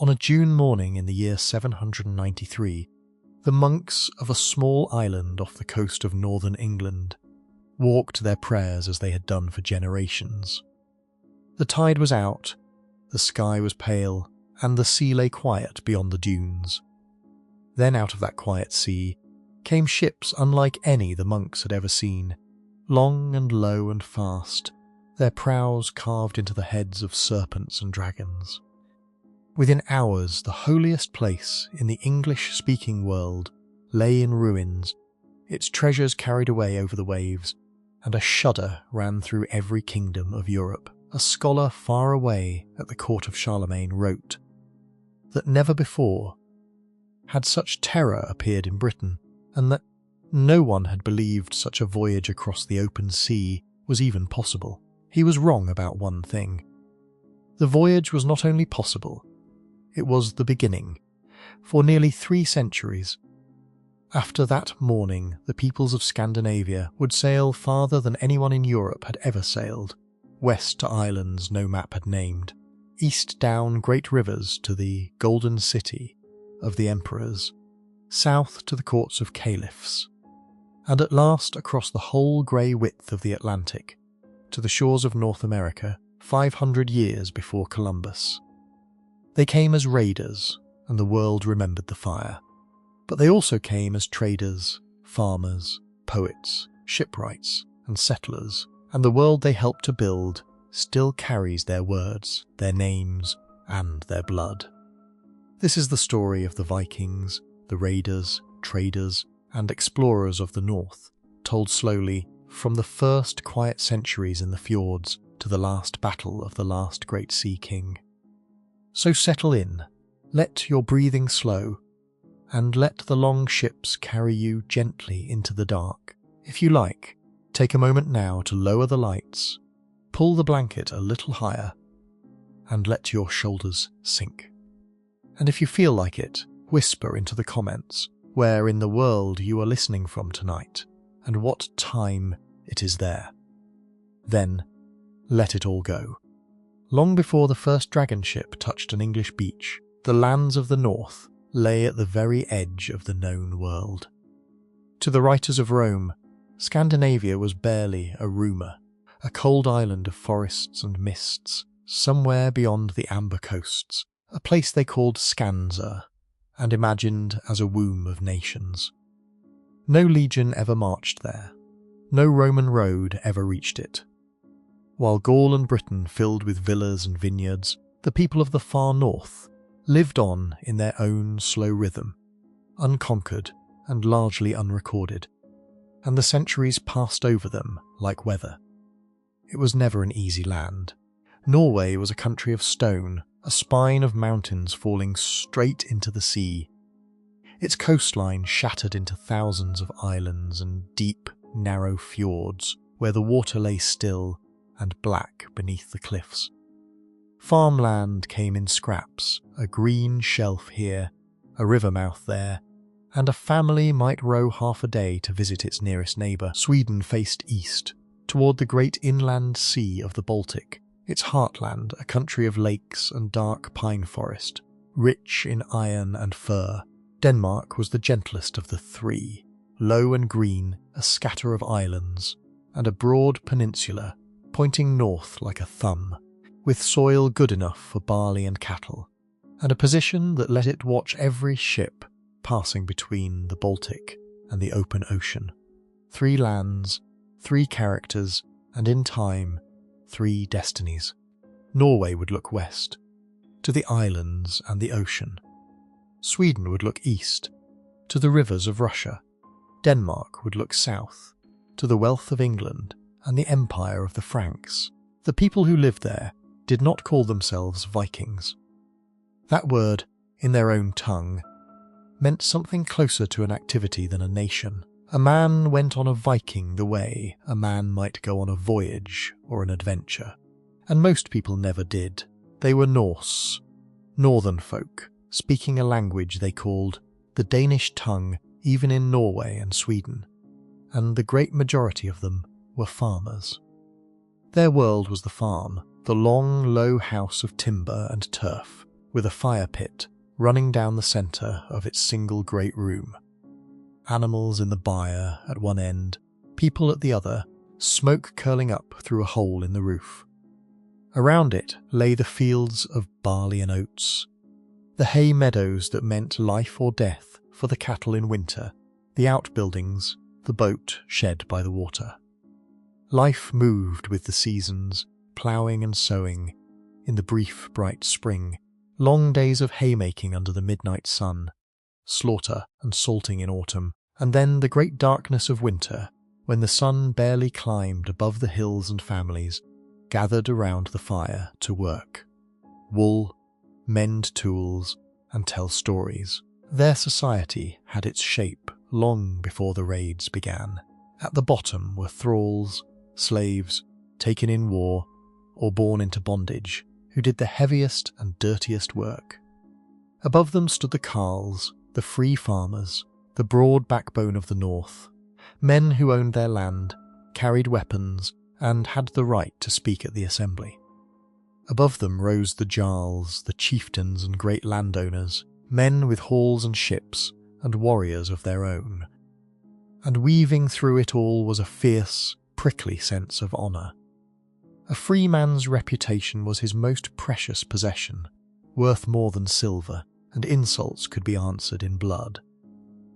On a June morning in the year 793, the monks of a small island off the coast of northern England walked their prayers as they had done for generations. The tide was out, the sky was pale, and the sea lay quiet beyond the dunes. Then out of that quiet sea came ships unlike any the monks had ever seen, long and low and fast, their prows carved into the heads of serpents and dragons. Within hours, the holiest place in the English-speaking world lay in ruins, its treasures carried away over the waves, and a shudder ran through every kingdom of Europe. A scholar far away at the court of Charlemagne wrote that never before had such terror appeared in Britain, and that no one had believed such a voyage across the open sea was even possible. He was wrong about one thing. The voyage was not only possible, it was the beginning. For nearly 3 centuries, after that morning, the peoples of Scandinavia would sail farther than anyone in Europe had ever sailed, west to islands no map had named, east down great rivers to the golden city of the emperors, south to the courts of caliphs, and at last across the whole grey width of the Atlantic to the shores of North America 500 years before Columbus. They came as raiders, and the world remembered the fire. But they also came as traders, farmers, poets, shipwrights, and settlers, and the world they helped to build still carries their words, their names, and their blood. This is the story of the Vikings, the raiders, traders, and explorers of the North, told slowly from the first quiet centuries in the fjords to the last battle of the last great sea king. So settle in, let your breathing slow, and let the long ships carry you gently into the dark. If you like, take a moment now to lower the lights, pull the blanket a little higher, and let your shoulders sink. And if you feel like it, whisper into the comments where in the world you are listening from tonight, and what time it is there. Then, let it all go. Long before the first dragon ship touched an English beach, the lands of the north lay at the very edge of the known world. To the writers of Rome, Scandinavia was barely a rumour, a cold island of forests and mists, somewhere beyond the amber coasts, a place they called Scanza, and imagined as a womb of nations. No legion ever marched there, no Roman road ever reached it. While Gaul and Britain filled with villas and vineyards, the people of the far north lived on in their own slow rhythm, unconquered and largely unrecorded, and the centuries passed over them like weather. It was never an easy land. Norway was a country of stone, a spine of mountains falling straight into the sea. Its coastline shattered into thousands of islands and deep, narrow fjords where the water lay still and black beneath the cliffs. Farmland came in scraps, a green shelf here, a river mouth there, and a family might row half a day to visit its nearest neighbour. Sweden faced east, toward the great inland sea of the Baltic, its heartland a country of lakes and dark pine forest, rich in iron and fur. Denmark was the gentlest of the 3, low and green, a scatter of islands, and a broad peninsula pointing north like a thumb, with soil good enough for barley and cattle, and a position that let it watch every ship passing between the Baltic and the open ocean. 3 lands, 3 characters, and in time, 3 destinies. Norway would look west, to the islands and the ocean. Sweden would look east, to the rivers of Russia. Denmark would look south, to the wealth of England and the empire of the Franks. The people who lived there did not call themselves Vikings. That word, in their own tongue, meant something closer to an activity than a nation. A man went on a Viking the way a man might go on a voyage or an adventure. And most people never did. They were Norse, northern folk, speaking a language they called the Danish tongue even in Norway and Sweden, and the great majority of them were farmers. Their world was the farm, the long, low house of timber and turf, with a fire pit running down the centre of its single great room. Animals in the byre at one end, people at the other, smoke curling up through a hole in the roof. Around it lay the fields of barley and oats, the hay meadows that meant life or death for the cattle in winter, the outbuildings, the boat shed by the water. Life moved with the seasons, ploughing and sowing, in the brief, bright spring, long days of haymaking under the midnight sun, slaughter and salting in autumn, and then the great darkness of winter, when the sun barely climbed above the hills and families gathered around the fire to work, wool, mend tools, and tell stories. Their society had its shape long before the raids began. At the bottom were thralls, slaves, taken in war, or born into bondage, who did the heaviest and dirtiest work. Above them stood the carls, the free farmers, the broad backbone of the north, men who owned their land, carried weapons, and had the right to speak at the assembly. Above them rose the jarls, the chieftains and great landowners, men with halls and ships, and warriors of their own. And weaving through it all was a fierce, prickly sense of honour. A free man's reputation was his most precious possession, worth more than silver, and insults could be answered in blood.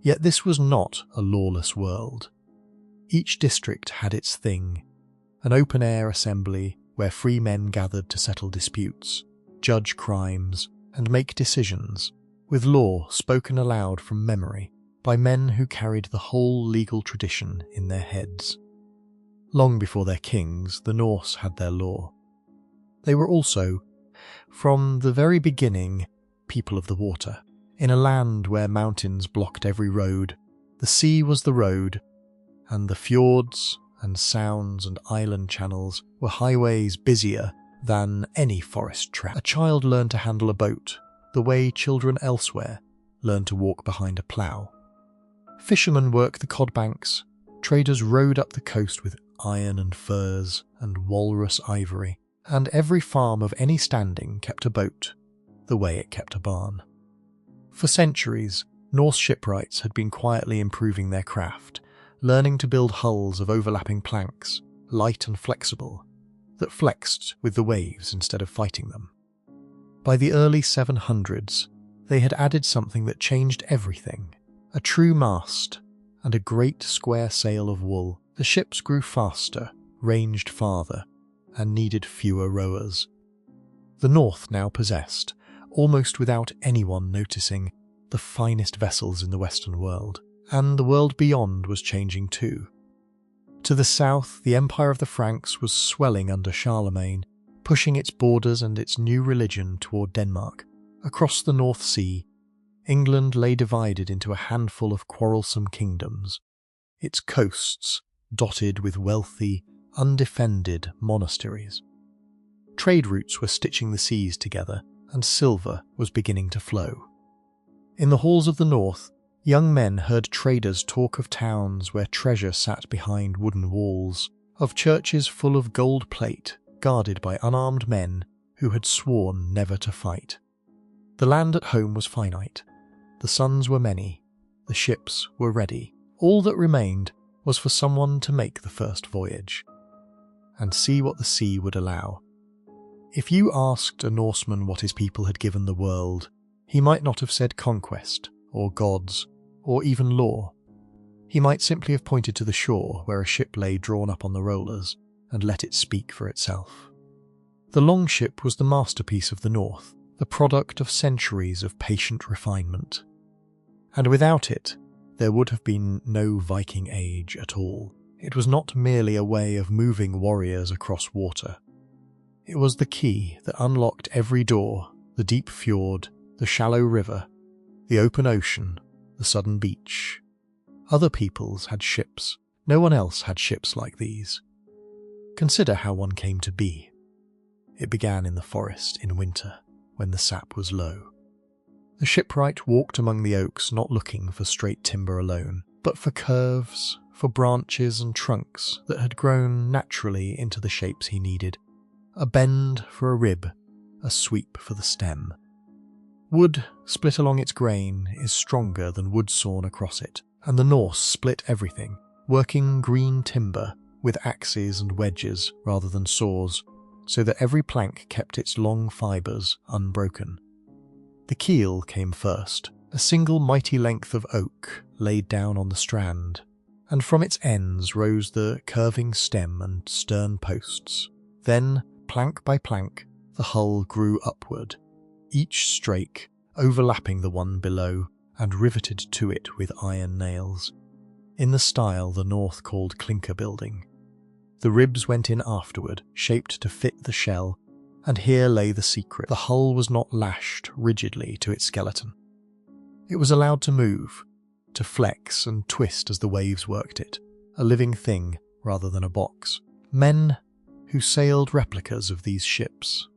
Yet this was not a lawless world. Each district had its thing, an open-air assembly where free men gathered to settle disputes, judge crimes, and make decisions, with law spoken aloud from memory by men who carried the whole legal tradition in their heads. Long before their kings, the Norse had their law. They were also, from the very beginning, people of the water. In a land where mountains blocked every road, the sea was the road, and the fjords and sounds and island channels were highways busier than any forest track. A child learned to handle a boat the way children elsewhere learn to walk behind a plough. Fishermen worked the cod banks, traders rode up the coast with iron and furs and walrus ivory, and every farm of any standing kept a boat the way it kept a barn. For centuries, Norse shipwrights had been quietly improving their craft, learning to build hulls of overlapping planks, light and flexible, that flexed with the waves instead of fighting them. By the early 700s, they had added something that changed everything: a true mast and a great square sail of wool. The ships grew faster, ranged farther, and needed fewer rowers. The North now possessed, almost without anyone noticing, the finest vessels in the Western world, and the world beyond was changing too. To the south, the Empire of the Franks was swelling under Charlemagne, pushing its borders and its new religion toward Denmark. Across the North Sea, England lay divided into a handful of quarrelsome kingdoms, its coasts dotted with wealthy, undefended monasteries. Trade routes were stitching the seas together, and silver was beginning to flow. In the halls of the north, young men heard traders talk of towns where treasure sat behind wooden walls, of churches full of gold plate guarded by unarmed men who had sworn never to fight. The land at home was finite, the sons were many, the ships were ready. All that remained was for someone to make the first voyage, and see what the sea would allow. If you asked a Norseman what his people had given the world, he might not have said conquest, or gods, or even law. He might simply have pointed to the shore where a ship lay drawn up on the rollers, and let it speak for itself. The longship was the masterpiece of the North, the product of centuries of patient refinement. And without it, there would have been no Viking Age at all. It was not merely a way of moving warriors across water. It was the key that unlocked every door: the deep fjord, the shallow river, the open ocean, the sudden beach. Other peoples had ships. No one else had ships like these. Consider how one came to be. It began in the forest in winter, when the sap was low. The shipwright walked among the oaks, not looking for straight timber alone, but for curves, for branches and trunks that had grown naturally into the shapes he needed. A bend for a rib, a sweep for the stem. Wood split along its grain is stronger than wood sawn across it, and the Norse split everything, working green timber with axes and wedges rather than saws, so that every plank kept its long fibres unbroken. The keel came first, a single mighty length of oak laid down on the strand, and from its ends rose the curving stem and stern posts. Then, plank by plank, the hull grew upward, each strake overlapping the one below and riveted to it with iron nails, in the style the North called clinker building. The ribs went in afterward, shaped to fit the shell, and here lay the secret. The hull was not lashed rigidly to its skeleton. It was allowed to move, to flex and twist as the waves worked it, a living thing rather than a box. Men who sailed replicas of these ships,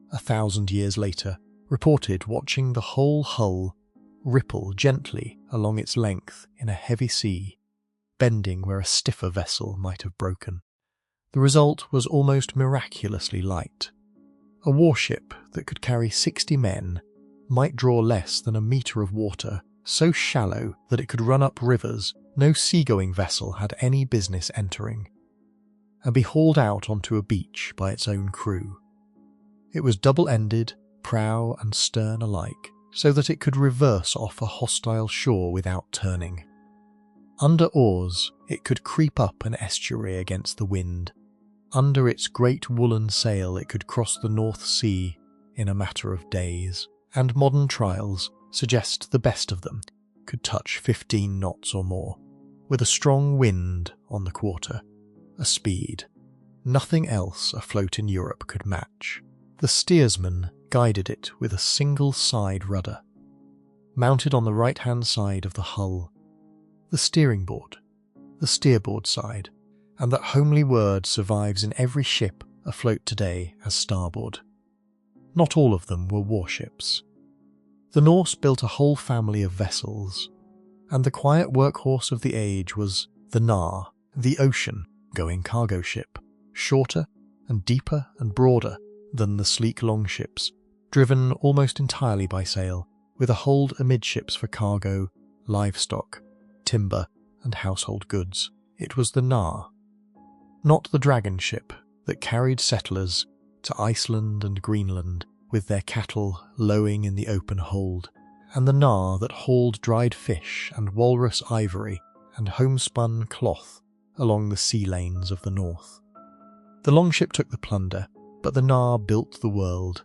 1,000 years later, reported watching the whole hull ripple gently along its length in a heavy sea, bending where a stiffer vessel might have broken. The result was almost miraculously light. A warship that could carry 60 men might draw less than a metre of water, so shallow that it could run up rivers no seagoing vessel had any business entering, and be hauled out onto a beach by its own crew. It was double-ended, prow and stern alike, so that it could reverse off a hostile shore without turning. Under oars, it could creep up an estuary against the wind. Under its great woolen sail, it could cross the North Sea in a matter of days, and modern trials suggest the best of them could touch 15 knots or more, with a strong wind on the quarter, a speed nothing else afloat in Europe could match. The steersman guided it with a single side rudder, mounted on the right-hand side of the hull, the steering board, the steerboard side, and that homely word survives in every ship afloat today as starboard. Not all of them were warships. The Norse built a whole family of vessels, and the quiet workhorse of the age was the Nar, the ocean-going cargo ship, shorter and deeper and broader than the sleek longships, driven almost entirely by sail, with a hold amidships for cargo, livestock, timber and household goods. It was the Nar, not the dragon ship that carried settlers to Iceland and Greenland with their cattle lowing in the open hold, and the Nar that hauled dried fish and walrus ivory and homespun cloth along the sea lanes of the north. The longship took the plunder, but the Nar built the world.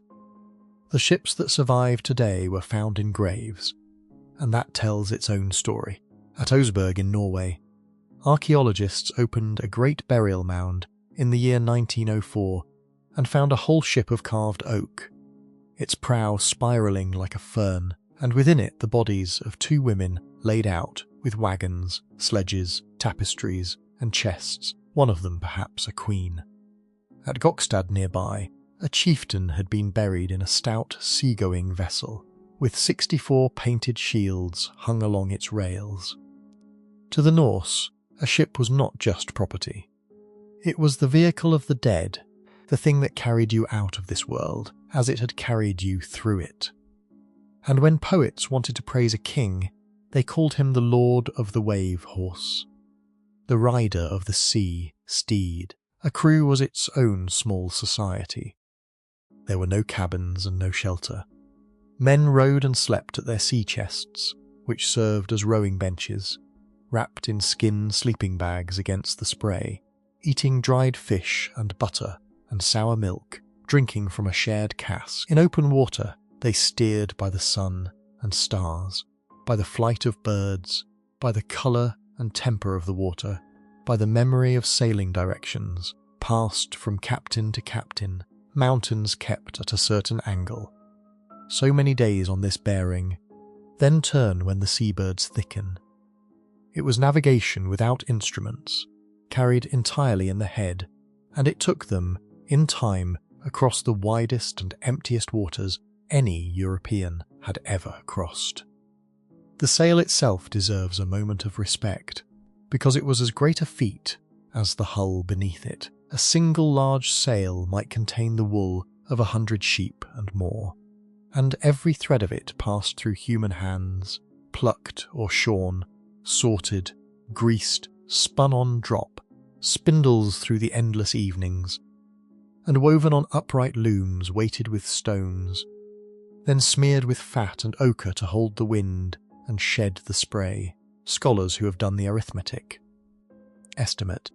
The ships that survive today were found in graves, and that tells its own story. At Oseberg in Norway, archaeologists opened a great burial mound in the year 1904 and found a whole ship of carved oak, its prow spiralling like a fern, and within it the bodies of 2 women laid out with wagons, sledges, tapestries and chests, one of them perhaps a queen. At Gokstad nearby, a chieftain had been buried in a stout seagoing vessel, with 64 painted shields hung along its rails. To the Norse, a ship was not just property. It was the vehicle of the dead, the thing that carried you out of this world, as it had carried you through it. And when poets wanted to praise a king, they called him the Lord of the Wave Horse, the rider of the sea steed. A crew was its own small society. There were no cabins and no shelter. Men rowed and slept at their sea chests, which served as rowing benches, wrapped in skin sleeping bags against the spray, eating dried fish and butter and sour milk, drinking from a shared cask. In open water, they steered by the sun and stars, by the flight of birds, by the colour and temper of the water, by the memory of sailing directions, passed from captain to captain, mountains kept at a certain angle. So many days on this bearing, then turn when the seabirds thicken. It was navigation without instruments, carried entirely in the head, and it took them, in time, across the widest and emptiest waters any European had ever crossed. The sail itself deserves a moment of respect, because it was as great a feat as the hull beneath it. A single large sail might contain the wool of 100 sheep and more, and every thread of it passed through human hands, plucked or shorn, sorted, greased, spun on drop, spindles through the endless evenings, and woven on upright looms weighted with stones, then smeared with fat and ochre to hold the wind and shed the spray. Scholars who have done the arithmetic estimate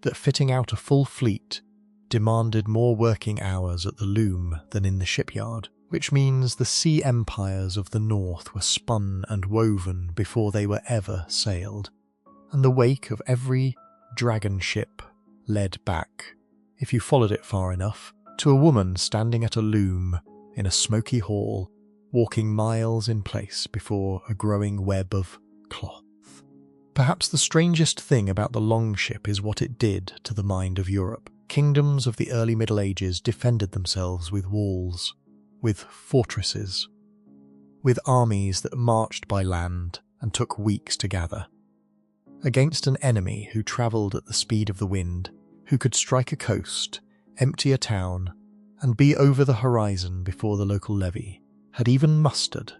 that fitting out a full fleet demanded more working hours at the loom than in the shipyard, which means the sea empires of the north were spun and woven before they were ever sailed, and the wake of every dragon ship led back, if you followed it far enough, to a woman standing at a loom in a smoky hall, walking miles in place before a growing web of cloth. Perhaps the strangest thing about the longship is what it did to the mind of Europe. Kingdoms of the early Middle Ages defended themselves with walls, with fortresses, with armies that marched by land and took weeks to gather, against an enemy who travelled at the speed of the wind, who could strike a coast, empty a town, and be over the horizon before the local levy had even mustered.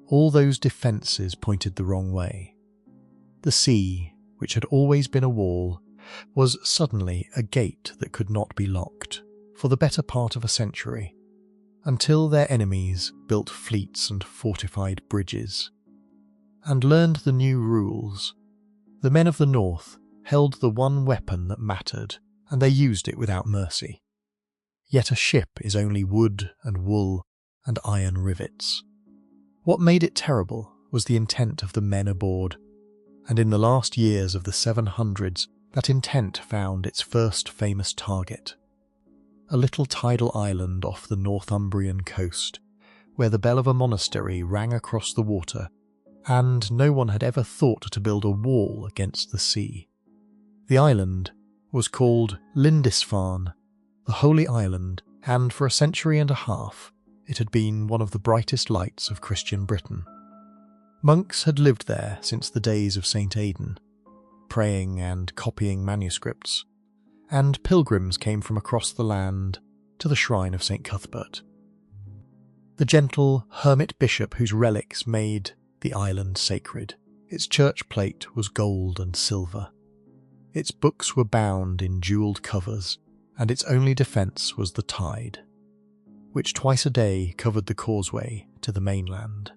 All those defences pointed the wrong way. The sea, which had always been a wall, was suddenly a gate that could not be locked for the better part of a century, until their enemies built fleets and fortified bridges, and learned the new rules. The men of the north held the one weapon that mattered, and they used it without mercy. Yet a ship is only wood and wool and iron rivets. What made it terrible was the intent of the men aboard, and in the last years of the 700s that intent found its first famous target, a little tidal island off the Northumbrian coast, where the bell of a monastery rang across the water, and no one had ever thought to build a wall against the sea. The island was called Lindisfarne, the Holy Island, and for a century and a half it had been one of the brightest lights of Christian Britain. Monks had lived there since the days of St. Aidan, praying and copying manuscripts, and pilgrims came from across the land to the shrine of St. Cuthbert, the gentle hermit bishop whose relics made the island sacred. Its church plate was gold and silver. Its books were bound in jewelled covers, and its only defence was the tide, which twice a day covered the causeway to the mainland.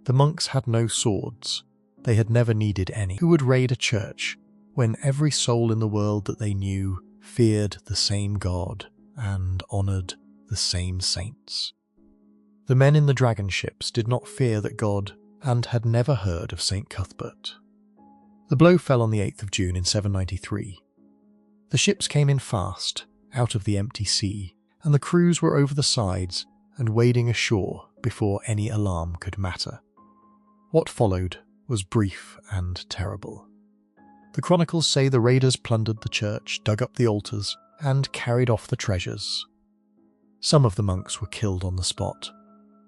The monks had no swords. They had never needed any. Who would raid a church when every soul in the world that they knew feared the same God and honoured the same saints? The men in the dragon ships did not fear that God and had never heard of St. Cuthbert. The blow fell on the 8th of June in 793. The ships came in fast, out of the empty sea, and the crews were over the sides and wading ashore before any alarm could matter. What followed was brief and terrible. The chronicles say the raiders plundered the church, dug up the altars, and carried off the treasures. Some of the monks were killed on the spot.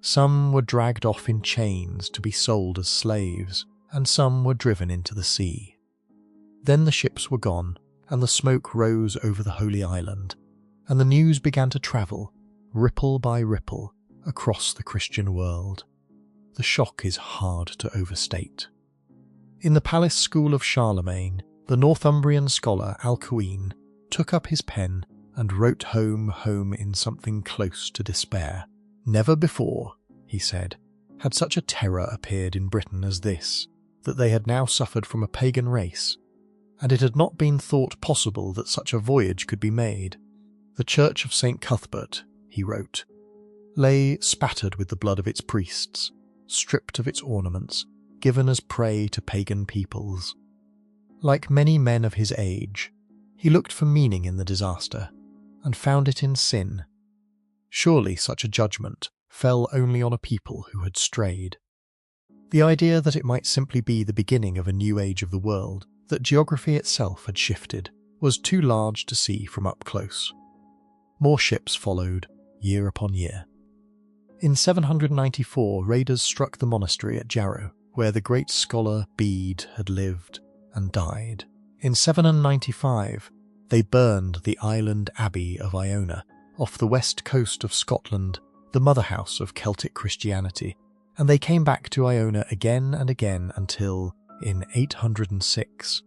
Some were dragged off in chains to be sold as slaves, and some were driven into the sea. Then the ships were gone, and the smoke rose over the Holy Island, and the news began to travel, ripple by ripple, across the Christian world. The shock is hard to overstate. In the palace school of Charlemagne, the Northumbrian scholar Alcuin took up his pen and wrote home in something close to despair. Never before, he said, had such a terror appeared in Britain as this, that they had now suffered from a pagan race, and it had not been thought possible that such a voyage could be made. The church of St. Cuthbert, he wrote, lay spattered with the blood of its priests, stripped of its ornaments, given as prey to pagan peoples. Like many men of his age, he looked for meaning in the disaster, and found it in sin. Surely such a judgment fell only on a people who had strayed. The idea that it might simply be the beginning of a new age of the world, that geography itself had shifted, was too large to see from up close. More ships followed, year upon year. In 794, raiders struck the monastery at Jarrow, where the great scholar Bede had lived and died. In 795, they burned the island abbey of Iona, off the west coast of Scotland, the mother house of Celtic Christianity, and they came back to Iona again and again until, in 806,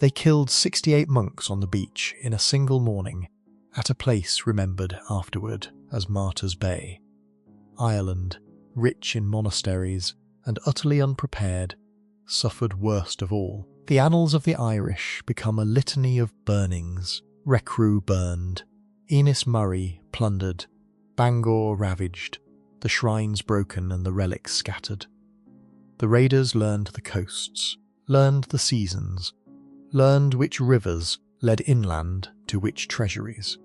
they killed 68 monks on the beach in a single morning at a place remembered afterward as Martyrs Bay. Ireland, rich in monasteries and utterly unprepared, suffered worst of all. The annals of the Irish become a litany of burnings: Recrew burned, Enis Murray plundered, Bangor ravaged, the shrines broken and the relics scattered. The raiders learned the coasts, learned the seasons, learned which rivers led inland to which treasuries.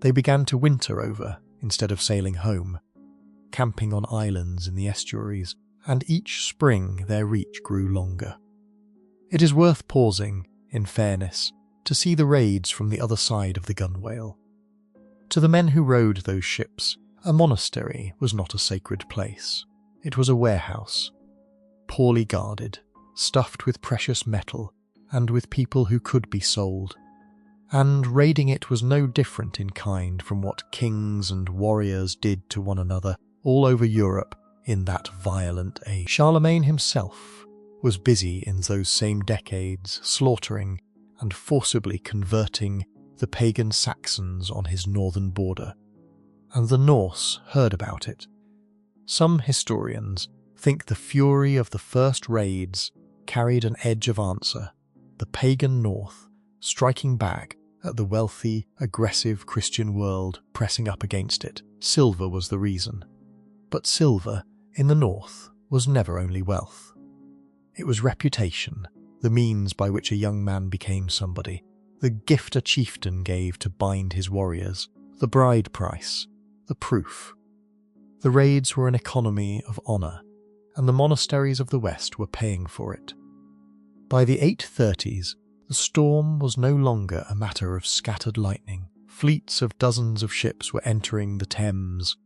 They began to winter over instead of sailing home, camping on islands in the estuaries, and each spring their reach grew longer. It is worth pausing, in fairness, to see the raids from the other side of the gunwale. To the men who rowed those ships, a monastery was not a sacred place. It was a warehouse, poorly guarded, stuffed with precious metal, and with people who could be sold. And raiding it was no different in kind from what kings and warriors did to one another all over Europe in that violent age. Charlemagne himself was busy in those same decades slaughtering and forcibly converting the pagan Saxons on his northern border, and the Norse heard about it. Some historians think the fury of the first raids carried an edge of answer, the pagan North striking back at the wealthy, aggressive Christian world pressing up against it. Silver was the reason. But silver, in the North, was never only wealth. It was reputation, the means by which a young man became somebody, the gift a chieftain gave to bind his warriors, the bride price, the proof. The raids were an economy of honour, and the monasteries of the West were paying for it. By the 830s, the storm was no longer a matter of scattered lightning. Fleets of dozens of ships were entering the Thames,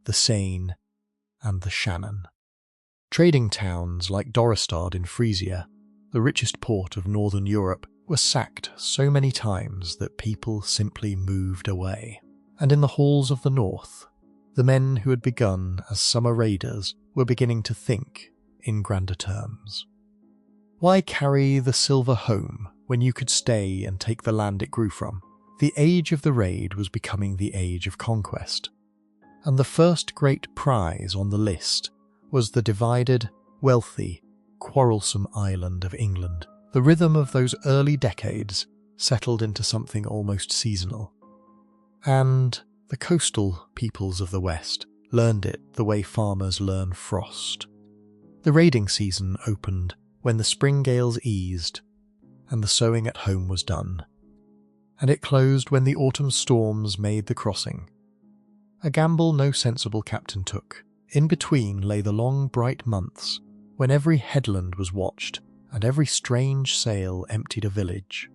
the Seine, and the Shannon. Trading towns like Dorestad in Frisia, the richest port of northern Europe, were sacked so many times that people simply moved away. And in the halls of the north, the men who had begun as summer raiders were beginning to think in grander terms. Why carry the silver home when you could stay and take the land it grew from? The age of the raid was becoming the age of conquest, and the first great prize on the list was the divided, wealthy, quarrelsome island of England. The rhythm of those early decades settled into something almost seasonal, and the coastal peoples of the West learned it the way farmers learn frost. The raiding season opened when the spring gales eased and the sowing at home was done, and it closed when the autumn storms made the crossing. A gamble no sensible captain took. In between lay the long bright months when every headland was watched and every strange sail emptied a village.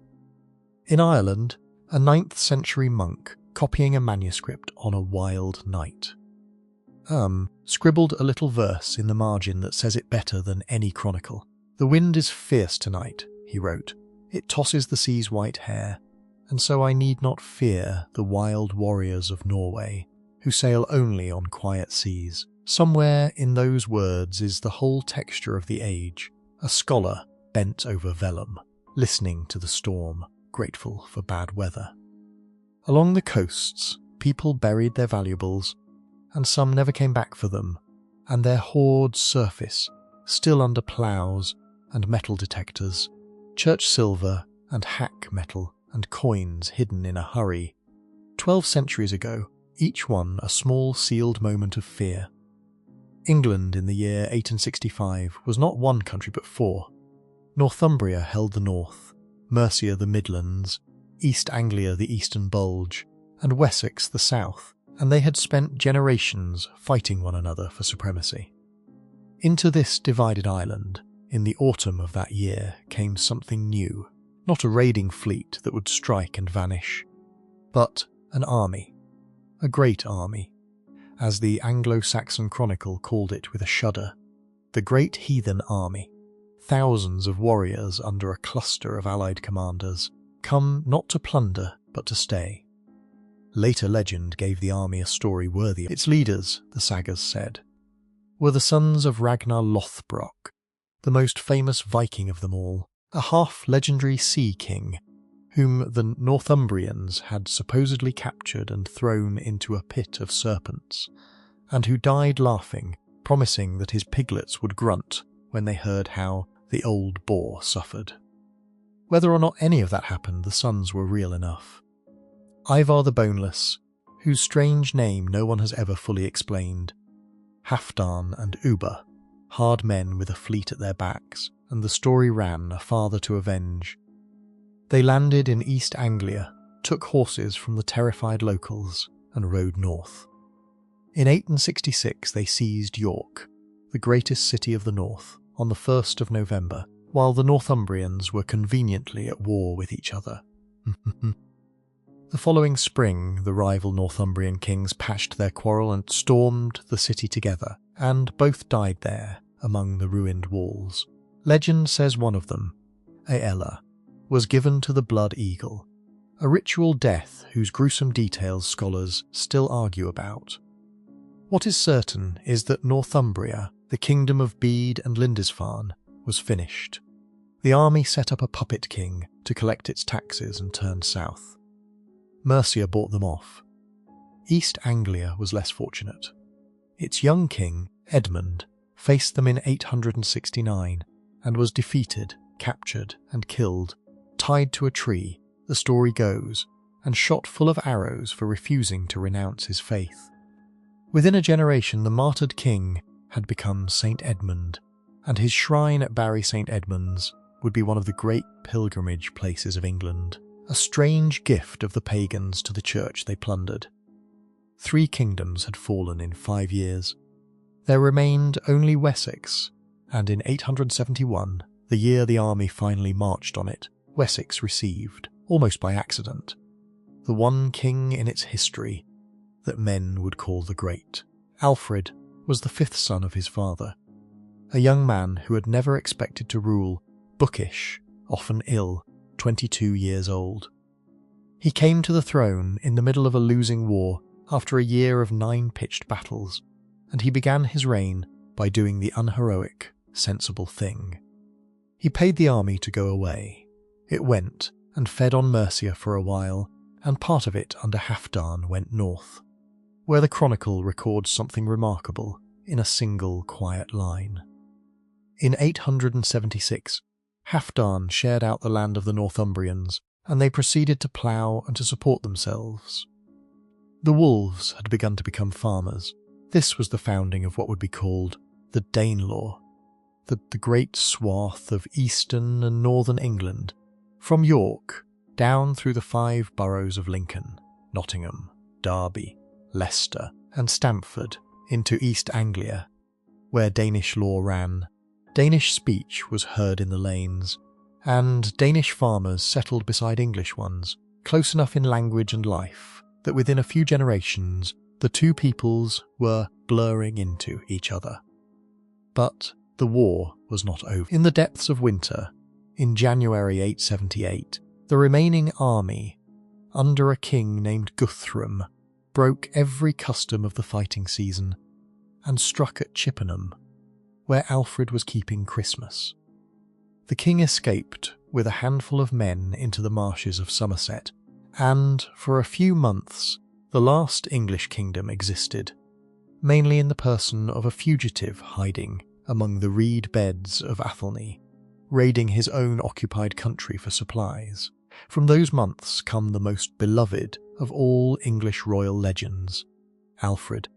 In Ireland, a 9th century monk copying a manuscript on a wild night scribbled a little verse in the margin that says it better than any chronicle. "The wind is fierce tonight," he wrote. "It tosses the sea's white hair, and so I need not fear the wild warriors of Norway, who sail only on quiet seas." Somewhere in those words is the whole texture of the age, a scholar bent over vellum, listening to the storm, grateful for bad weather. Along the coasts, people buried their valuables, and some never came back for them, and their hoards surface, still under ploughs and metal detectors, church silver and hack metal and coins hidden in a hurry. 12 centuries ago, each one a small sealed moment of fear. England in the year 1865 was not one country but 4. Northumbria held the north, Mercia the Midlands, East Anglia the eastern bulge, and Wessex the south, and they had spent generations fighting one another for supremacy. Into this divided island, in the autumn of that year, came something new, not a raiding fleet that would strike and vanish, but an army, a great army, as the Anglo-Saxon Chronicle called it with a shudder, the Great Heathen Army, thousands of warriors under a cluster of allied commanders, come not to plunder but to stay. Later legend gave the army a story worthy. Its leaders, the sagas said, were the sons of Ragnar Lothbrok, the most famous Viking of them all, a half-legendary sea king whom the Northumbrians had supposedly captured and thrown into a pit of serpents, and who died laughing, promising that his piglets would grunt when they heard how the old boar suffered. Whether or not any of that happened, the sons were real enough. Ivar the Boneless, whose strange name no one has ever fully explained, Halfdan and Uber, hard men with a fleet at their backs, and the story ran, a father to avenge. They landed in East Anglia, took horses from the terrified locals, and rode north. In 866 they seized York, the greatest city of the north, on the 1st of November, while the Northumbrians were conveniently at war with each other. The following spring, the rival Northumbrian kings patched their quarrel and stormed the city together, and both died there, among the ruined walls. Legend says one of them, Aella, was given to the blood eagle, a ritual death whose gruesome details scholars still argue about. What is certain is that Northumbria, the kingdom of Bede and Lindisfarne, was finished. The army set up a puppet king to collect its taxes and turned south. Mercia bought them off. East Anglia was less fortunate. Its young king, Edmund, faced them in 869 and was defeated, captured and killed, tied to a tree, the story goes, and shot full of arrows for refusing to renounce his faith. Within a generation, the martyred king had become St. Edmund, and his shrine at Bury St. Edmunds would be one of the great pilgrimage places of England, a strange gift of the pagans to the church they plundered. 3 kingdoms had fallen in 5 years. There remained only Wessex, and in 871, the year the army finally marched on it, Wessex received, almost by accident, the one king in its history that men would call the Great. Alfred was the 5th son of his father, a young man who had never expected to rule, bookish, often ill, 22 years old. He came to the throne in the middle of a losing war after a year of 9 pitched battles, and he began his reign by doing the unheroic, sensible thing. He paid the army to go away. It went and fed on Mercia for a while, and part of it under Halfdan went north, where the chronicle records something remarkable in a single quiet line. In 876, Halfdan shared out the land of the Northumbrians, and they proceeded to plough and to support themselves. The wolves had begun to become farmers. This was the founding of what would be called the Danelaw, the great swath of eastern and northern England, from York down through the 5 boroughs of Lincoln, Nottingham, Derby, Leicester and Stamford into East Anglia, where Danish law ran. Danish speech was heard in the lanes, and Danish farmers settled beside English ones, close enough in language and life that within a few generations the two peoples were blurring into each other. But the war was not over. In the depths of winter, in January 878, the remaining army, under a king named Guthrum, broke every custom of the fighting season and struck at Chippenham, where Alfred was keeping Christmas. The king escaped with a handful of men into the marshes of Somerset, and for a few months the last English kingdom existed, mainly in the person of a fugitive hiding among the reed beds of Athelney, raiding his own occupied country for supplies. From those months come the most beloved of all English royal legends, Alfred,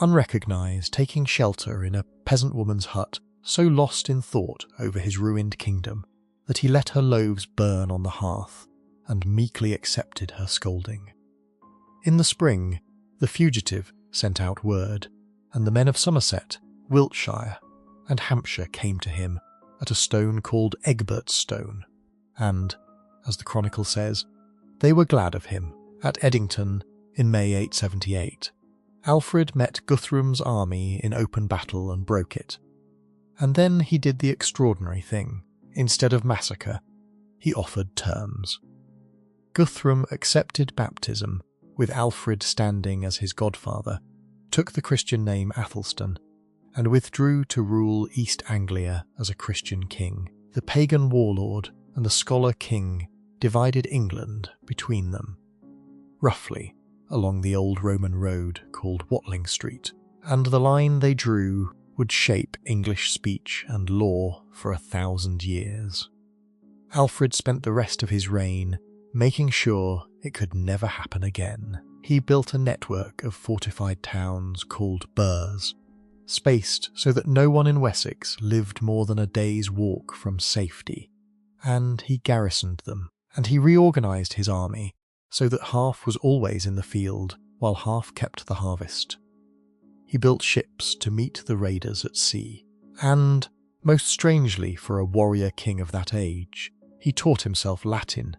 unrecognised, taking shelter in a peasant woman's hut, so lost in thought over his ruined kingdom that he let her loaves burn on the hearth and meekly accepted her scolding. In the spring, the fugitive sent out word, and the men of Somerset, Wiltshire, and Hampshire came to him at a stone called Egbert's Stone, and, as the chronicle says, they were glad of him. At Eddington, in May 878, Alfred met Guthrum's army in open battle and broke it. And then he did the extraordinary thing. Instead of massacre, he offered terms. Guthrum accepted baptism with Alfred standing as his godfather, took the Christian name Athelstan and withdrew to rule East Anglia as a Christian king. The pagan warlord and the scholar king divided England between them, roughly along the old Roman road called Watling Street, and the line they drew would shape English speech and law for 1,000 years. Alfred spent the rest of his reign making sure it could never happen again. He built a network of fortified towns called burhs, spaced so that no one in Wessex lived more than a day's walk from safety, and he garrisoned them, and he reorganised his army so that half was always in the field while half kept the harvest. He built ships to meet the raiders at sea, and, most strangely for a warrior king of that age, he taught himself Latin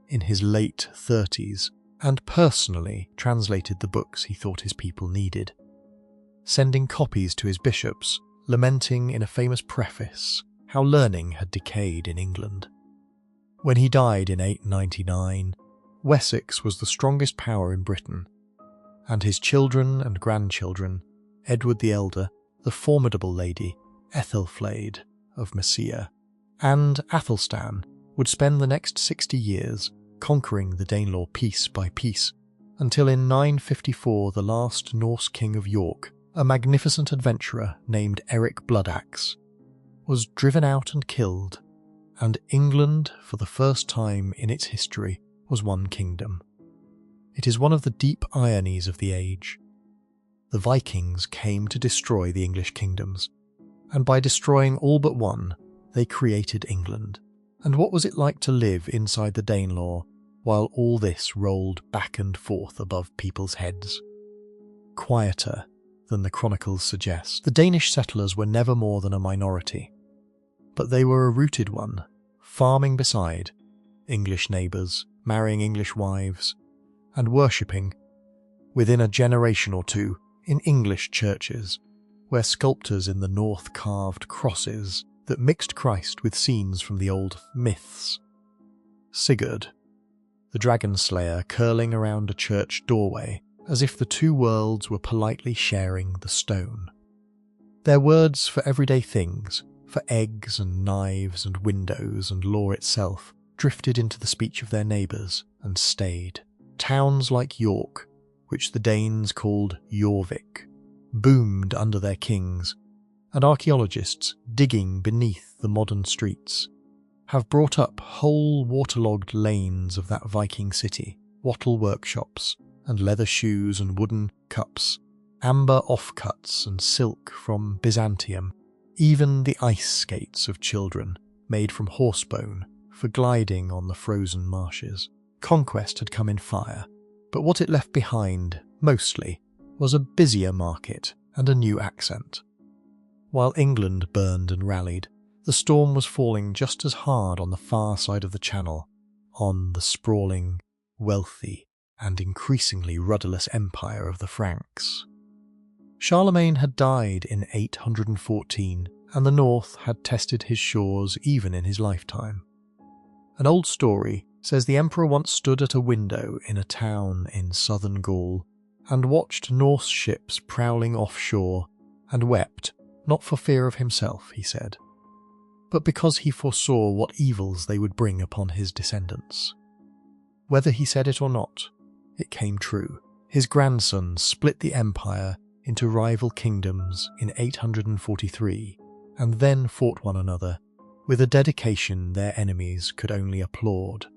in his late 30s and personally translated the books he thought his people needed, sending copies to his bishops, lamenting in a famous preface how learning had decayed in England. When he died in 899, Wessex was the strongest power in Britain, and his children and grandchildren, Edward the Elder, the formidable lady Ethelflaed of Mercia, and Athelstan, would spend the next 60 years conquering the Danelaw piece by piece, until in 954 the last Norse king of York, a magnificent adventurer named Eric Bloodaxe, was driven out and killed, and England, for the first time in its history, was one kingdom. It is one of the deep ironies of the age. The Vikings came to destroy the English kingdoms, and by destroying all but one, they created England. And what was it like to live inside the Danelaw while all this rolled back and forth above people's heads? Quieter than the chronicles suggest. The Danish settlers were never more than a minority, but they were a rooted one, farming beside English neighbours, marrying English wives, and worshipping, within a generation or two, in English churches, where sculptors in the north carved crosses that mixed Christ with scenes from the old myths. Sigurd, the dragon slayer, curling around a church doorway as if the two worlds were politely sharing the stone. Their words for everyday things, for eggs and knives and windows and law itself, drifted into the speech of their neighbours and stayed. Towns like York, which the Danes called Jorvik, boomed under their kings, and archaeologists digging beneath the modern streets have brought up whole waterlogged lanes of that Viking city, wattle workshops and leather shoes and wooden cups, amber offcuts and silk from Byzantium, even the ice skates of children made from horsebone for gliding on the frozen marshes. Conquest had come in fire, but what it left behind, mostly, was a busier market and a new accent. While England burned and rallied, the storm was falling just as hard on the far side of the Channel, on the sprawling, wealthy, and increasingly rudderless empire of the Franks. Charlemagne had died in 814, and the north had tested his shores even in his lifetime. An old story says the emperor once stood at a window in a town in southern Gaul and watched Norse ships prowling offshore and wept, not for fear of himself, he said, but because he foresaw what evils they would bring upon his descendants. Whether he said it or not, it came true. His grandsons split the empire into rival kingdoms in 843 and then fought one another with a dedication their enemies could only applaud.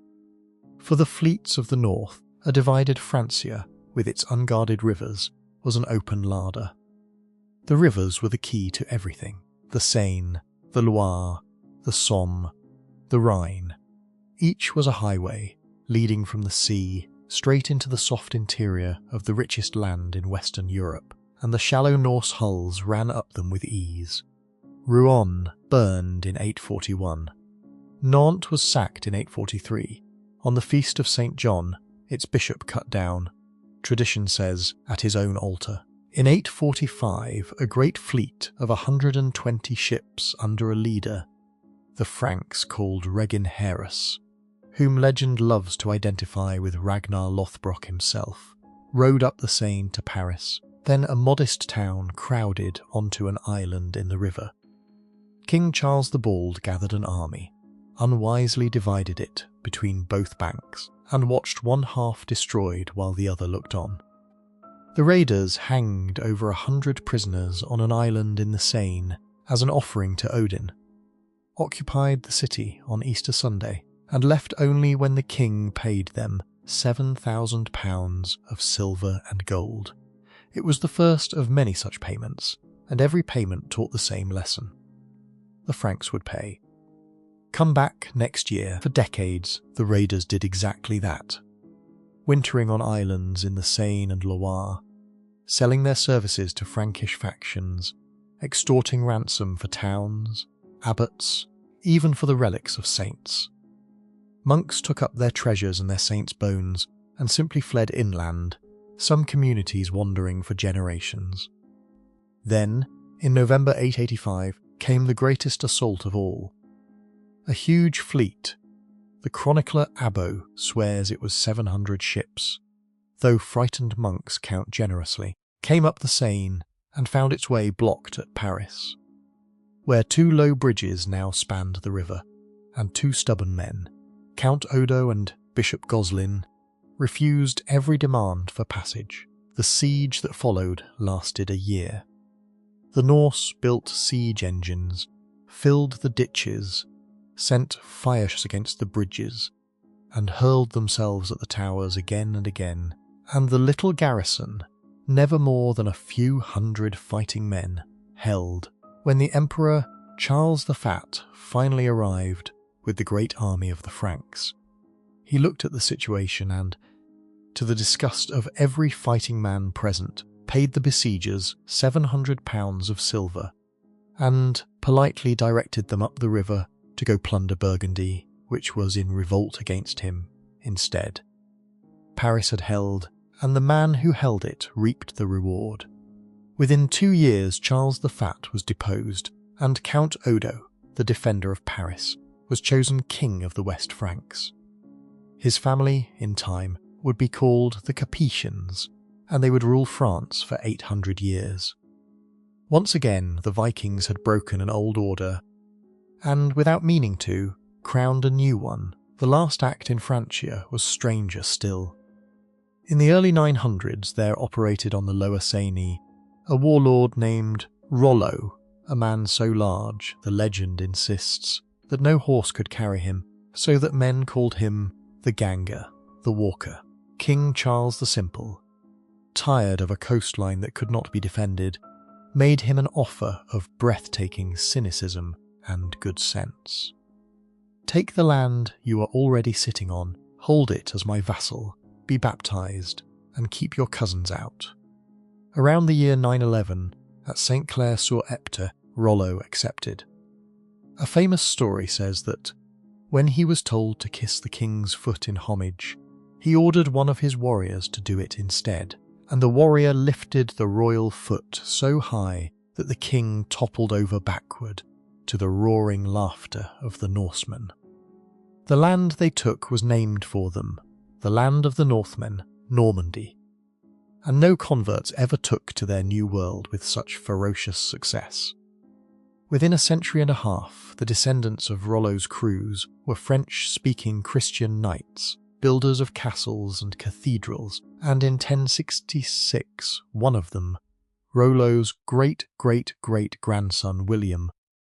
For the fleets of the north, a divided Francia with its unguarded rivers was an open larder. The rivers were the key to everything: the Seine, the Loire, the Somme, the Rhine. Each was a highway leading from the sea straight into the soft interior of the richest land in Western Europe, and the shallow Norse hulls ran up them with ease. Rouen burned in 841. Nantes was sacked in 843. On the feast of St. John, its bishop cut down, tradition says, at his own altar. In 845, a great fleet of 120 ships under a leader, the Franks called Reginharus, whom legend loves to identify with Ragnar Lothbrok himself, rowed up the Seine to Paris, then a modest town crowded onto an island in the river. King Charles the Bald gathered an army, unwisely divided it between both banks, and watched one half destroyed while the other looked on. The raiders hanged over 100 prisoners on an island in the Seine as an offering to Odin, occupied the city on Easter Sunday, and left only when the king paid them £7,000 of silver and gold. It was the first of many such payments, and every payment taught the same lesson. The Franks would pay. Come back next year. For decades, the raiders did exactly that, wintering on islands in the Seine and Loire, selling their services to Frankish factions, extorting ransom for towns, abbots, even for the relics of saints. Monks took up their treasures and their saints' bones and simply fled inland, some communities wandering for generations. Then, in November 885, came the greatest assault of all. A huge fleet. The chronicler Abbo swears it was 700 ships, though frightened monks count generously, came up the Seine and found its way blocked at Paris, where 2 low bridges now spanned the river, and 2 stubborn men, Count Odo and Bishop Goslin, refused every demand for passage. The siege that followed lasted a year. The Norse built siege engines, filled the ditches, sent fires against the bridges, and hurled themselves at the towers again and again, and the little garrison, never more than a few hundred fighting men, held when the Emperor Charles the Fat finally arrived with the great army of the Franks. He looked at the situation and, to the disgust of every fighting man present, paid the besiegers £700 of silver, and politely directed them up the river to go plunder Burgundy, which was in revolt against him instead. Paris had held, and the man who held it reaped the reward. Within 2 years, Charles the Fat was deposed, and Count Odo, the defender of Paris, was chosen king of the West Franks. His family, in time, would be called the Capetians, and they would rule France for 800 years. Once again, the Vikings had broken an old order, and, without meaning to, crowned a new one. The last act in Francia was stranger still. In the early 900s, there operated on the Lower Seine a warlord named Rollo, a man so large, the legend insists, that no horse could carry him, so that men called him the Ganger, the Walker. King Charles the Simple, tired of a coastline that could not be defended, made him an offer of breathtaking cynicism and good sense. Take the land you are already sitting on, hold it as my vassal, be baptized, and keep your cousins out. Around the year 911, at St. Clair-sur-Epte, Rollo accepted. A famous story says that, when he was told to kiss the king's foot in homage, he ordered one of his warriors to do it instead, and the warrior lifted the royal foot so high that the king toppled over backward, to the roaring laughter of the Norsemen. The land they took was named for them, the land of the Northmen, Normandy, and no converts ever took to their new world with such ferocious success. Within a century and a half, the descendants of Rollo's crews were French-speaking Christian knights, builders of castles and cathedrals, and in 1066, one of them, Rollo's great-great-great-grandson William,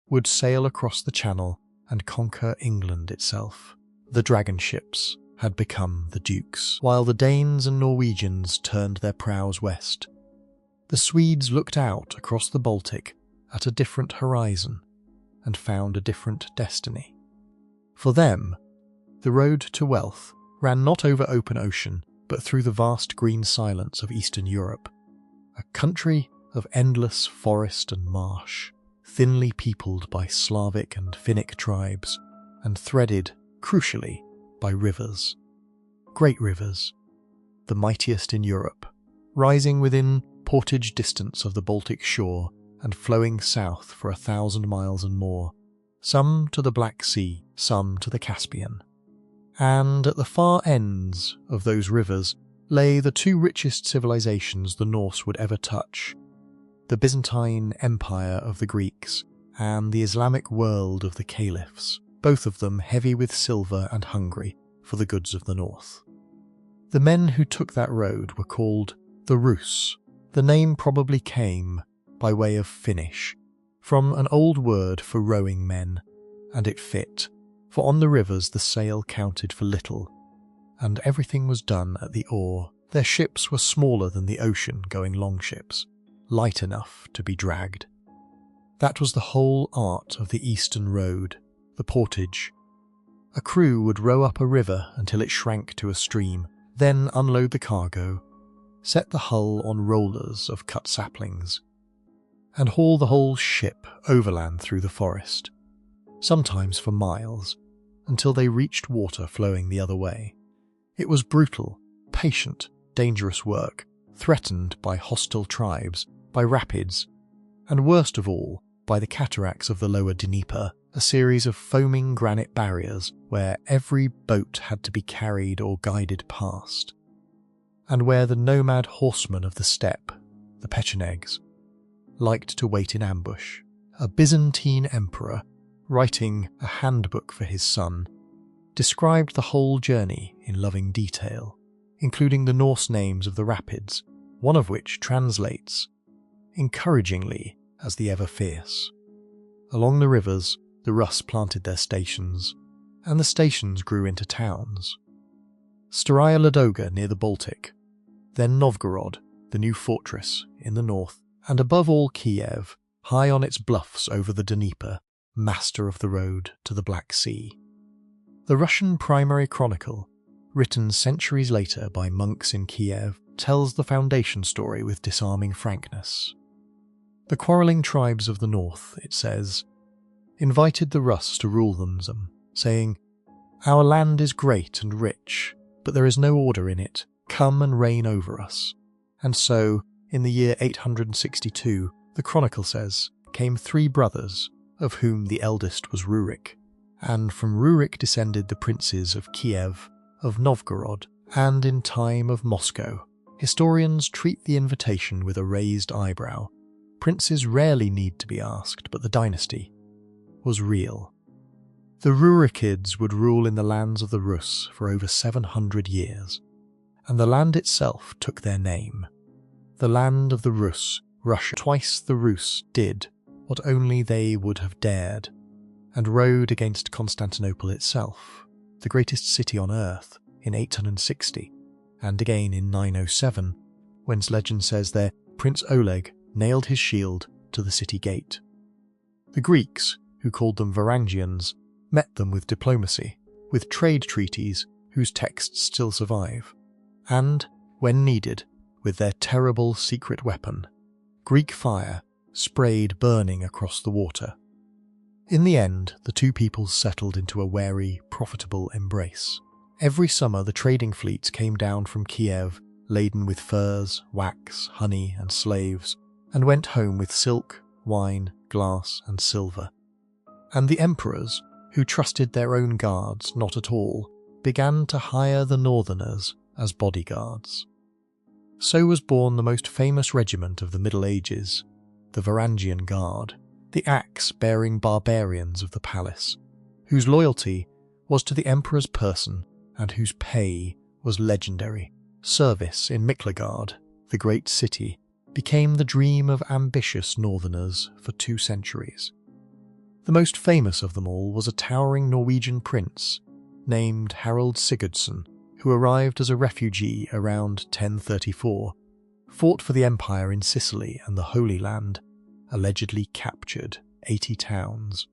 would sail across the Channel and conquer England itself. The dragon ships had become the dukes, while the Danes and Norwegians turned their prows west. The Swedes looked out across the Baltic at a different horizon and found a different destiny. For them, the road to wealth ran not over open ocean, but through the vast green silence of Eastern Europe, a country of endless forest and marsh, thinly peopled by Slavic and Finnic tribes, and threaded, crucially, by rivers. Great rivers, the mightiest in Europe, rising within portage distance of the Baltic shore and flowing south for 1,000 miles and more, some to the Black Sea, some to the Caspian. And at the far ends of those rivers lay the two richest civilizations the Norse would ever touch: the Byzantine Empire of the Greeks and the Islamic world of the Caliphs, both of them heavy with silver and hungry for the goods of the north. The men who took that road were called the Rus. The name probably came, by way of Finnish, from an old word for rowing men, and it fit, for on the rivers the sail counted for little, and everything was done at the oar. Their ships were smaller than the ocean-going longships, light enough to be dragged. That was the whole art of the Eastern Road, the portage. A crew would row up a river until it shrank to a stream, then unload the cargo, set the hull on rollers of cut saplings, and haul the whole ship overland through the forest, sometimes for miles, until they reached water flowing the other way. It was brutal, patient, dangerous work, threatened by hostile tribes, by rapids, and worst of all, by the cataracts of the lower Dnieper, a series of foaming granite barriers where every boat had to be carried or guided past, and where the nomad horsemen of the steppe, the Pechenegs, liked to wait in ambush. A Byzantine emperor, writing a handbook for his son, described the whole journey in loving detail, including the Norse names of the rapids, one of which translates, encouragingly, as the ever-fierce. Along the rivers, the Rus planted their stations, and the stations grew into towns. Staraya Ladoga near the Baltic, then Novgorod, the new fortress in the north, and above all Kiev, high on its bluffs over the Dnieper, master of the road to the Black Sea. The Russian primary chronicle, written centuries later by monks in Kiev, tells the foundation story with disarming frankness. The quarrelling tribes of the north, it says, invited the Rus to rule them, saying, "Our land is great and rich, but there is no order in it. Come and reign over us." And so, in the year 862, the chronicle says, came 3 brothers, of whom the eldest was Rurik, and from Rurik descended the princes of Kiev, of Novgorod, and in time of Moscow. Historians treat the invitation with a raised eyebrow. Princes rarely need to be asked, but the dynasty was real. The Rurikids would rule in the lands of the Rus for over 700 years, and the land itself took their name. The land of the Rus, Russia. Twice the Rus did what only they would have dared, and rode against Constantinople itself, the greatest city on earth, in 860, and again in 907, whence legend says there Prince Oleg nailed his shield to the city gate. The Greeks, who called them Varangians, met them with diplomacy, with trade treaties whose texts still survive, and, when needed, with their terrible secret weapon, Greek fire, sprayed burning across the water. In the end, the two peoples settled into a wary, profitable embrace. Every summer the trading fleets came down from Kiev, laden with furs, wax, honey, and slaves, and went home with silk, wine, glass, and silver. And the emperors, who trusted their own guards not at all, began to hire the northerners as bodyguards. So was born the most famous regiment of the Middle Ages, the Varangian Guard, the axe-bearing barbarians of the palace, whose loyalty was to the emperor's person and whose pay was legendary. Service in Miklagard, the great city, became the dream of ambitious northerners for 2 centuries. The most famous of them all was a towering Norwegian prince named Harald Sigurdsson, who arrived as a refugee around 1034, fought for the empire in Sicily and the Holy Land, allegedly captured 80 towns,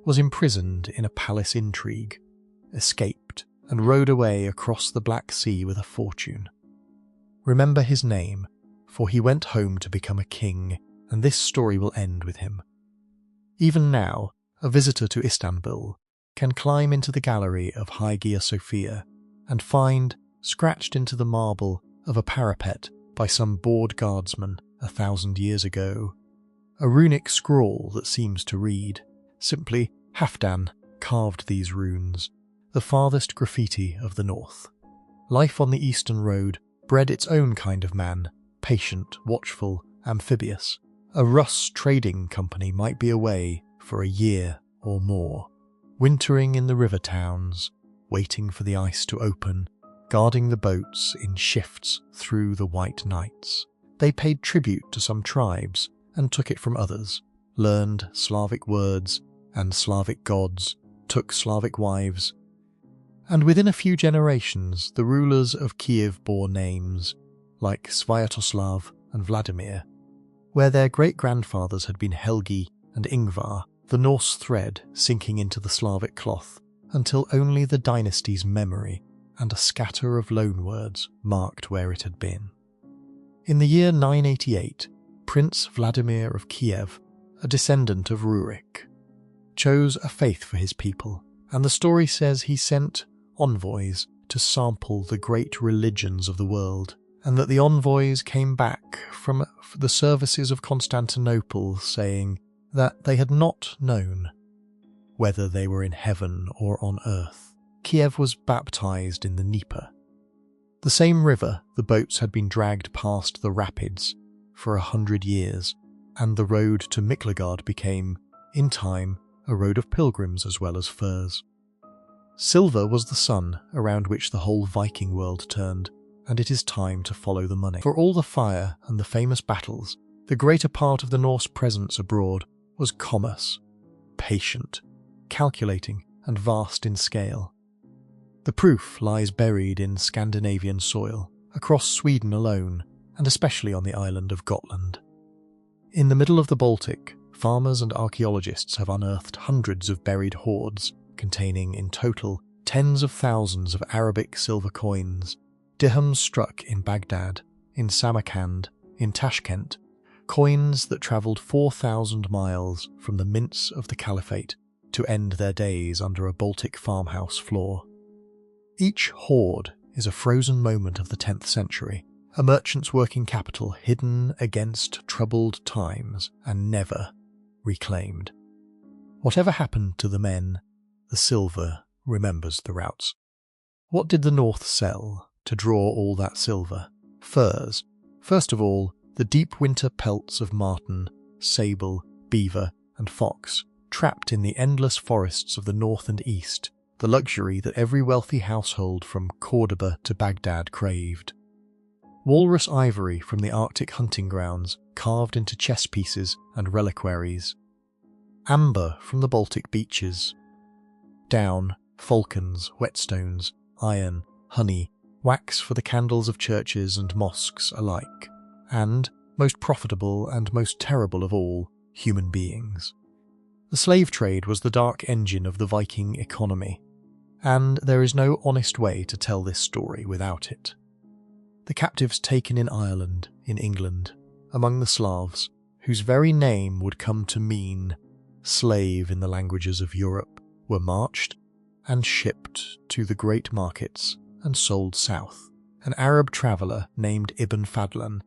was imprisoned in a palace intrigue, escaped, and rode away across the Black Sea with a fortune. Remember his name, for he went home to become a king, and this story will end with him. Even now, a visitor to Istanbul can climb into the gallery of Hagia Sophia and find, scratched into the marble of a parapet by some bored guardsman 1,000 years ago, a runic scrawl that seems to read, simply Halfdan carved these runes, the farthest graffiti of the north. Life on the eastern road bred its own kind of man, patient, watchful, amphibious. A Russ trading company might be away for a year or more, wintering in the river towns, waiting for the ice to open, guarding the boats in shifts through the white nights. They paid tribute to some tribes and took it from others, learned Slavic words and Slavic gods, took Slavic wives, and within a few generations the rulers of Kiev bore names like Sviatoslav and Vladimir. Where their great-grandfathers had been Helgi and Ingvar, the Norse thread sinking into the Slavic cloth, until only the dynasty's memory and a scatter of loanwords marked where it had been. In the year 988, Prince Vladimir of Kiev, a descendant of Rurik, chose a faith for his people, and the story says he sent envoys to sample the great religions of the world, and that the envoys came back from the services of Constantinople saying that they had not known whether they were in heaven or on earth. Kiev was baptized in the Dnieper, the same river the boats had been dragged past the rapids for 100 years, and the road to Miklagard became, in time, a road of pilgrims as well as furs. Silver was the sun around which the whole Viking world turned, and it is time to follow the money. For all the fire and the famous battles, the greater part of the Norse presence abroad was commerce, patient, calculating, and vast in scale. The proof lies buried in Scandinavian soil, across Sweden alone, and especially on the island of Gotland. In the middle of the Baltic, farmers and archaeologists have unearthed hundreds of buried hoards containing in total tens of thousands of Arabic silver coins, dirhams struck in Baghdad, in Samarkand, in Tashkent, coins that travelled 4,000 miles from the mints of the Caliphate to end their days under a Baltic farmhouse floor. Each hoard is a frozen moment of the 10th century, a merchant's working capital hidden against troubled times and never reclaimed. Whatever happened to the men, the silver remembers the routes. What did the North sell to draw all that silver? Furs. First of all, the deep winter pelts of marten, sable, beaver, and fox, trapped in the endless forests of the north and east, the luxury that every wealthy household from Cordoba to Baghdad craved. Walrus ivory from the Arctic hunting grounds, carved into chess pieces and reliquaries. Amber from the Baltic beaches. Down, falcons, whetstones, iron, honey, wax for the candles of churches and mosques alike, and, most profitable and most terrible of all, human beings. The slave trade was the dark engine of the Viking economy, and there is no honest way to tell this story without it. The captives taken in Ireland, in England, among the Slavs, whose very name would come to mean slave in the languages of Europe, were marched and shipped to the great markets and sold south. An Arab traveller named Ibn Fadlan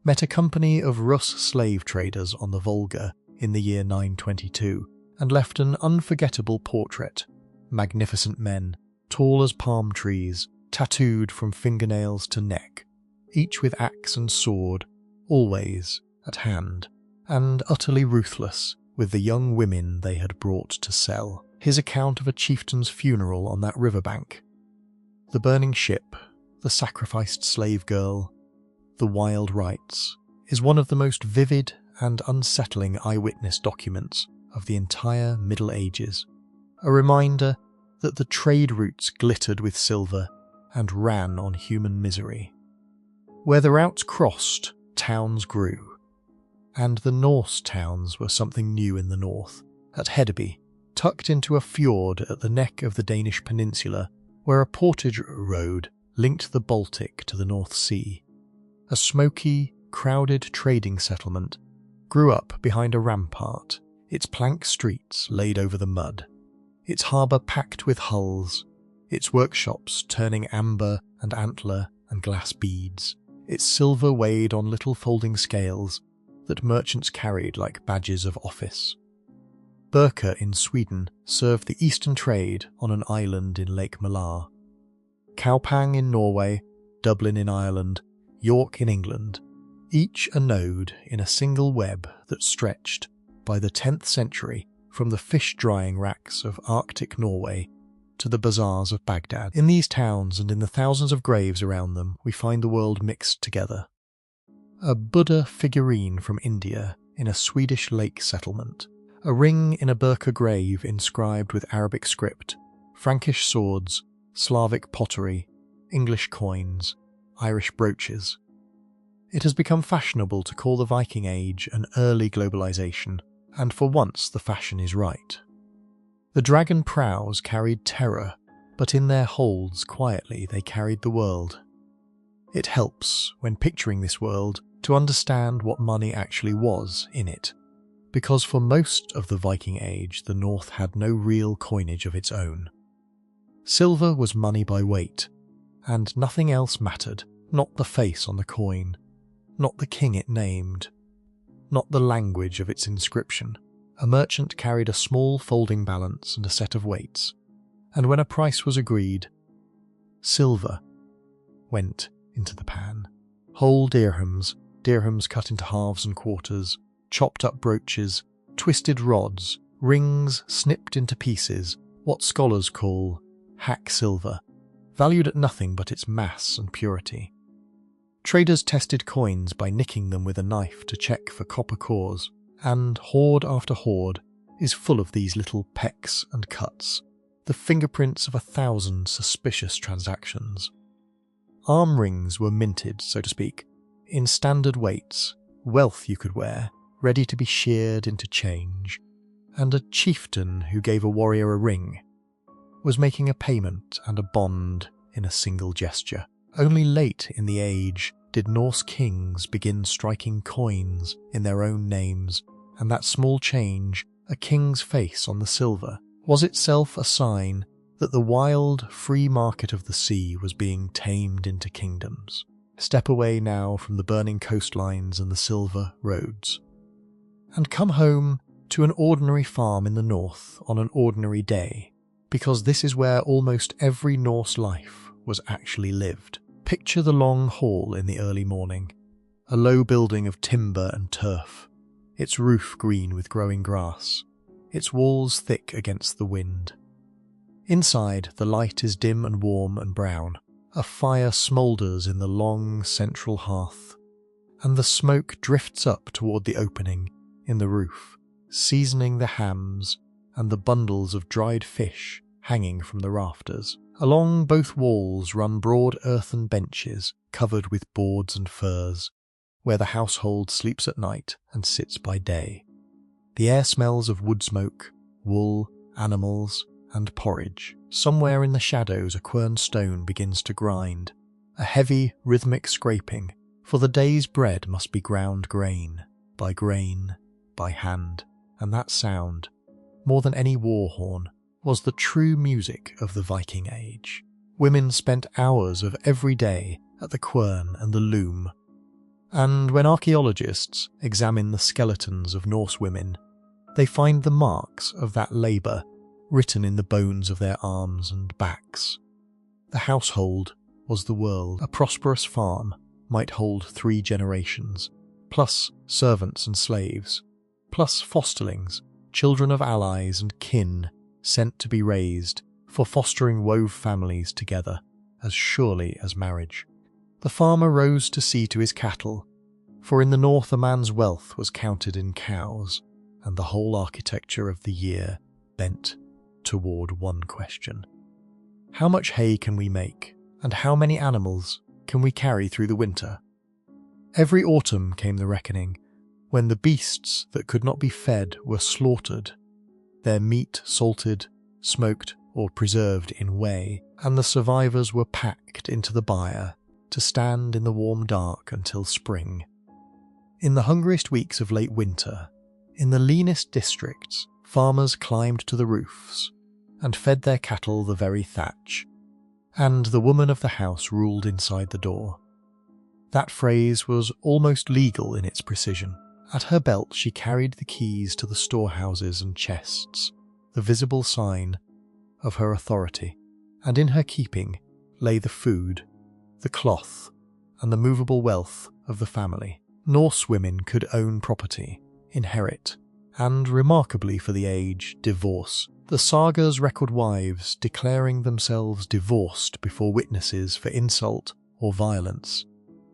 met a company of Rus slave traders on the Volga in the year 922 and left an unforgettable portrait. Magnificent men, tall as palm trees, tattooed from fingernails to neck, each with axe and sword, always at hand, and utterly ruthless with the young women they had brought to sell. His account of a chieftain's funeral on that riverbank, the burning ship, the sacrificed slave girl, the wild rites, is one of the most vivid and unsettling eyewitness documents of the entire Middle Ages, a reminder that the trade routes glittered with silver and ran on human misery. Where the routes crossed, towns grew, and the Norse towns were something new in the north. At Hedeby, tucked into a fjord at the neck of the Danish peninsula, where a portage road linked the Baltic to the North Sea, a smoky, crowded trading settlement grew up behind a rampart, its plank streets laid over the mud, its harbour packed with hulls, its workshops turning amber and antler and glass beads, its silver weighed on little folding scales that merchants carried like badges of office. Birka in Sweden served the eastern trade on an island in Lake Malar. Kaupang in Norway, Dublin in Ireland, York in England, each a node in a single web that stretched, by the 10th century, from the fish-drying racks of Arctic Norway to the bazaars of Baghdad. In these towns and in the thousands of graves around them, we find the world mixed together. A Buddha figurine from India in a Swedish lake settlement, a ring in a Birka grave inscribed with Arabic script, Frankish swords, Slavic pottery, English coins, Irish brooches. It has become fashionable to call the Viking Age an early globalization, and for once the fashion is right. The dragon prows carried terror, but in their holds quietly they carried the world. It helps, when picturing this world, to understand what money actually was in it, because for most of the Viking Age the North had no real coinage of its own. Silver was money by weight, and nothing else mattered, not the face on the coin, not the king it named, not the language of its inscription. A merchant carried a small folding balance and a set of weights, and when a price was agreed, silver went into the pan. Whole dirhams, dirhams cut into halves and quarters, chopped up brooches, twisted rods, rings snipped into pieces, what scholars call hack silver, valued at nothing but its mass and purity. Traders tested coins by nicking them with a knife to check for copper cores, and hoard after hoard is full of these little pecks and cuts, the fingerprints of 1,000 suspicious transactions. Arm rings were minted, so to speak, in standard weights, wealth you could wear, ready to be sheared into change, and a chieftain who gave a warrior a ring was making a payment and a bond in a single gesture. Only late in the age did Norse kings begin striking coins in their own names, and that small change, a king's face on the silver, was itself a sign that the wild, free market of the sea was being tamed into kingdoms. Step away now from the burning coastlines and the silver roads, and come home to an ordinary farm in the north on an ordinary day, because this is where almost every Norse life was actually lived. Picture the long hall in the early morning, a low building of timber and turf, its roof green with growing grass, its walls thick against the wind. Inside, the light is dim and warm and brown. A fire smoulders in the long central hearth, and the smoke drifts up toward the opening in the roof, seasoning the hams and the bundles of dried fish hanging from the rafters. Along both walls run broad earthen benches covered with boards and furs, where the household sleeps at night and sits by day. The air smells of wood smoke, wool, animals, and porridge. Somewhere in the shadows a quern stone begins to grind, a heavy, rhythmic scraping, for the day's bread must be ground grain, by hand, and that sound, more than any war horn, was the true music of the Viking Age. Women spent hours of every day at the quern and the loom, and when archaeologists examine the skeletons of Norse women, they find the marks of that labour written in the bones of their arms and backs. The household was the world. A prosperous farm might hold 3 generations, plus servants and slaves, plus fosterlings, children of allies and kin sent to be raised, for fostering wove families together, as surely as marriage. The farmer rose to see to his cattle, for in the north a man's wealth was counted in cows, and the whole architecture of the year bent toward one question. How much hay can we make, and how many animals can we carry through the winter? Every autumn came the reckoning, when the beasts that could not be fed were slaughtered, their meat salted, smoked, or preserved in whey, and the survivors were packed into the byre to stand in the warm dark until spring. In the hungriest weeks of late winter, in the leanest districts, farmers climbed to the roofs and fed their cattle the very thatch, and the woman of the house ruled inside the door. That phrase was almost legal in its precision, At her belt she carried the keys to the storehouses and chests, the visible sign of her authority, and in her keeping lay the food, the cloth, and the movable wealth of the family. Norse women could own property, inherit, and, remarkably for the age, divorce. The sagas record wives declaring themselves divorced before witnesses for insult or violence,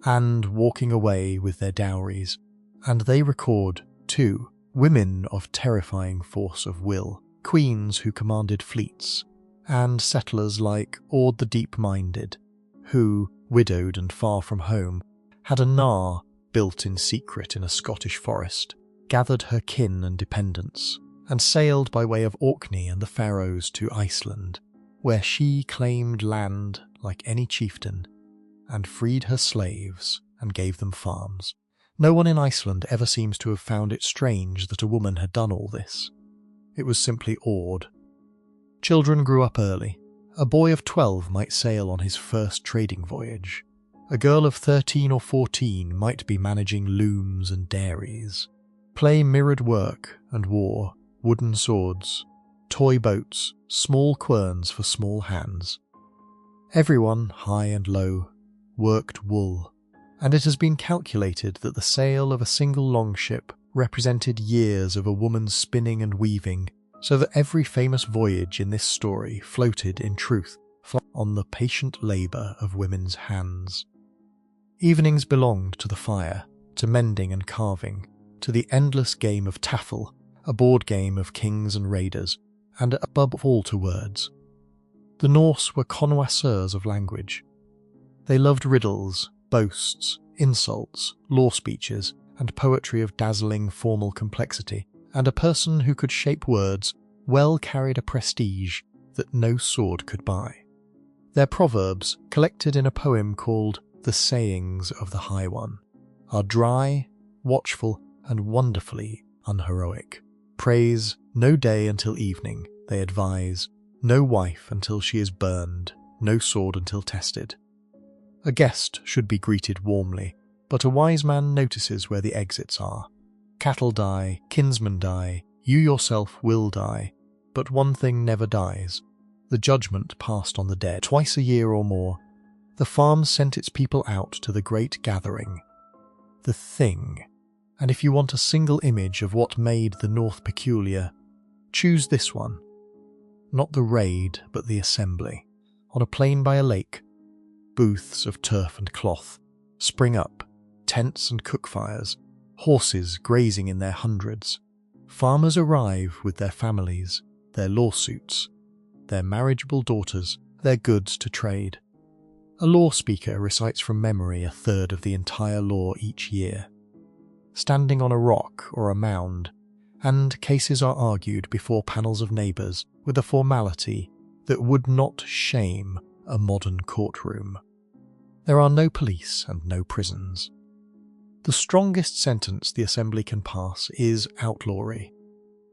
and walking away with their dowries. And they record, too, women of terrifying force of will, queens who commanded fleets, and settlers like Aud the Deep-Minded, who, widowed and far from home, had a nar built in secret in a Scottish forest, gathered her kin and dependents, and sailed by way of Orkney and the Faroes to Iceland, where she claimed land like any chieftain, and freed her slaves and gave them farms. No one in Iceland ever seems to have found it strange that a woman had done all this. It was simply awed. Children grew up early. A boy of 12 might sail on his first trading voyage. A girl of 13 or 14 might be managing looms and dairies, play mirrored work and war, wooden swords, toy boats, small querns for small hands. Everyone, high and low, worked wool, and it has been calculated that the sail of a single longship represented years of a woman's spinning and weaving, so that every famous voyage in this story floated, in truth, on the patient labour of women's hands. Evenings belonged to the fire, to mending and carving, to the endless game of taffel, a board game of kings and raiders, and above all to words. The Norse were connoisseurs of language. They loved riddles, boasts, insults, law speeches, and poetry of dazzling formal complexity, and a person who could shape words well carried a prestige that no sword could buy. Their proverbs, collected in a poem called The Sayings of the High One, are dry, watchful, and wonderfully unheroic. Praise no day until evening, they advise, no wife until she is burned, no sword until tested. A guest should be greeted warmly, but a wise man notices where the exits are. Cattle die, kinsmen die, you yourself will die, but one thing never dies: the judgment passed on the dead. Twice a year or more, the farm sent its people out to the great gathering, the Thing. And if you want a single image of what made the North peculiar, choose this one. Not the raid, but the assembly. On a plain by a lake, booths of turf and cloth spring up, tents and cook fires, horses grazing in their hundreds. Farmers arrive with their families, their lawsuits, their marriageable daughters, their goods to trade. A law speaker recites from memory a third of the entire law each year, standing on a rock or a mound, and cases are argued before panels of neighbours with a formality that would not shame a modern courtroom. There are no police and no prisons. The strongest sentence the assembly can pass is outlawry,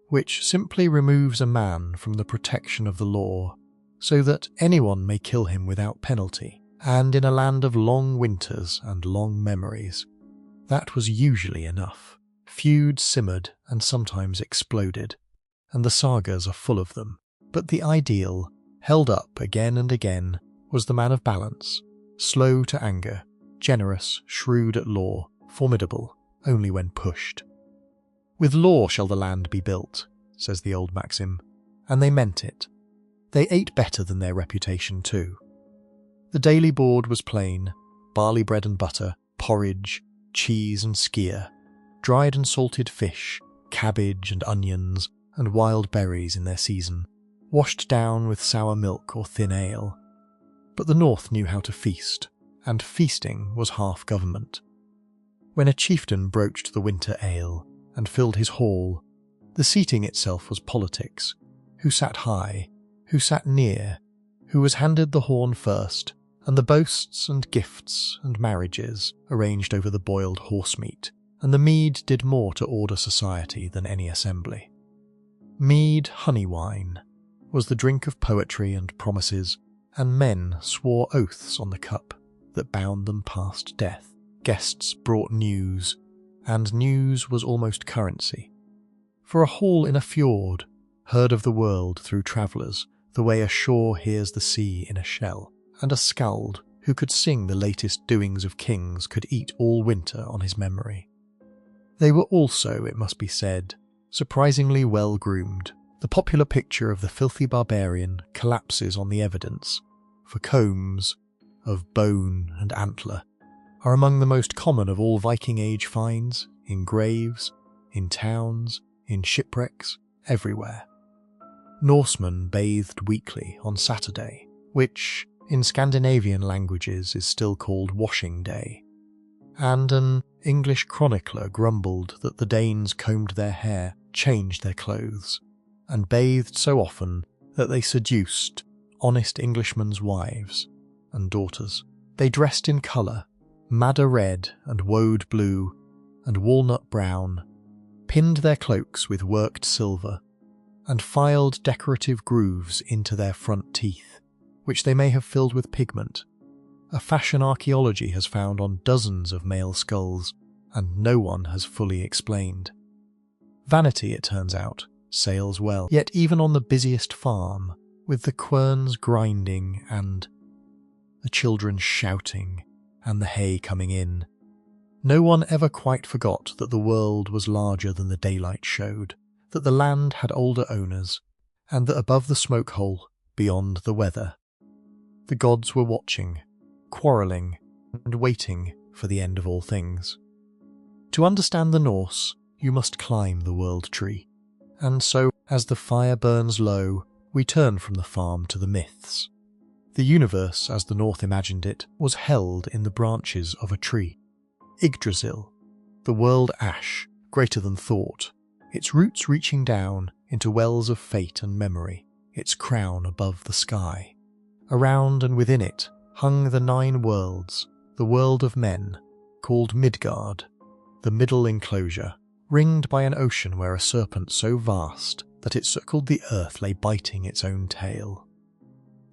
which simply removes a man from the protection of the law, so that anyone may kill him without penalty. And in a land of long winters and long memories, that was usually enough. Feuds simmered and sometimes exploded, and the sagas are full of them. But the ideal, held up again and again, was the man of balance, slow to anger, generous, shrewd at law, formidable only when pushed. With law shall the land be built, says the old maxim, and they meant it. They ate better than their reputation too. The daily board was plain: barley bread and butter, porridge, cheese and skyr, dried and salted fish, cabbage and onions, and wild berries in their season, washed down with sour milk or thin ale. But the North knew how to feast, and feasting was half government. When a chieftain broached the winter ale and filled his hall, the seating itself was politics. Who sat high, who sat near, who was handed the horn first, and the boasts and gifts and marriages arranged over the boiled horse meat, and the mead did more to order society than any assembly. Mead, honey wine, was the drink of poetry and promises, and men swore oaths on the cup that bound them past death. Guests brought news, and news was almost currency. For a hall in a fjord, heard of the world through travellers, the way a shore hears the sea in a shell, and a skald who could sing the latest doings of kings could eat all winter on his memory. They were also, it must be said, surprisingly well groomed. The popular picture of the filthy barbarian collapses on the evidence, for combs of bone and antler are among the most common of all Viking Age finds, in graves, in towns, in shipwrecks, everywhere. Norsemen bathed weekly on Saturday, which, in Scandinavian languages, is still called washing day, and an English chronicler grumbled that the Danes combed their hair, changed their clothes, and bathed so often that they seduced honest Englishmen's wives and daughters. They dressed in colour, madder red and woad blue and walnut brown, pinned their cloaks with worked silver, and filed decorative grooves into their front teeth, which they may have filled with pigment. A fashion archaeology has found on dozens of male skulls, and no one has fully explained. Vanity, it turns out, sails well, yet even on the busiest farm, with the querns grinding and the children shouting and the hay coming in, no one ever quite forgot that the world was larger than the daylight showed, that the land had older owners, and that above the smoke hole, beyond the weather, the gods were watching, quarrelling, and waiting for the end of all things. To understand the Norse, you must climb the world tree, and so, as the fire burns low, we turn from the farm to the myths. The universe, as the North imagined it, was held in the branches of a tree. Yggdrasil, the world ash, greater than thought, its roots reaching down into wells of fate and memory, its crown above the sky. Around and within it hung the 9 worlds, the world of men, called Midgard, the middle enclosure, ringed by an ocean where a serpent so vast that it circled the earth lay biting its own tail.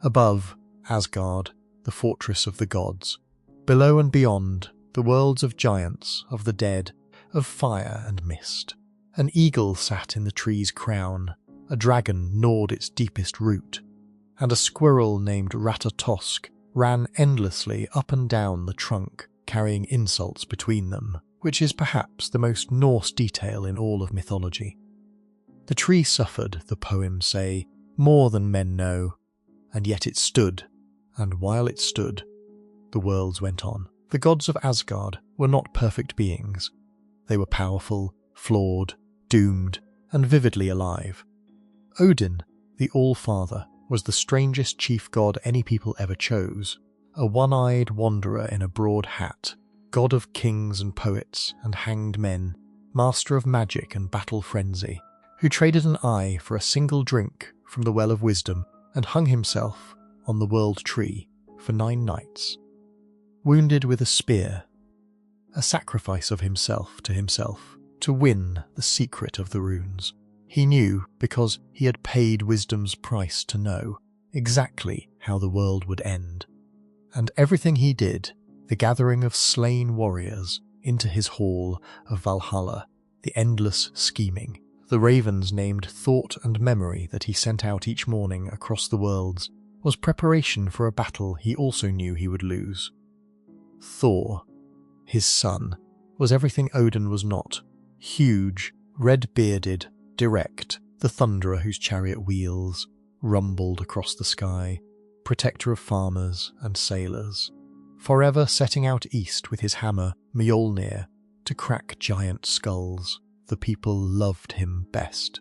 Above, Asgard, the fortress of the gods. Below and beyond, the worlds of giants, of the dead, of fire and mist. An eagle sat in the tree's crown, a dragon gnawed its deepest root, and a squirrel named Ratatosk ran endlessly up and down the trunk, carrying insults between them, which is perhaps the most Norse detail in all of mythology. The tree suffered, the poems say, more than men know, and yet it stood, and while it stood, the worlds went on. The gods of Asgard were not perfect beings. They were powerful, flawed, doomed, and vividly alive. Odin, the All-Father, was the strangest chief god any people ever chose, a one-eyed wanderer in a broad hat, god of kings and poets and hanged men, master of magic and battle frenzy, who traded an eye for a single drink from the well of wisdom and hung himself on the world tree for 9 nights, wounded with a spear, a sacrifice of himself to win the secret of the runes. He knew, because he had paid wisdom's price to know, exactly how the world would end. And everything he did, the gathering of slain warriors into his hall of Valhalla, the endless scheming, the ravens named Thought and Memory that he sent out each morning across the worlds, was preparation for a battle he also knew he would lose. Thor, his son, was everything Odin was not: huge, red-bearded, direct, the thunderer whose chariot wheels rumbled across the sky, protector of farmers and sailors, forever setting out east with his hammer, Mjolnir, to crack giant skulls. The people loved him best.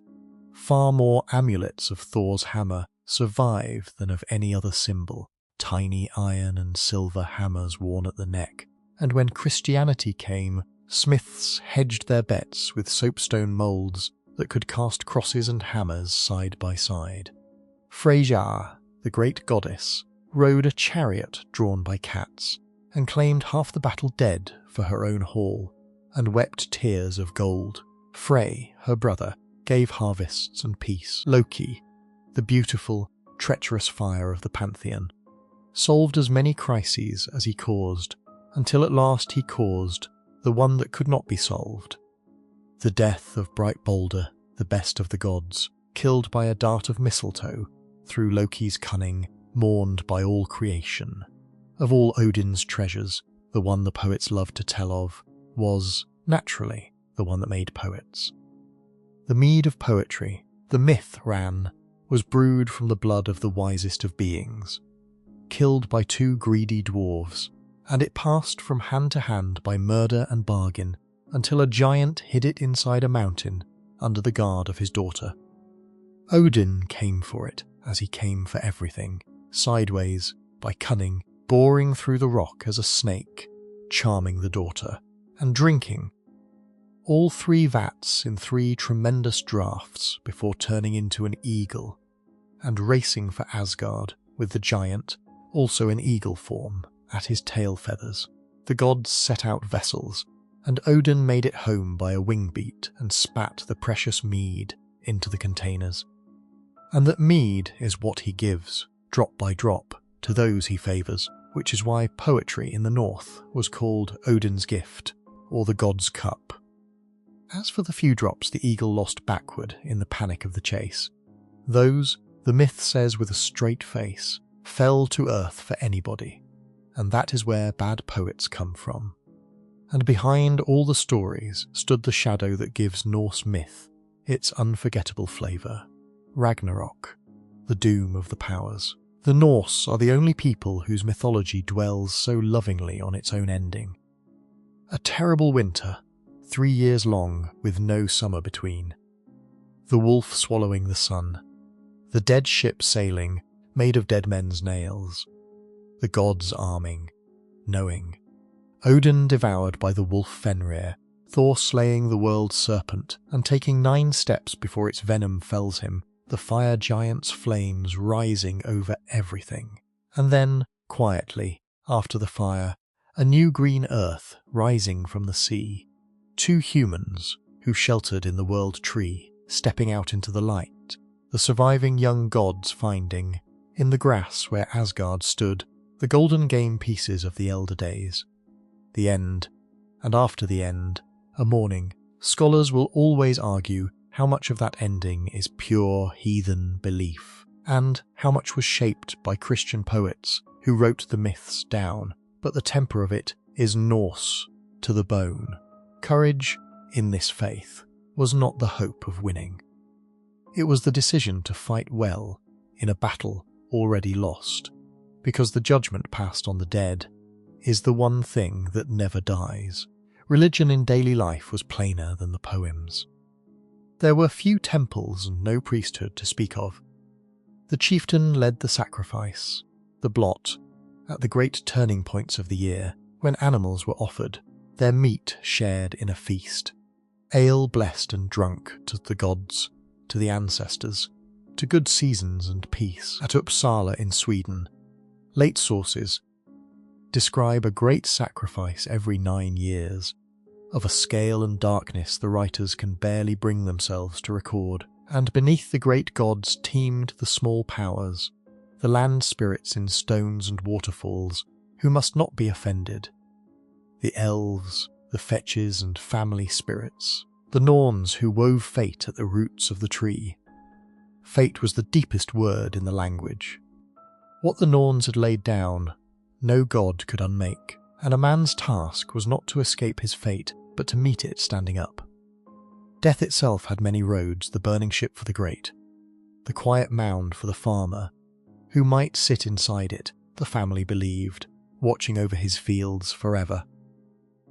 Far more amulets of Thor's hammer survive than of any other symbol, tiny iron and silver hammers worn at the neck, and when Christianity came, smiths hedged their bets with soapstone moulds that could cast crosses and hammers side by side. Freyja, the great goddess, rode a chariot drawn by cats, and claimed half the battle dead for her own hall, and wept tears of gold. Frey, her brother, gave harvests and peace. Loki, the beautiful, treacherous fire of the pantheon, solved as many crises as he caused, until at last he caused the one that could not be solved. The death of bright Balder, the best of the gods, killed by a dart of mistletoe, through Loki's cunning, mourned by all creation. Of all Odin's treasures, the one the poets loved to tell of was, naturally, the one that made poets. The mead of poetry, the myth ran, was brewed from the blood of the wisest of beings, killed by two greedy dwarves, and it passed from hand to hand by murder and bargain until a giant hid it inside a mountain under the guard of his daughter. Odin came for it, as he came for everything, sideways, by cunning, boring through the rock as a snake, charming the daughter, and drinking all 3 vats in 3 tremendous draughts before turning into an eagle, and racing for Asgard with the giant, also in eagle form, at his tail feathers. The gods set out vessels, and Odin made it home by a wing beat and spat the precious mead into the containers. And that mead is what he gives, drop by drop, to those he favours, which is why poetry in the north was called Odin's gift, or the god's cup. As for the few drops the eagle lost backward in the panic of the chase, those, the myth says with a straight face, fell to earth for anybody, and that is where bad poets come from. And behind all the stories stood the shadow that gives Norse myth its unforgettable flavour, Ragnarok, the doom of the powers. The Norse are the only people whose mythology dwells so lovingly on its own ending. A terrible winter, 3 years long with no summer between. The wolf swallowing the sun. The dead ship sailing, made of dead men's nails. The gods arming, knowing. Odin devoured by the wolf Fenrir, Thor slaying the world serpent and taking 9 steps before its venom fells him, the fire giant's flames rising over everything. And then, quietly, after the fire, a new green earth rising from the sea. 2 humans, who sheltered in the world tree, stepping out into the light, the surviving young gods finding, in the grass where Asgard stood, the golden game pieces of the elder days. The end, and after the end, a morning. Scholars will always argue how much of that ending is pure heathen belief, and how much was shaped by Christian poets who wrote the myths down, but the temper of it is Norse to the bone. Courage, in this faith, was not the hope of winning. It was the decision to fight well in a battle already lost, because the judgment passed on the dead is the one thing that never dies. Religion in daily life was plainer than the poems. There were few temples and no priesthood to speak of. The chieftain led the sacrifice, the blot, at the great turning points of the year, when animals were offered, their meat shared in a feast, ale blessed and drunk to the gods, to the ancestors, to good seasons and peace. At Uppsala in Sweden, late sources describe a great sacrifice every 9 years, of a scale and darkness the writers can barely bring themselves to record, and beneath the great gods teemed the small powers, the land spirits in stones and waterfalls, who must not be offended, the elves, the fetches and family spirits, the Norns who wove fate at the roots of the tree. Fate was the deepest word in the language. What the Norns had laid down, no god could unmake, and a man's task was not to escape his fate, but to meet it standing up. Death itself had many roads, the burning ship for the great, the quiet mound for the farmer, who might sit inside it, the family believed, watching over his fields forever.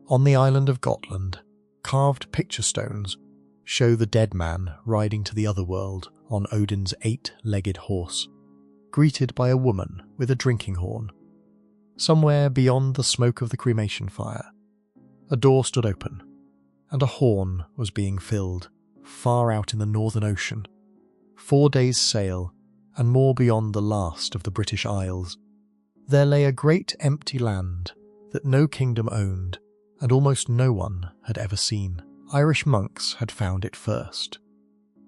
On the island of Gotland, carved picture stones show the dead man riding to the other world on Odin's 8-legged horse, greeted by a woman with a drinking horn. Somewhere beyond the smoke of the cremation fire, a door stood open, and a horn was being filled, far out in the Northern Ocean, 4 days' sail, and more beyond the last of the British Isles. There lay a great empty land that no kingdom owned, and almost no one had ever seen. Irish monks had found it first.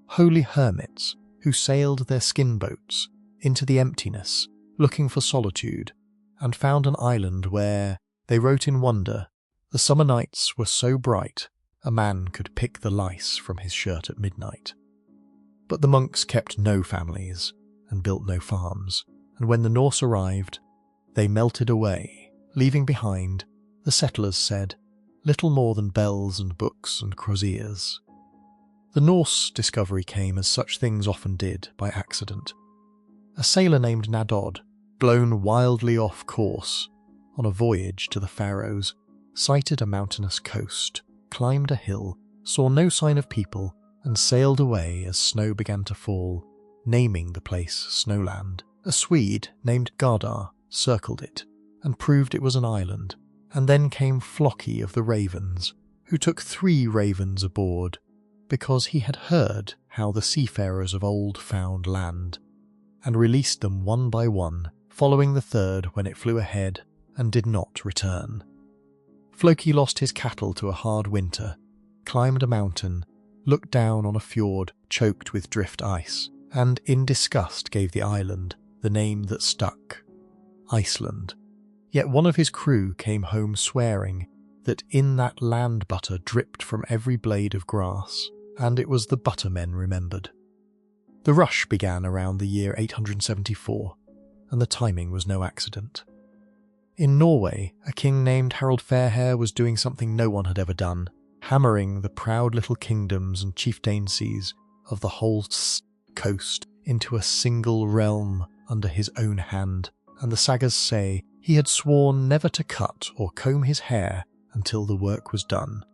Holy hermits who sailed their skin boats into the emptiness, looking for solitude, and found an island where, they wrote in wonder, The summer nights were so bright a man could pick the lice from his shirt at midnight. But the monks kept no families and built no farms, and when the Norse arrived, they melted away, leaving behind, the settlers said, little more than bells and books and croziers. The Norse discovery came as such things often did, by accident. A sailor named Nadod, blown wildly off course on a voyage to the Faroes, sighted a mountainous coast, climbed a hill, saw no sign of people, and sailed away as snow began to fall, naming the place Snowland. A Swede named Gardar circled it and proved it was an island, and then came Floki of the Ravens, who took 3 ravens aboard, because he had heard how the seafarers of old found land, and released them one by one, following the 3rd when it flew ahead and did not return. Floki lost his cattle to a hard winter, climbed a mountain, looked down on a fjord choked with drift ice, and in disgust gave the island the name that stuck, Iceland. Yet one of his crew came home swearing that in that land butter dripped from every blade of grass, and it was the buttermen remembered. The rush began around the year 874, and the timing was no accident. In Norway, a king named Harald Fairhair was doing something no one had ever done, hammering the proud little kingdoms and chieftaincies of the whole coast into a single realm under his own hand, and the sagas say he had sworn never to cut or comb his hair until the work was done,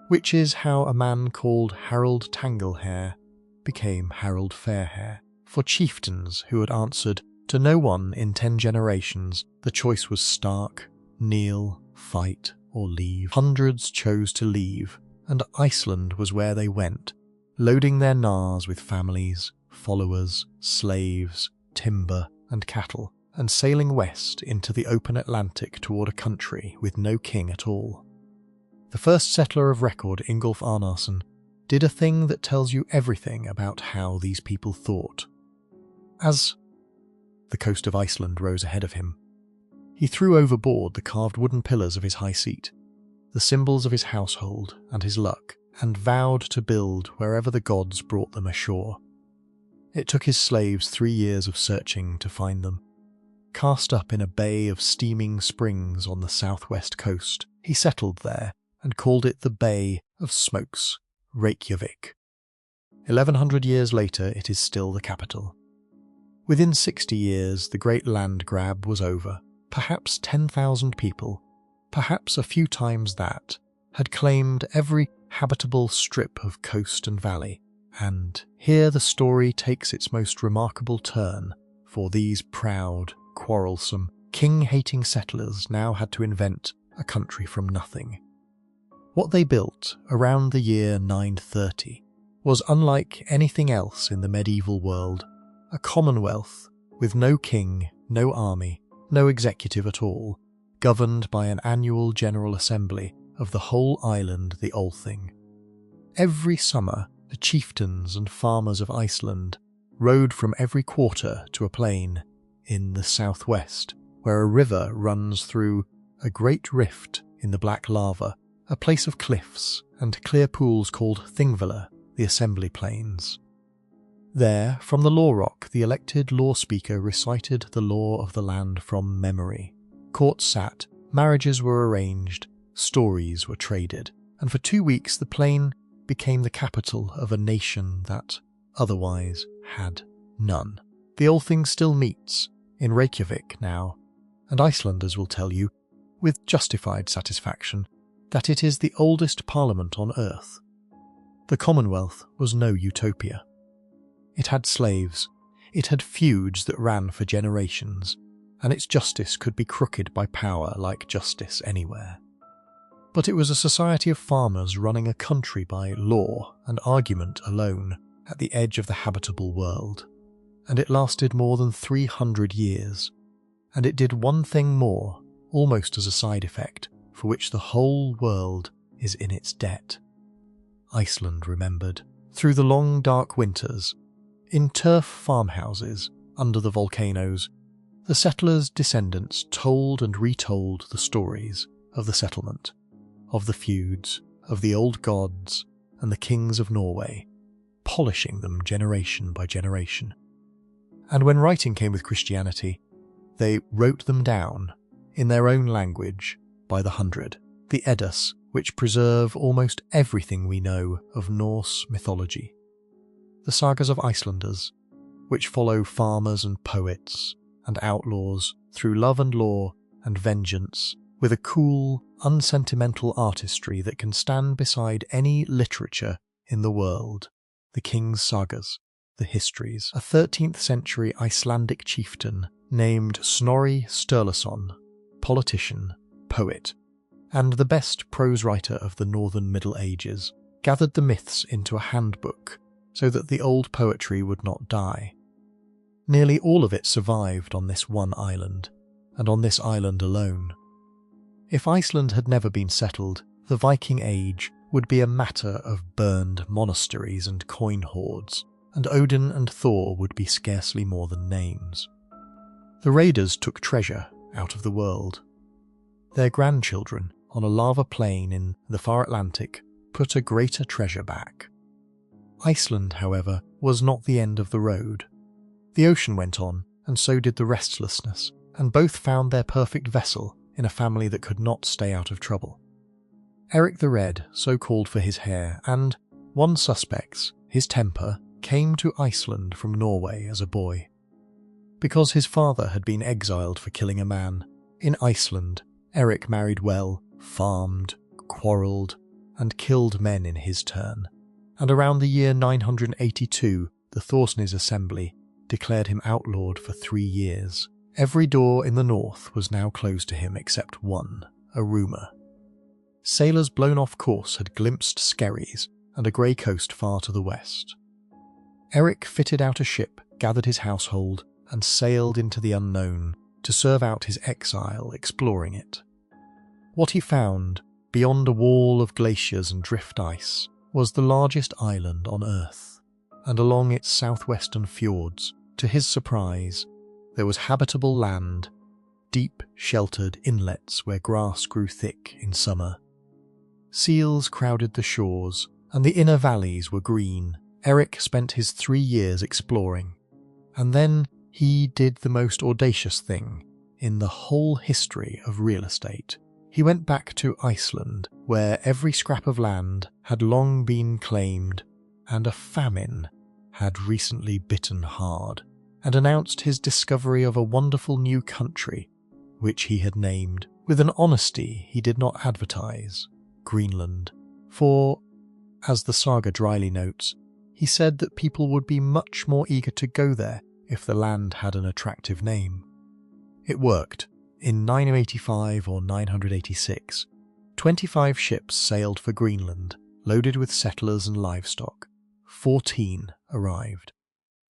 which is how a man called Harold Tanglehair became Harald Fairhair. For chieftains who had answered to no one in 10 generations, the choice was stark, kneel, fight, or leave. Hundreds chose to leave, and Iceland was where they went, loading their nars with families, followers, slaves, timber, and cattle, and sailing west into the open Atlantic toward a country with no king at all. The first settler of record, Ingolf Arnarson, did a thing that tells you everything about how these people thought. As the coast of Iceland rose ahead of him, he threw overboard the carved wooden pillars of his high seat, the symbols of his household and his luck, and vowed to build wherever the gods brought them ashore. It took his slaves 3 years of searching to find them. Cast up in a bay of steaming springs on the southwest coast, he settled there and called it the Bay of Smokes, Reykjavik. 1100 years later, it is still the capital. Within 60 years, the great land grab was over. Perhaps 10,000 people, perhaps a few times that, had claimed every habitable strip of coast and valley. And here the story takes its most remarkable turn, for these proud, quarrelsome, king-hating settlers now had to invent a country from nothing. What they built around the year 930 was unlike anything else in the medieval world, a commonwealth with no king, no army, no executive at all, governed by an annual general assembly of the whole island, the Althing. Every summer, the chieftains and farmers of Iceland rode from every quarter to a plain in the southwest, where a river runs through a great rift in the black lava, a place of cliffs and clear pools called Thingvellir, the assembly plains. There, from the law rock, the elected law speaker recited the law of the land from memory. Courts sat, marriages were arranged, stories were traded, and for 2 weeks the plain became the capital of a nation that otherwise had none. The Althing still meets in Reykjavik now, and Icelanders will tell you, with justified satisfaction, that it is the oldest parliament on earth. The Commonwealth was no utopia. It had slaves, it had feuds that ran for generations, and its justice could be crooked by power like justice anywhere. But it was a society of farmers running a country by law and argument alone at the edge of the habitable world, and it lasted more than 300 years, and it did one thing more, almost as a side effect, for which the whole world is in its debt. Iceland remembered, through the long dark winters, in turf farmhouses under the volcanoes, the settlers' descendants told and retold the stories of the settlement. of the feuds of the old gods and the kings of Norway, polishing them generation by generation. And when writing came with Christianity, they wrote them down in their own language by the hundred, the Eddas, which preserve almost everything we know of Norse mythology. The sagas of Icelanders, which follow farmers and poets and outlaws through love and law and vengeance, with a cool, unsentimental artistry that can stand beside any literature in the world. The King's Sagas, the histories. A 13th century Icelandic chieftain named Snorri Sturluson, politician, poet, and the best prose writer of the Northern Middle Ages, gathered the myths into a handbook so that the old poetry would not die. Nearly all of it survived on this one island, and on this island alone. If Iceland had never been settled, the Viking Age would be a matter of burned monasteries and coin hoards, and Odin and Thor would be scarcely more than names. The raiders took treasure out of the world. Their grandchildren, on a lava plain in the far Atlantic, put a greater treasure back. Iceland, however, was not the end of the road. The ocean went on, and so did the restlessness, and both found their perfect vessel in a family that could not stay out of trouble. Eric the Red, so called for his hair, and, one suspects, his temper, came to Iceland from Norway as a boy. Because his father had been exiled for killing a man, in Iceland, Eric married well, farmed, quarrelled, and killed men in his turn, and around the year 982, the Thorsnes Assembly declared him outlawed for 3 years. Every door in the north was now closed to him except one, a rumour. Sailors blown off course had glimpsed skerries and a grey coast far to the west. Eric fitted out a ship, gathered his household, and sailed into the unknown to serve out his exile exploring it. What he found, beyond a wall of glaciers and drift ice, was the largest island on Earth, and along its southwestern fjords, to his surprise, there was habitable land, deep, sheltered inlets where grass grew thick in summer. Seals crowded the shores, and the inner valleys were green. Eric spent his 3 years exploring, and then he did the most audacious thing in the whole history of real estate. He went back to Iceland, where every scrap of land had long been claimed, and a famine had recently bitten hard, and announced his discovery of a wonderful new country, which he had named, with an honesty he did not advertise, Greenland. For, as the saga dryly notes, he said that people would be much more eager to go there if the land had an attractive name. It worked. In 985 or 986, 25 ships sailed for Greenland, loaded with settlers and livestock. 14 arrived.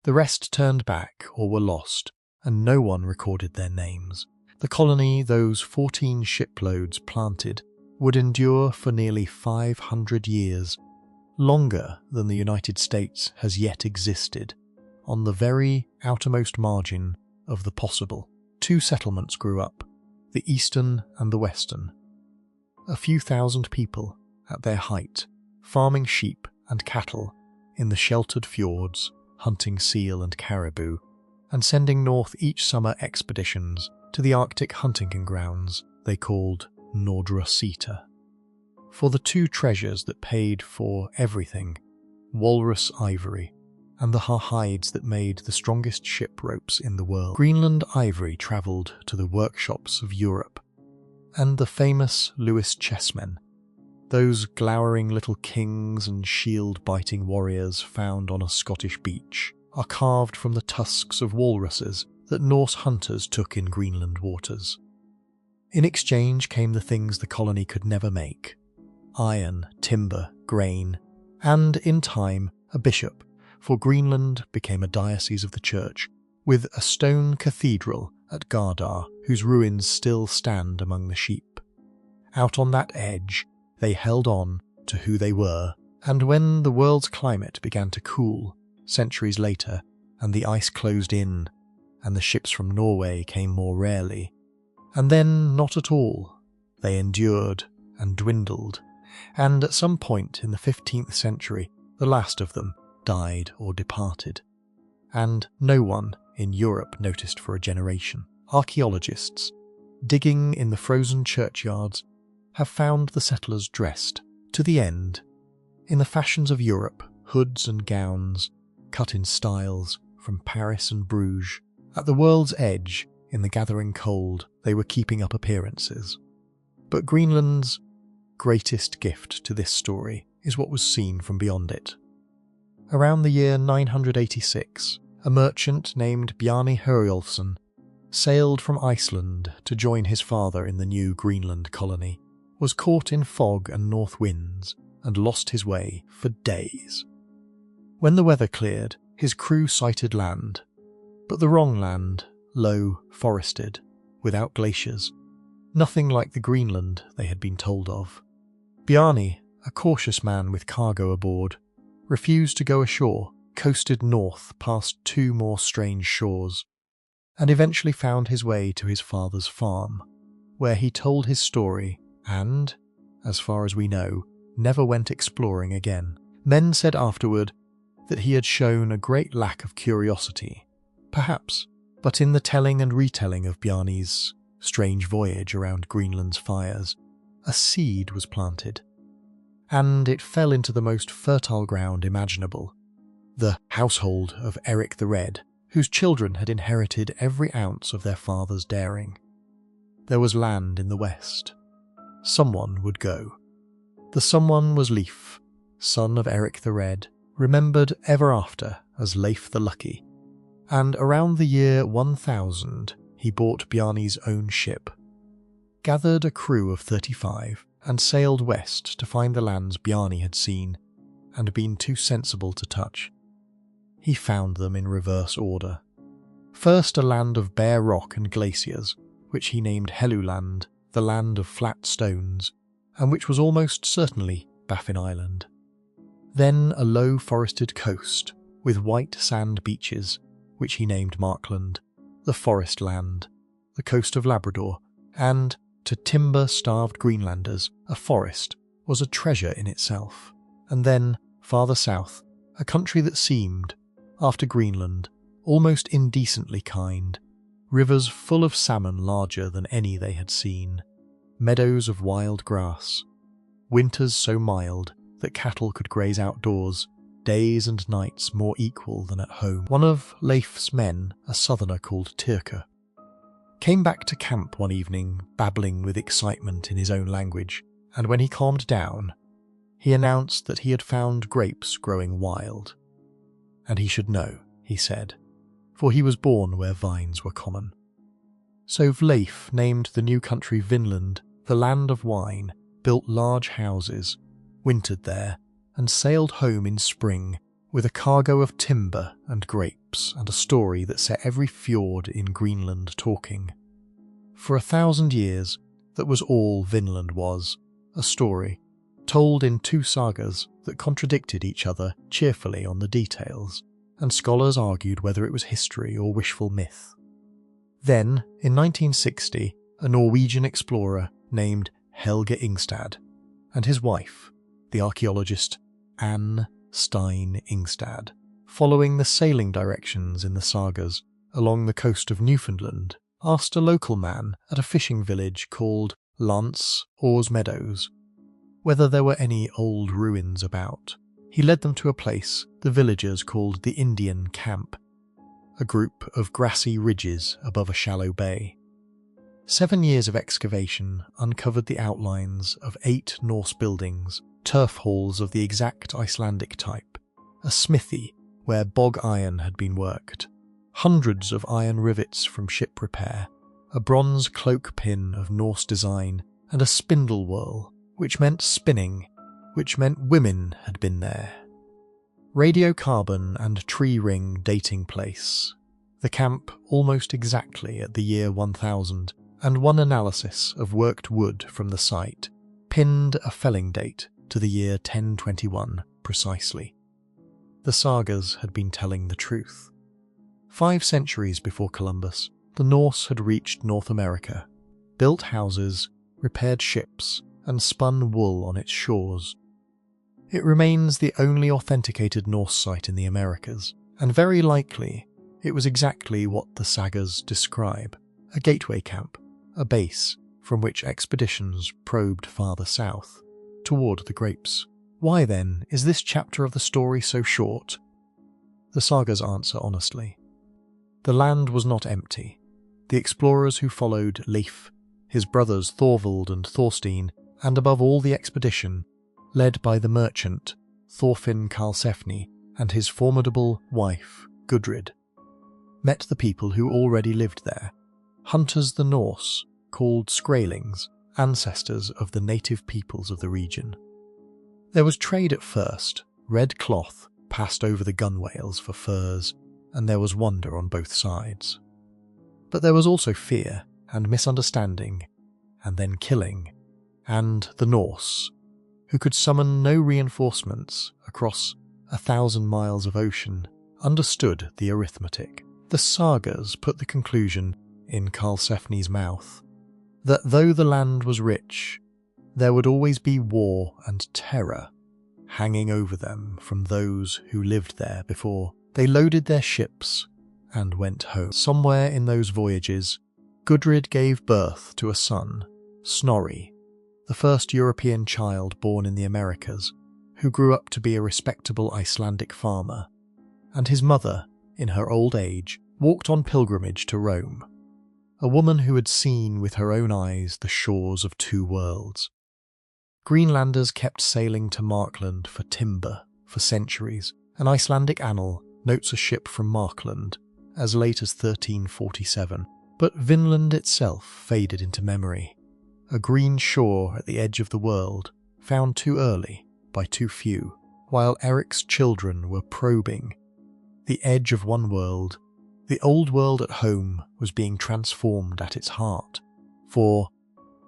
The rest turned back or were lost, and no one recorded their names. The colony those 14 shiploads planted would endure for nearly 500 years, longer than the United States has yet existed, on the very outermost margin of the possible. 2 settlements grew up, the eastern and the western. A few thousand people at their height, farming sheep and cattle in the sheltered fjords, hunting seal and caribou, and sending north each summer expeditions to the Arctic hunting grounds they called Nordrasita. For the 2 treasures that paid for everything, walrus ivory and the hides that made the strongest ship ropes in the world. Greenland ivory travelled to the workshops of Europe, and the famous Lewis chessmen, those glowering little kings and shield-biting warriors found on a Scottish beach, are carved from the tusks of walruses that Norse hunters took in Greenland waters. In exchange came the things the colony could never make: iron, timber, grain, and, in time, a bishop, for Greenland became a diocese of the church, with a stone cathedral at Gardar, whose ruins still stand among the sheep. Out on that edge, they held on to who they were, and when the world's climate began to cool, centuries later, and the ice closed in, and the ships from Norway came more rarely, and then not at all, they endured and dwindled, and at some point in the 15th century, the last of them died or departed, and no one in Europe noticed for a generation. Archaeologists, digging in the frozen churchyards, have found the settlers dressed, to the end, in the fashions of Europe, hoods and gowns, cut in styles from Paris and Bruges. At the world's edge, in the gathering cold, they were keeping up appearances. But Greenland's greatest gift to this story is what was seen from beyond it. Around the year 986, a merchant named Bjarni Herjolfsson sailed from Iceland to join his father in the new Greenland colony, was caught in fog and north winds, and lost his way for days. When the weather cleared, his crew sighted land, but the wrong land, low, forested, without glaciers, nothing like the Greenland they had been told of. Bjarni, a cautious man with cargo aboard, refused to go ashore, coasted north past 2 more strange shores, and eventually found his way to his father's farm, where he told his story and, as far as we know, never went exploring again. Men said afterward that he had shown a great lack of curiosity, perhaps, but in the telling and retelling of Bjarni's strange voyage around Greenland's fires, a seed was planted, and it fell into the most fertile ground imaginable, the household of Eric the Red, whose children had inherited every ounce of their father's daring. There was land in the west. Someone would go. The someone was Leif, son of Eric the Red, remembered ever after as Leif the Lucky, and around the year 1000 he bought Bjarni's own ship, gathered a crew of 35, and sailed west to find the lands Bjarni had seen and been too sensible to touch. He found them in reverse order. First a land of bare rock and glaciers, which he named Helluland, the land of flat stones, and which was almost certainly Baffin Island. Then a low forested coast, with white sand beaches, which he named Markland, the forest land, the coast of Labrador, and, to timber-starved Greenlanders, a forest was a treasure in itself. And then, farther south, a country that seemed, after Greenland, almost indecently kind, rivers full of salmon larger than any they had seen, meadows of wild grass, winters so mild that cattle could graze outdoors, days and nights more equal than at home. One of Leif's men, a southerner called Tyrker, came back to camp one evening babbling with excitement in his own language, and when he calmed down, he announced that he had found grapes growing wild. And he should know, he said, for he was born where vines were common. So Leif named the new country Vinland, the land of wine, built large houses, wintered there, and sailed home in spring with a cargo of timber and grapes and a story that set every fjord in Greenland talking. For 1,000 years, that was all Vinland was, a story, told in 2 sagas that contradicted each other cheerfully on the details, and scholars argued whether it was history or wishful myth. Then, in 1960, a Norwegian explorer named Helge Ingstad, and his wife, the archaeologist Anne Stein Ingstad, following the sailing directions in the sagas along the coast of Newfoundland, asked a local man at a fishing village called Lance Ors Meadows whether there were any old ruins about. He led them to a place the villagers called the Indian Camp, a group of grassy ridges above a shallow bay. 7 years of excavation uncovered the outlines of 8 Norse buildings, turf halls of the exact Icelandic type, a smithy where bog iron had been worked, hundreds of iron rivets from ship repair, a bronze cloak pin of Norse design, and a spindle whorl, which meant spinning, which meant women had been there. Radiocarbon and tree ring dating place. The camp almost exactly at the year 1000, and one analysis of worked wood from the site pinned a felling date to the year 1021 precisely. The sagas had been telling the truth. 5 centuries before Columbus, the Norse had reached North America, built houses, repaired ships, and spun wool on its shores. It remains the only authenticated Norse site in the Americas, and very likely it was exactly what the sagas describe: a gateway camp, a base from which expeditions probed farther south, toward the grapes. Why then is this chapter of the story so short? The sagas answer honestly. The land was not empty. The explorers who followed Leif, his brothers Thorvald and Thorstein, and above all the expedition, led by the merchant Thorfinn Karlsefni and his formidable wife Gudrid, met the people who already lived there, hunters the Norse, called Skraelings, ancestors of the native peoples of the region. There was trade at first. Red cloth passed over the gunwales for furs, and there was wonder on both sides. But there was also fear and misunderstanding, and then killing, and the Norse, who could summon no reinforcements across 1,000 miles of ocean, understood the arithmetic. The sagas put the conclusion in Karlsefni's mouth that though the land was rich, there would always be war and terror hanging over them from those who lived there before. They loaded their ships and went home. Somewhere in those voyages, Gudrid gave birth to a son, Snorri, the first European child born in the Americas, who grew up to be a respectable Icelandic farmer, and his mother, in her old age, walked on pilgrimage to Rome, a woman who had seen with her own eyes the shores of two worlds. Greenlanders kept sailing to Markland for timber for centuries. An Icelandic annal notes a ship from Markland as late as 1347, but Vinland itself faded into memory, a green shore at the edge of the world, found too early by too few, while Eric's children were probing the edge of one world. The old world at home was being transformed at its heart, for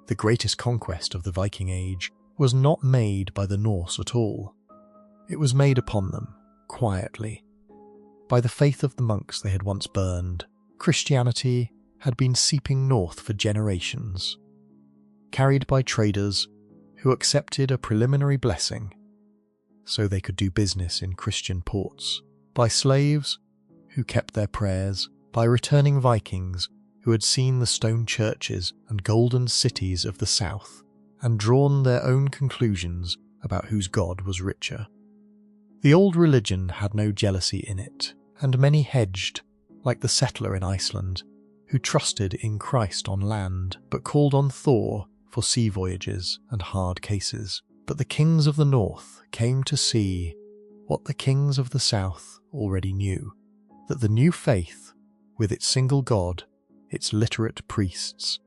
the greatest conquest of the Viking Age was not made by the Norse at all. It was made upon them, quietly, by the faith of the monks they had once burned. Christianity had been seeping north for generations, carried by traders who accepted a preliminary blessing so they could do business in Christian ports, by slaves who kept their prayers, by returning Vikings who had seen the stone churches and golden cities of the south and drawn their own conclusions about whose god was richer. The old religion had no jealousy in it, and many hedged, like the settler in Iceland, who trusted in Christ on land, but called on Thor for sea voyages and hard cases. But the kings of the north came to see what the kings of the south already knew, that the new faith, with its single god, its literate priests,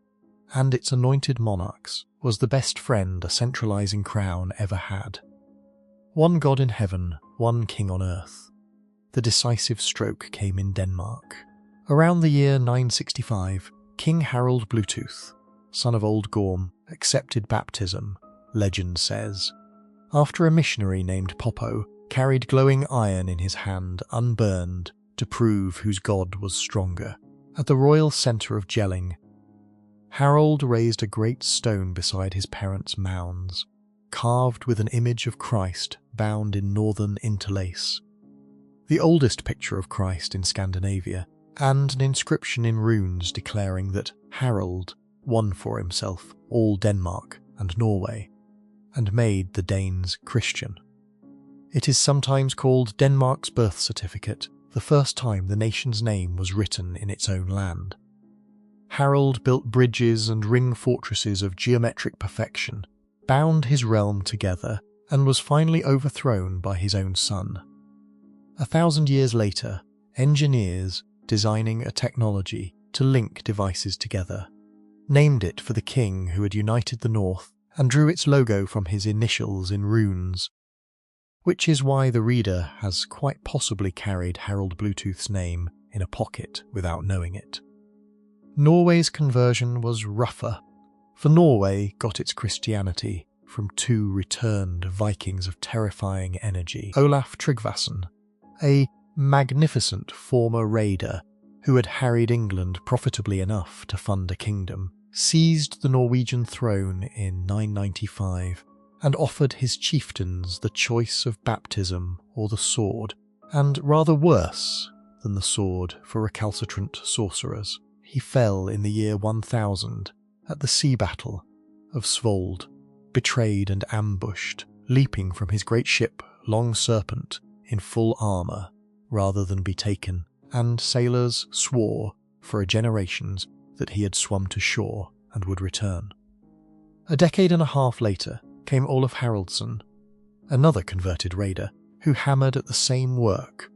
and its anointed monarchs, was the best friend a centralizing crown ever had. One god in heaven, one king on earth. The decisive stroke came in Denmark. Around the year 965, King Harald Bluetooth, son of Old Gorm, accepted baptism, legend says, after a missionary named Poppo carried glowing iron in his hand unburned to prove whose god was stronger. At the royal centre of Jelling, Harald raised a great stone beside his parents' mounds, carved with an image of Christ bound in northern interlace, the oldest picture of Christ in Scandinavia, and an inscription in runes declaring that Harald won for himself all Denmark and Norway, and made the Danes Christian. It is sometimes called Denmark's birth certificate, the first time the nation's name was written in its own land. Harald built bridges and ring fortresses of geometric perfection, bound his realm together, and was finally overthrown by his own son. 1,000 years later, engineers designing a technology to link devices together named it for the king who had united the North and drew its logo from his initials in runes, which is why the reader has quite possibly carried Harald Bluetooth's name in a pocket without knowing it. Norway's conversion was rougher, for Norway got its Christianity from two returned Vikings of terrifying energy: Olaf Tryggvason, a magnificent former raider who had harried England profitably enough to fund a kingdom, seized the Norwegian throne in 995 and offered his chieftains the choice of baptism or the sword, and rather worse than the sword for recalcitrant sorcerers. He fell in the year 1000 at the sea battle of Svold, betrayed and ambushed, leaping from his great ship Long Serpent in full armour rather than be taken, and sailors swore for generations that he had swum to shore and would return. A decade and a half later came Olaf Haraldsson, another converted raider who hammered at the same work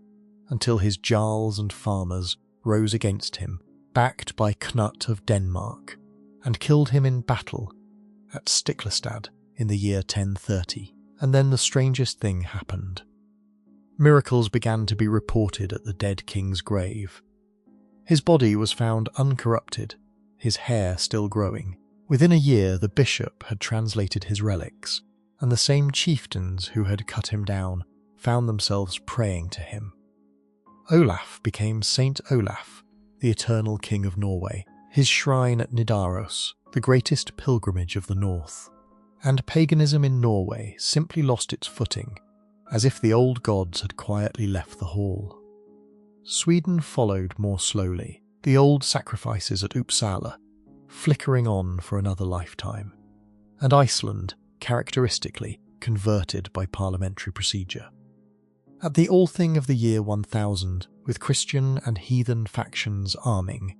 until his jarls and farmers rose against him, backed by Knut of Denmark, and killed him in battle at Stiklestad in the year 1030. And then the strangest thing happened. Miracles began to be reported at the dead king's grave. His body was found uncorrupted, his hair still growing. Within a year, the bishop had translated his relics, and the same chieftains who had cut him down found themselves praying to him. Olaf became Saint Olaf, the eternal king of Norway, his shrine at Nidaros, the greatest pilgrimage of the north. And paganism in Norway simply lost its footing, as if the old gods had quietly left the hall. Sweden followed more slowly, the old sacrifices at Uppsala flickering on for another lifetime, and Iceland, characteristically, converted by parliamentary procedure. At the Althing of the year 1000, with Christian and heathen factions arming,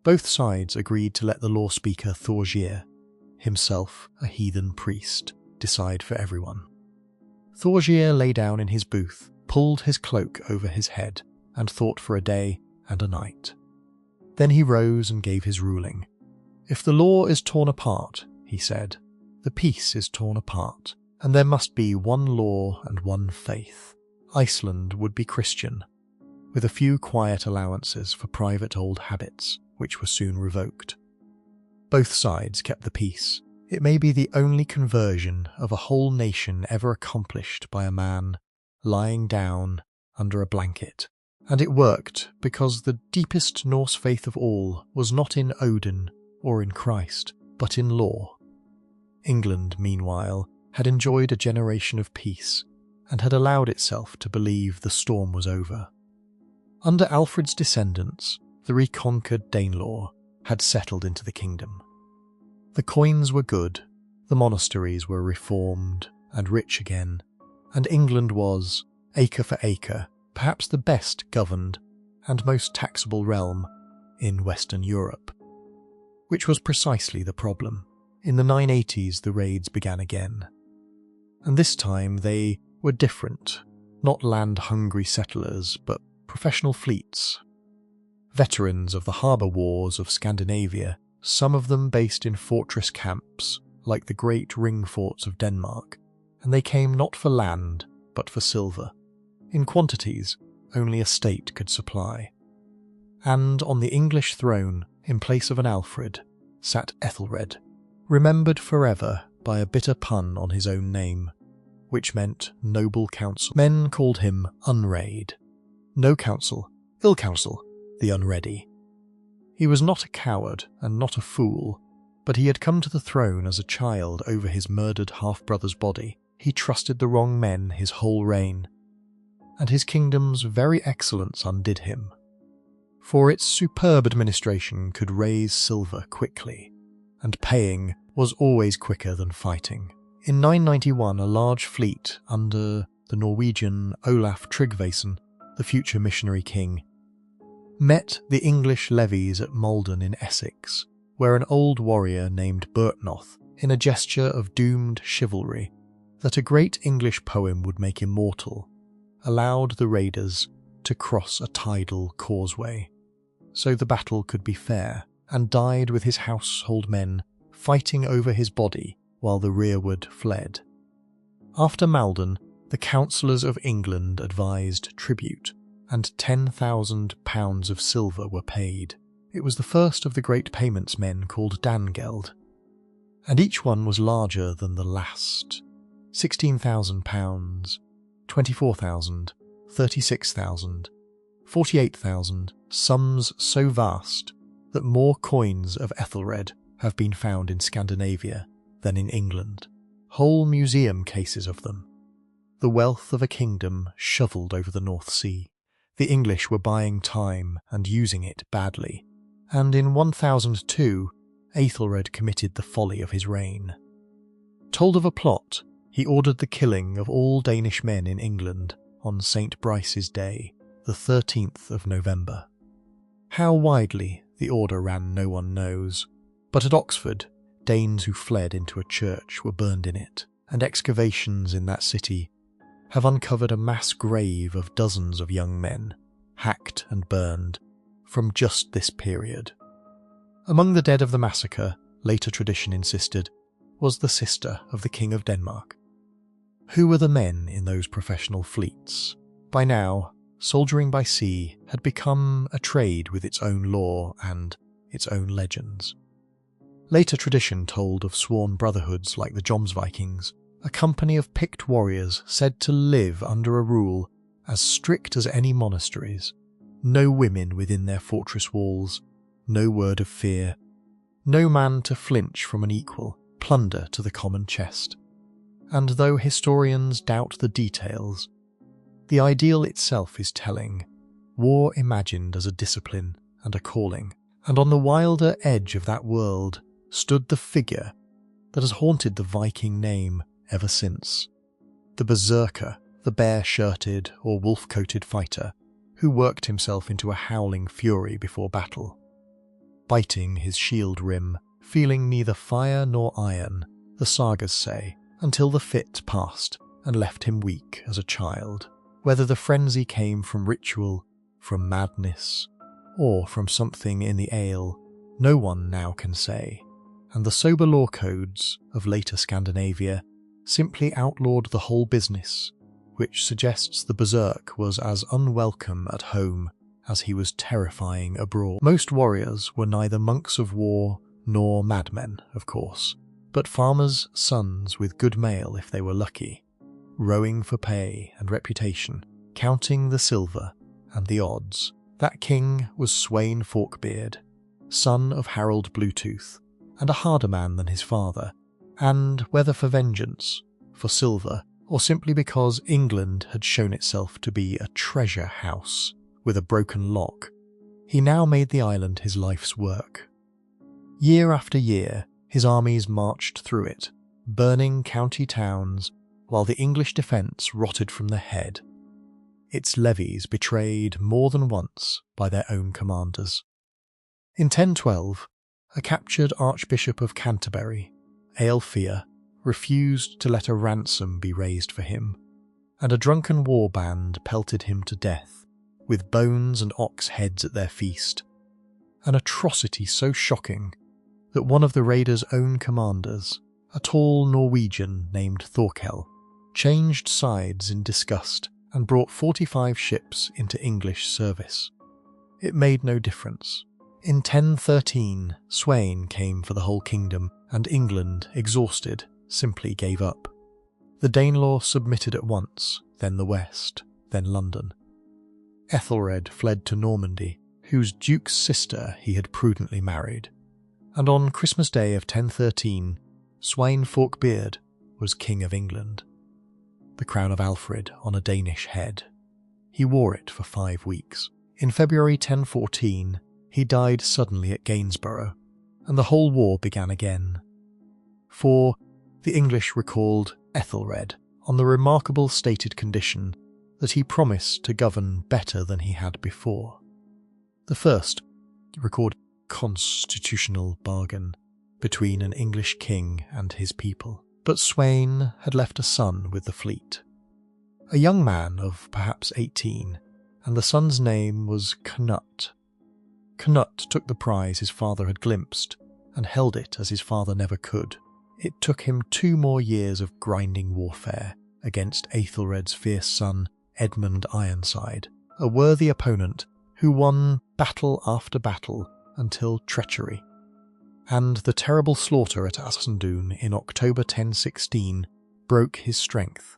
both sides agreed to let the law speaker Thorgeir, himself a heathen priest, decide for everyone. Thorgeir lay down in his booth, pulled his cloak over his head, and thought for a day and a night. Then he rose and gave his ruling. "If the law is torn apart," he said, "the peace is torn apart, and there must be one law and one faith. Iceland would be Christian, with a few quiet allowances for private old habits, which were soon revoked. Both sides kept the peace. It may be the only conversion of a whole nation ever accomplished by a man lying down under a blanket, and it worked because the deepest Norse faith of all was not in Odin or in Christ, but in law. England, meanwhile, had enjoyed a generation of peace and had allowed itself to believe the storm was over. Under Alfred's descendants, the reconquered Danelaw had settled into the kingdom. The coins were good, the monasteries were reformed and rich again, and England was, acre for acre, perhaps the best governed and most taxable realm in Western Europe. Which was precisely the problem. In the 980s the raids began again. And this time they were different, not land-hungry settlers, but professional fleets. Veterans of the harbour wars of Scandinavia, some of them based in fortress camps like the great ring forts of Denmark, and they came not for land, but for silver, in quantities only a state could supply. And on the English throne, in place of an Alfred, sat Ethelred, remembered forever by a bitter pun on his own name, which meant noble counsel. Men called him Unraid. No counsel, ill counsel, the unready. He was not a coward and not a fool, but he had come to the throne as a child over his murdered half-brother's body. He trusted the wrong men his whole reign, and his kingdom's very excellence undid him. For its superb administration could raise silver quickly, and paying was always quicker than fighting. In 991, a large fleet under the Norwegian Olaf Tryggvason, the future missionary king, met the English levies at Malden in Essex, where an old warrior named Bertnoth, in a gesture of doomed chivalry that a great English poem would make immortal, allowed the raiders to cross a tidal causeway, so the battle could be fair, and died with his household men fighting over his body while the rearward fled. After Malden, the councillors of England advised tribute, and £10,000 of silver were paid. It was the first of the great payments men called Dangeld, and each one was larger than the last. £16,000, 24,000, 36,000, 48,000, sums so vast that more coins of Ethelred have been found in Scandinavia than in England, whole museum cases of them. The wealth of a kingdom shovelled over the North Sea. The English were buying time and using it badly, and in 1002 Aethelred committed the folly of his reign. Told of a plot, he ordered the killing of all Danish men in England on St. Brice's Day, the 13th of November. How widely the order ran no one knows, but at Oxford, Danes who fled into a church were burned in it, and excavations in that city have uncovered a mass grave of dozens of young men, hacked and burned, from just this period. Among the dead of the massacre, later tradition insisted, was the sister of the King of Denmark. Who were the men in those professional fleets? By now, soldiering by sea had become a trade with its own law and its own legends. Later tradition told of sworn brotherhoods like the Jomsvikings, a company of picked warriors said to live under a rule as strict as any monasteries. No women within their fortress walls, no word of fear, no man to flinch from an equal, plunder to the common chest. And though historians doubt the details, the ideal itself is telling, war imagined as a discipline and a calling, and on the wilder edge of that world stood the figure that has haunted the Viking name ever since. The berserker, the bare-shirted or wolf-coated fighter who worked himself into a howling fury before battle. Biting his shield rim, feeling neither fire nor iron, the sagas say, until the fit passed and left him weak as a child. Whether the frenzy came from ritual, from madness, or from something in the ale, no one now can say, and the sober law codes of later Scandinavia simply outlawed the whole business, which suggests the berserk was as unwelcome at home as he was terrifying abroad. Most warriors were neither monks of war nor madmen, of course, but farmers' sons with good mail if they were lucky, rowing for pay and reputation, counting the silver and the odds. That king was Sweyn Forkbeard, son of Harold Bluetooth, and a harder man than his father, and whether for vengeance, for silver, or simply because England had shown itself to be a treasure house with a broken lock, he now made the island his life's work. Year after year, his armies marched through it, burning county towns, while the English defence rotted from the head, its levies betrayed more than once by their own commanders. In 1012, a captured Archbishop of Canterbury, Aelfheah, refused to let a ransom be raised for him, and a drunken war band pelted him to death, with bones and ox heads at their feast, an atrocity so shocking that one of the raiders' own commanders, a tall Norwegian named Thorkel, changed sides in disgust and brought 45 ships into English service. It made no difference. In 1013, Sweyn came for the whole kingdom, and England, exhausted, simply gave up. The Danelaw submitted at once, then the West, then London. Ethelred fled to Normandy, whose duke's sister he had prudently married, and on Christmas Day of 1013, Sweyn Forkbeard was King of England. The crown of Alfred on a Danish head. He wore it for 5 weeks. In February 1014, he died suddenly at Gainsborough, and the whole war began again. For the English recalled Ethelred on the remarkable stated condition that he promised to govern better than he had before. The first recorded constitutional bargain between an English king and his people. But Sweyn had left a son with the fleet, a young man of perhaps 18, and the son's name was Cnut. Cnut took the prize his father had glimpsed and held it as his father never could. It took him 2 more years of grinding warfare against Aethelred's fierce son, Edmund Ironside, a worthy opponent who won battle after battle until treachery. And the terrible slaughter at Assundoun in October 1016 broke his strength.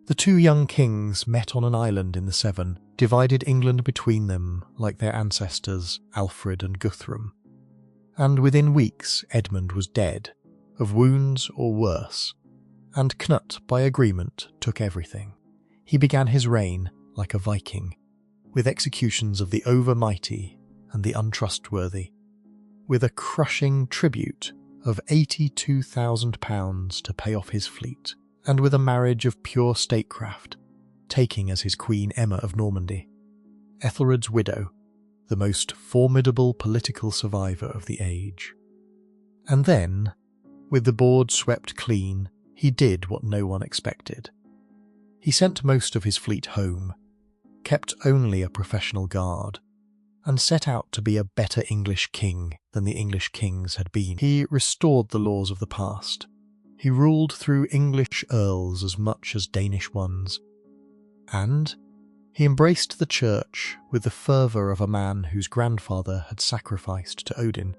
The 2 young kings met on an island in the Severn, divided England between them like their ancestors Alfred and Guthrum. and within weeks Edmund was dead, of wounds or worse, and Knut, by agreement, took everything. He began his reign like a Viking, with executions of the overmighty and the untrustworthy, with a crushing tribute of £82,000 to pay off his fleet, and with a marriage of pure statecraft, taking as his queen Emma of Normandy, Ethelred's widow, the most formidable political survivor of the age. And then, with the board swept clean, he did what no one expected. He sent most of his fleet home, kept only a professional guard, and set out to be a better English king than the English kings had been. He restored the laws of the past. He ruled through English earls as much as Danish ones, and he embraced the church with the fervour of a man whose grandfather had sacrificed to Odin,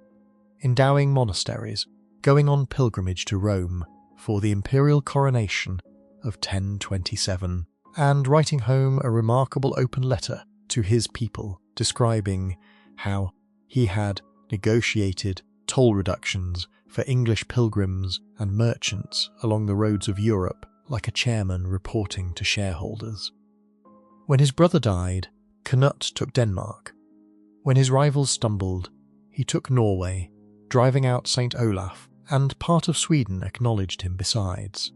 endowing monasteries, going on pilgrimage to Rome for the imperial coronation of 1027, and writing home a remarkable open letter to his people describing how he had negotiated toll reductions for English pilgrims and merchants along the roads of Europe like a chairman reporting to shareholders. When his brother died, Knut took Denmark. When his rivals stumbled, he took Norway, driving out St. Olaf, and part of Sweden acknowledged him besides.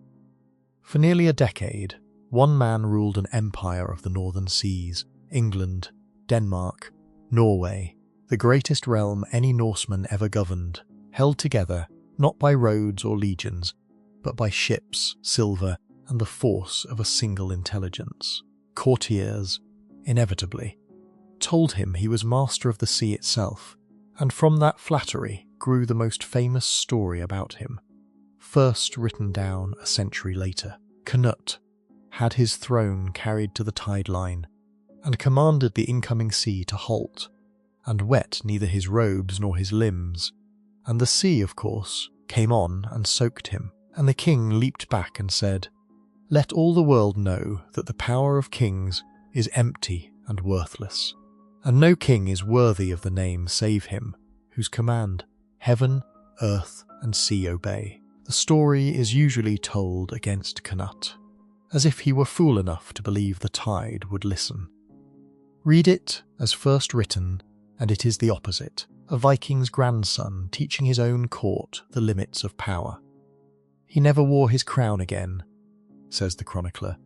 For nearly a decade, one man ruled an empire of the northern seas, England, Denmark, Norway, the greatest realm any Norseman ever governed, held together not by roads or legions, but by ships, silver, and the force of a single intelligence. Courtiers, inevitably, told him he was master of the sea itself, and from that flattery grew the most famous story about him, first written down a century later. Knut had his throne carried to the tide line, and commanded the incoming sea to halt, and wet neither his robes nor his limbs, and the sea, of course, came on and soaked him, and the king leaped back and said, "Let all the world know that the power of kings is empty and worthless, and no king is worthy of the name save him, whose command heaven, earth, and sea obey." The story is usually told against Knut, as if he were fool enough to believe the tide would listen. Read it as first written, and it is the opposite, a Viking's grandson teaching his own court the limits of power. He never wore his crown again, says the chronicler,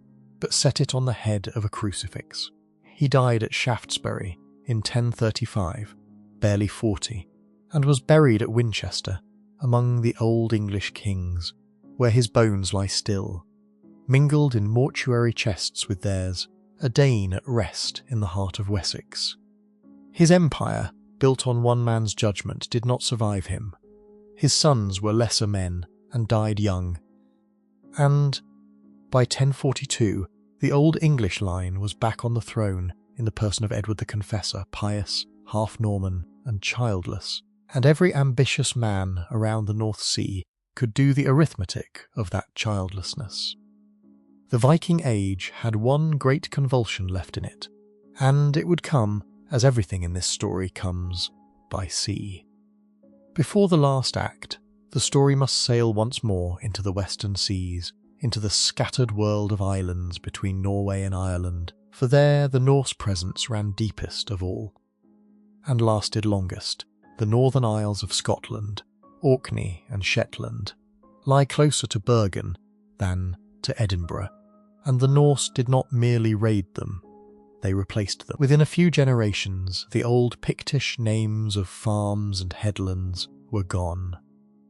but set it on the head of a crucifix. He died at Shaftesbury in 1035, barely 40, and was buried at Winchester among the old English kings, where his bones lie still, mingled in mortuary chests with theirs, a Dane at rest in the heart of Wessex. His empire, built on one man's judgment, did not survive him. His sons were lesser men and died young, and by 1042 the old English line was back on the throne in the person of Edward the Confessor, pious, half-Norman, and childless, and every ambitious man around the North Sea could do the arithmetic of that childlessness. The Viking Age had one great convulsion left in it, and it would come, as everything in this story comes, by sea. Before the last act, the story must sail once more into the western seas, into the scattered world of islands between Norway and Ireland, for there the Norse presence ran deepest of all, and lasted longest. The northern isles of Scotland, Orkney and Shetland, lie closer to Bergen than to Edinburgh, and the Norse did not merely raid them, they replaced them. Within a few generations, the old Pictish names of farms and headlands were gone,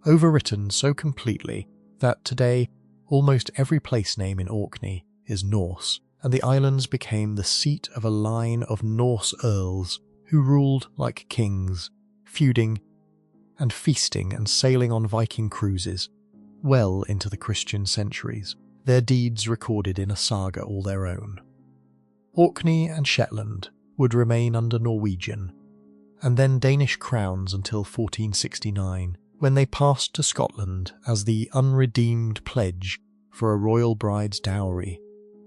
overwritten so completely that today almost every place name in Orkney is Norse, and the islands became the seat of a line of Norse earls who ruled like kings, feuding and feasting and sailing on Viking cruises well into the Christian centuries, their deeds recorded in a saga all their own. Orkney and Shetland would remain under Norwegian, and then Danish crowns until 1469, when they passed to Scotland as the unredeemed pledge for a royal bride's dowry,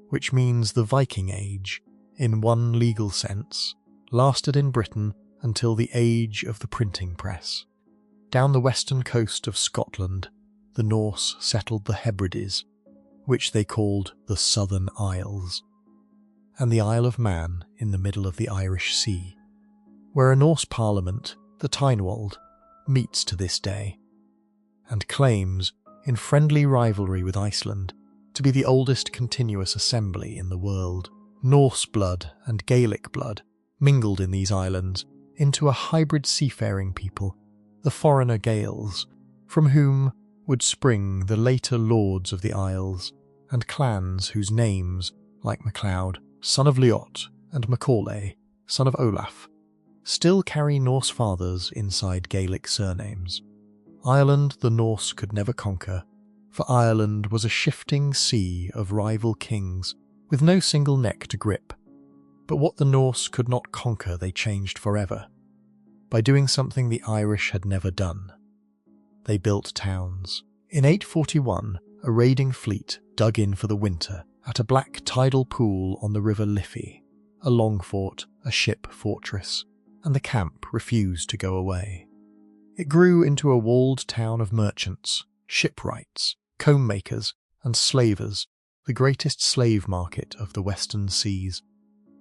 which means the Viking Age, in one legal sense, lasted in Britain until the age of the printing press, down the western coast of Scotland, the Norse settled the Hebrides, which they called the Southern Isles, and the Isle of Man in the middle of the Irish Sea, where a Norse parliament, the Tynwald, meets to this day, and claims, in friendly rivalry with Iceland, to be the oldest continuous assembly in the world. Norse blood and Gaelic blood mingled in these islands into a hybrid seafaring people, the foreigner Gaels, from whom would spring the later lords of the Isles, and clans whose names, like MacLeod, son of Liot, and Macaulay, son of Olaf, still carry Norse fathers inside Gaelic surnames. Ireland the Norse could never conquer, for Ireland was a shifting sea of rival kings with no single neck to grip. But what the Norse could not conquer they changed forever, by doing something the Irish had never done. They built towns. In 841, a raiding fleet dug in for the winter at a black tidal pool on the river Liffey, a long fort, a ship fortress, and the camp refused to go away. It grew into a walled town of merchants, shipwrights, comb makers, and slavers, the greatest slave market of the western seas,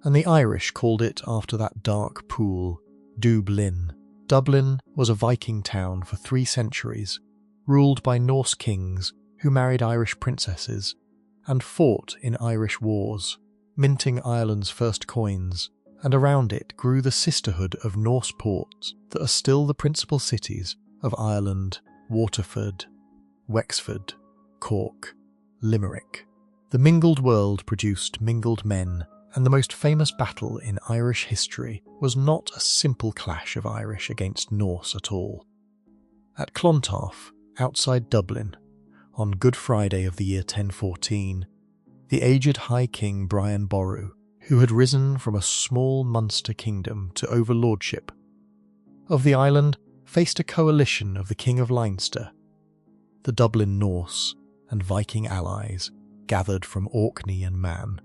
and the Irish called it after that dark pool, Dublin. Dublin was a Viking town for 3 centuries, ruled by Norse kings who married Irish princesses and fought in Irish wars, minting Ireland's first coins, and around it grew the sisterhood of Norse ports that are still the principal cities of Ireland: Waterford, Wexford, Cork, Limerick. The mingled world produced mingled men, and the most famous battle in Irish history was not a simple clash of Irish against Norse at all. At Clontarf, outside Dublin, on Good Friday of the year 1014, the aged High King Brian Boru, who had risen from a small Munster kingdom to overlordship of the island, faced a coalition of the King of Leinster, the Dublin Norse, and Viking allies gathered from Orkney and Man.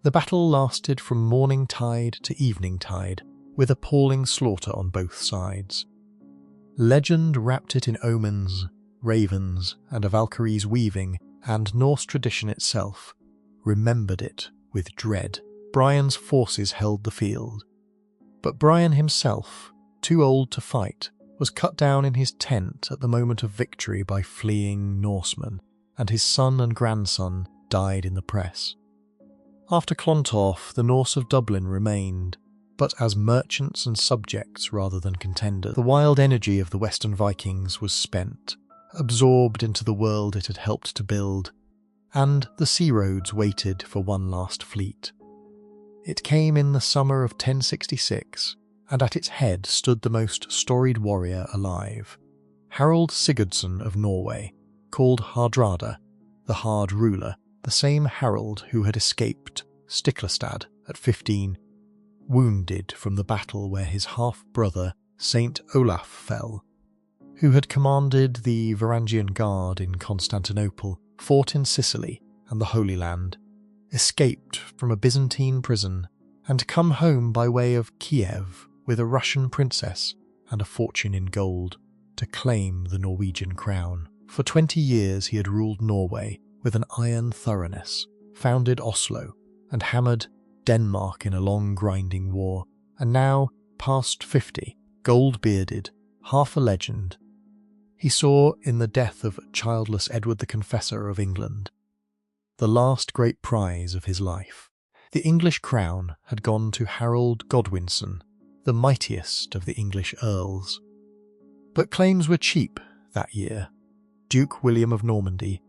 The battle lasted from morning tide to evening tide, with appalling slaughter on both sides. Legend wrapped it in omens, ravens, and a Valkyrie's weaving, and Norse tradition itself remembered it with dread. Brian's forces held the field, but Brian himself, too old to fight, was cut down in his tent at the moment of victory by fleeing Norsemen, and his son and grandson died in the press. After Clontarf, the Norse of Dublin remained, but as merchants and subjects rather than contenders. The wild energy of the Western Vikings was spent, absorbed into the world it had helped to build, and the sea roads waited for one last fleet. It came in the summer of 1066, and at its head stood the most storied warrior alive, Harold Sigurdsson of Norway, called Hardrada, the Hard Ruler, the same Harold who had escaped Stiklestad at 15, wounded from the battle where his half-brother Saint Olaf fell, who had commanded the Varangian Guard in Constantinople, fought in Sicily and the Holy Land, escaped from a Byzantine prison, and come home by way of Kiev with a Russian princess and a fortune in gold to claim the Norwegian crown. For 20 years he had ruled Norway with an iron thoroughness, founded Oslo, and hammered Denmark in a long grinding war, and now, past 50, gold-bearded, half a legend, he saw in the death of childless Edward the Confessor of England the last great prize of his life. The English crown had gone to Harold Godwinson, the mightiest of the English earls. But claims were cheap that year. Duke William of Normandy,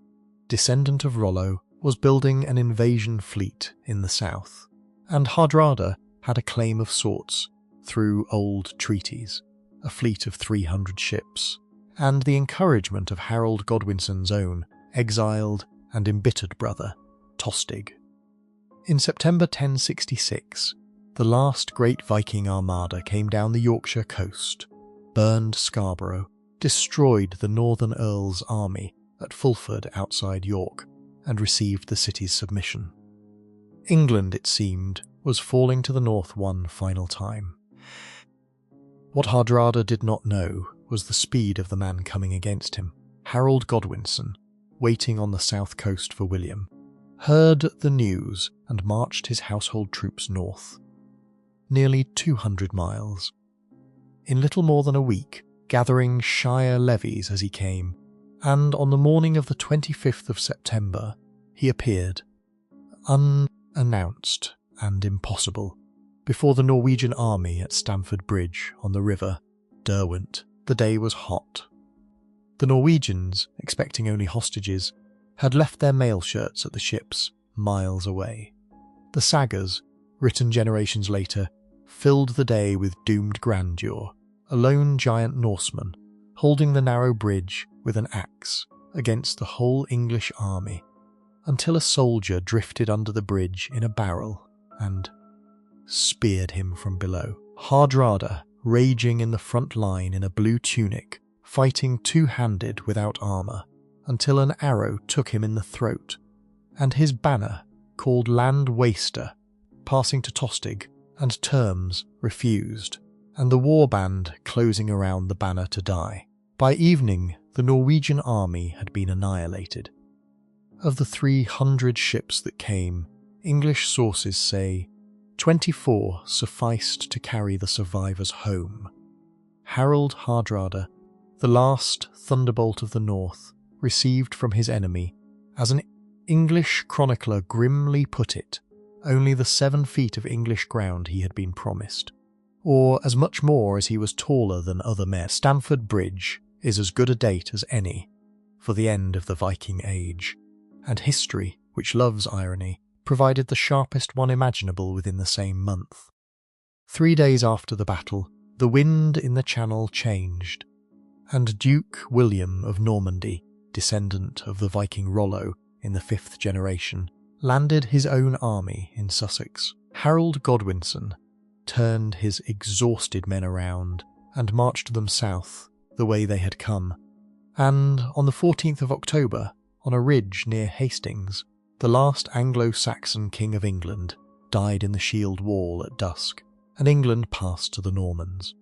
descendant of Rollo, was building an invasion fleet in the south, and Hardrada had a claim of sorts through old treaties, a fleet of 300 ships, and the encouragement of Harold Godwinson's own exiled and embittered brother, Tostig. In September 1066, the last great Viking armada came down the Yorkshire coast, burned Scarborough, destroyed the Northern Earl's army at Fulford outside York, and received the city's submission. England, it seemed, was falling to the north one final time. What Hardrada did not know was the speed of the man coming against him. Harold Godwinson, waiting on the south coast for William, heard the news and marched his household troops north, nearly 200 miles. In little more than a week, gathering shire levies as he came, and on the morning of the 25th of September, he appeared, unannounced and impossible, before the Norwegian army at Stamford Bridge on the river Derwent. The day was hot. The Norwegians, expecting only hostages, had left their mail shirts at the ships miles away. The sagas, written generations later, filled the day with doomed grandeur, a lone giant Norseman holding the narrow bridge with an axe against the whole English army, until a soldier drifted under the bridge in a barrel and speared him from below. Hardrada, raging in the front line in a blue tunic, fighting two-handed without armour, until an arrow took him in the throat, and his banner, called Land Waster, passing to Tostig, and terms refused, and the war band closing around the banner to die. By evening, the Norwegian army had been annihilated. Of the 300 ships that came, English sources say 24 sufficed to carry the survivors home. Harold Hardrada, the last thunderbolt of the north, received from his enemy, as an English chronicler grimly put it, only the 7 feet of English ground he had been promised, or as much more as he was taller than other men. Stamford Bridge is as good a date as any for the end of the Viking Age, and history, which loves irony, provided the sharpest one imaginable within the same month. 3 days after the battle, the wind in the Channel changed, and Duke William of Normandy, descendant of the Viking Rollo in the 5th generation, landed his own army in Sussex. Harold Godwinson turned his exhausted men around and marched them south the way they had come, and on the 14th of October, on a ridge near Hastings, the last Anglo-Saxon king of England died in the shield wall at dusk, and England passed to the Normans.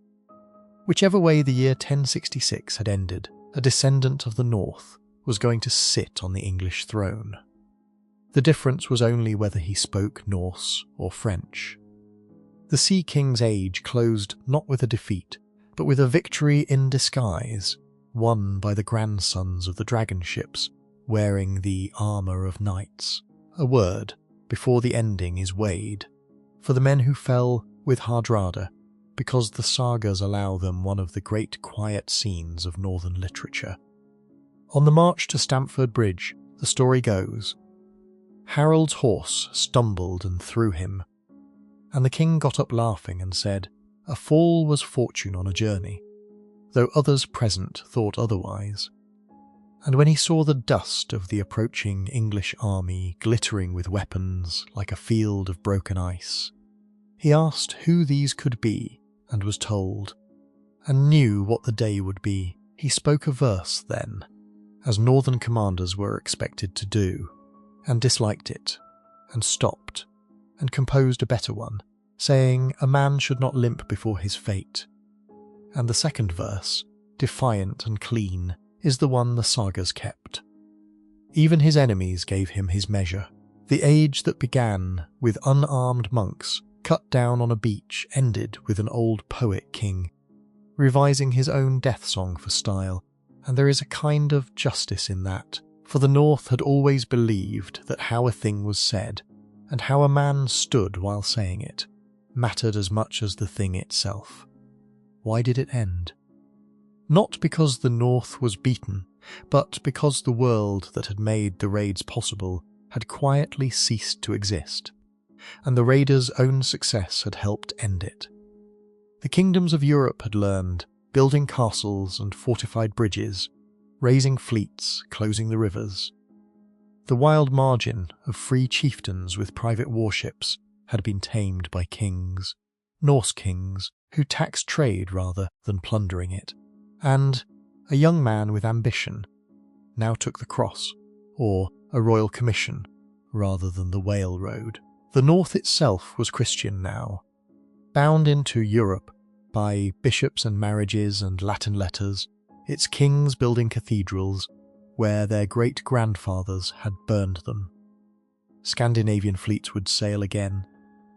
Whichever way the year 1066 had ended, a descendant of the North was going to sit on the English throne. The difference was only whether he spoke Norse or French. The Sea King's age closed not with a defeat, but with a victory in disguise, won by the grandsons of the dragon ships, wearing the armour of knights. A word, before the ending, is weighed, for the men who fell with Hardrada, because the sagas allow them one of the great quiet scenes of northern literature. On the march to Stamford Bridge, the story goes, Harold's horse stumbled and threw him, and the king got up laughing and said, "A fall was fortune on a journey," though others present thought otherwise. And when he saw the dust of the approaching English army glittering with weapons like a field of broken ice, he asked who these could be, and was told, and knew what the day would be. He spoke a verse then, as northern commanders were expected to do, and disliked it, and stopped, and composed a better one, saying a man should not limp before his fate. And the second verse, defiant and clean, is the one the sagas kept. Even his enemies gave him his measure. The age that began with unarmed monks cut down on a beach ended with an old poet king, revising his own death song for style, and there is a kind of justice in that, for the North had always believed that how a thing was said, and how a man stood while saying it, mattered as much as the thing itself. Why did it end? Not because the North was beaten, but because the world that had made the raids possible had quietly ceased to exist, and the raiders' own success had helped end it. The kingdoms of Europe had learned, building castles and fortified bridges, raising fleets, closing the rivers. The wild margin of free chieftains with private warships had been tamed by kings, Norse kings, who taxed trade rather than plundering it, and a young man with ambition now took the cross, or a royal commission, rather than the whale road. The North itself was Christian now. Bound into Europe, by bishops and marriages and Latin letters, its kings building cathedrals where their great-grandfathers had burned them. Scandinavian fleets would sail again,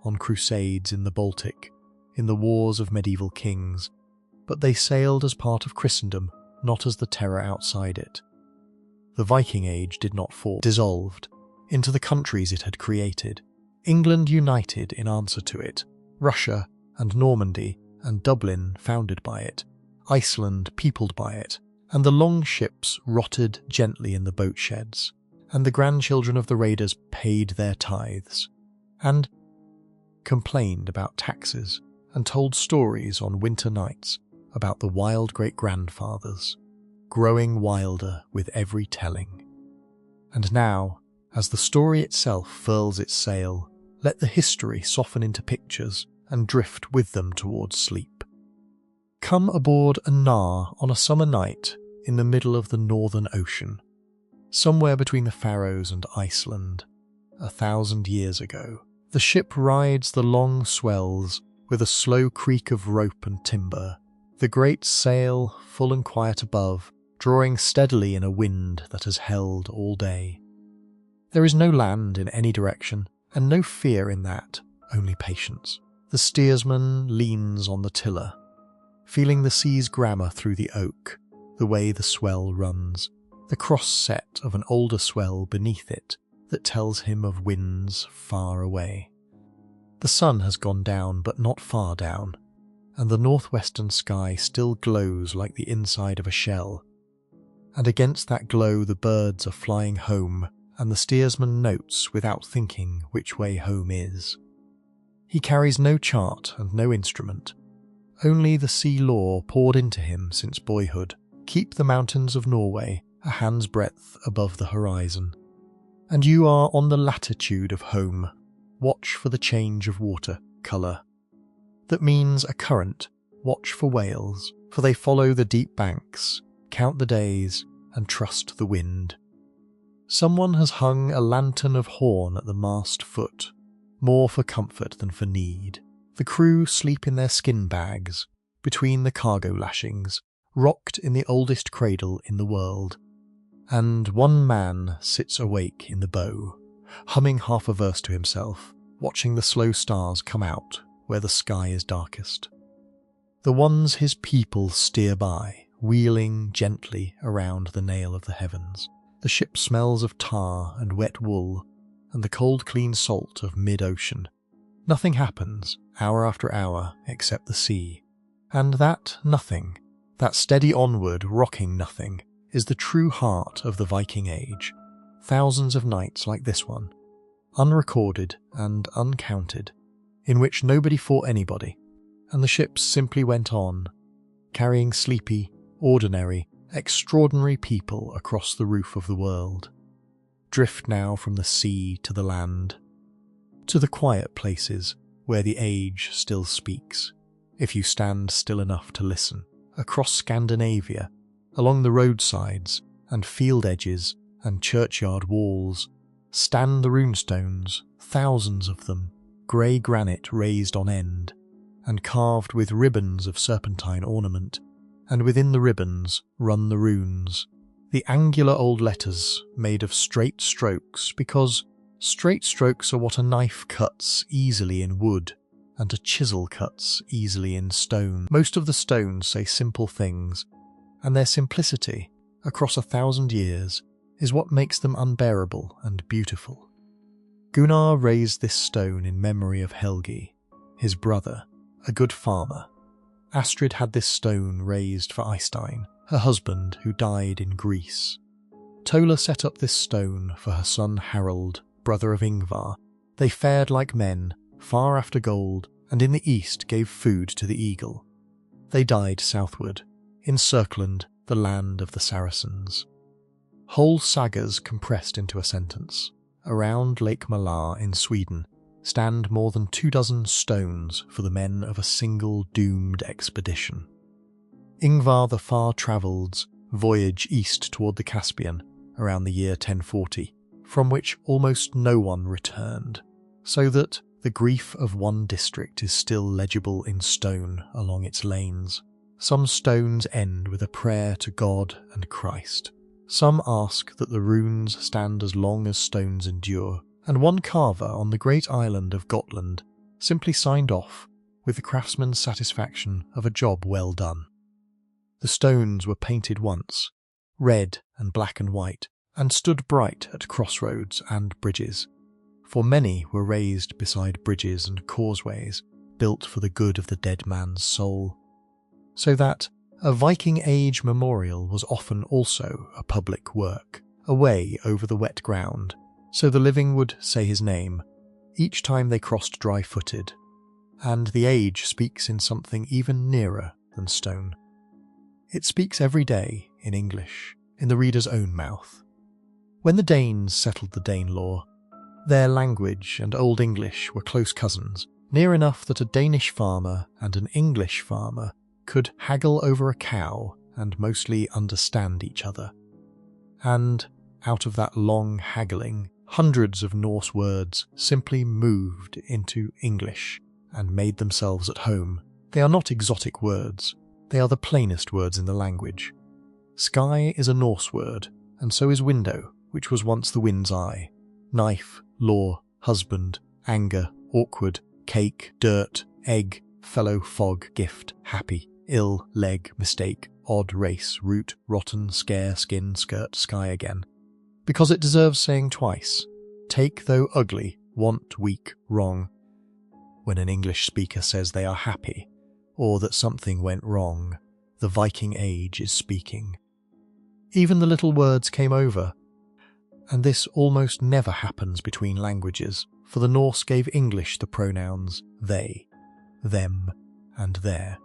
on crusades in the Baltic, in the wars of medieval kings, but they sailed as part of Christendom, not as the terror outside it. The Viking Age did not fall, dissolved, into the countries it had created. England united in answer to it, Russia and Normandy and Dublin founded by it, Iceland peopled by it, and the long ships rotted gently in the boat sheds, and the grandchildren of the raiders paid their tithes, and complained about taxes, and told stories on winter nights about the wild great-grandfathers, growing wilder with every telling. And now, as the story itself furls its sail, let the history soften into pictures and drift with them towards sleep. Come aboard a Nar on a summer night in the middle of the Northern Ocean, somewhere between the Faroes and Iceland, 1,000 years ago. The ship rides the long swells with a slow creak of rope and timber, the great sail full and quiet above, drawing steadily in a wind that has held all day. There is no land in any direction, and no fear in that, only patience. The steersman leans on the tiller, feeling the sea's grammar through the oak, the way the swell runs, the cross-set of an older swell beneath it that tells him of winds far away. The sun has gone down, but not far down, and the northwestern sky still glows like the inside of a shell, and against that glow the birds are flying home, and the steersman notes without thinking which way home is. He carries no chart and no instrument, only the sea lore poured into him since boyhood. Keep the mountains of Norway a hand's breadth above the horizon, and you are on the latitude of home. Watch for the change of water colour. That means a current. Watch for whales, for they follow the deep banks, count the days, and trust the wind. Someone has hung a lantern of horn at the mast foot, more for comfort than for need. The crew sleep in their skin bags, between the cargo lashings, rocked in the oldest cradle in the world, and one man sits awake in the bow, humming half a verse to himself, watching the slow stars come out where the sky is darkest. The ones his people steer by, wheeling gently around the nail of the heavens. The ship smells of tar and wet wool, and the cold clean salt of mid-ocean. Nothing happens, hour after hour, except the sea. And that nothing, that steady onward, rocking nothing, is the true heart of the Viking Age. Thousands of nights like this one, unrecorded and uncounted, in which nobody fought anybody, and the ships simply went on, carrying sleepy, ordinary, extraordinary people across the roof of the world. Drift now from the sea to the land, to the quiet places where the age still speaks, if you stand still enough to listen, across Scandinavia, along the roadsides and field edges and churchyard walls, stand the runestones, thousands of them, grey granite raised on end, and carved with ribbons of serpentine ornament, and within the ribbons run the runes, the angular old letters made of straight strokes, because straight strokes are what a knife cuts easily in wood, and a chisel cuts easily in stone. Most of the stones say simple things, and their simplicity, across 1,000 years, is what makes them unbearable and beautiful. Gunnar raised this stone in memory of Helgi, his brother, a good farmer. Astrid had this stone raised for Eystein, her husband who died in Greece. Tola set up this stone for her son Harald, brother of Ingvar. They fared like men, far after gold, and in the east gave food to the eagle. They died southward, in Sörkland, the land of the Saracens. Whole sagas compressed into a sentence. Around Lake Mälar in Sweden stand more than 24 stones for the men of a single doomed expedition. Ingvar the far-travelled's voyage east toward the Caspian around the year 1040, from which almost no one returned, so that the grief of one district is still legible in stone along its lanes. Some stones end with a prayer to God and Christ. Some ask that the runes stand as long as stones endure, and one carver on the great island of Gotland simply signed off with the craftsman's satisfaction of a job well done. The stones were painted once, red and black and white, and stood bright at crossroads and bridges, for many were raised beside bridges and causeways built for the good of the dead man's soul, so that a Viking Age memorial was often also a public work, away over the wet ground, so the living would say his name each time they crossed dry-footed, and the age speaks in something even nearer than stone. It speaks every day in English, in the reader's own mouth. When the Danes settled the Danelaw, their language and Old English were close cousins, near enough that a Danish farmer and an English farmer could haggle over a cow and mostly understand each other. And out of that long haggling, hundreds of Norse words simply moved into English and made themselves at home. They are not exotic words, they are the plainest words in the language. Sky is a Norse word, and so is window, which was once the wind's eye. Knife, law, husband, anger, awkward, cake, dirt, egg, fellow, fog, gift, happy, ill, leg, mistake, odd, race, root, rotten, scare, skin, skirt, sky again. Because it deserves saying twice. Take though ugly, want, weak, wrong. When an English speaker says they are happy, or that something went wrong, the Viking Age is speaking. Even the little words came over, and this almost never happens between languages, for the Norse gave English the pronouns they, them, and their,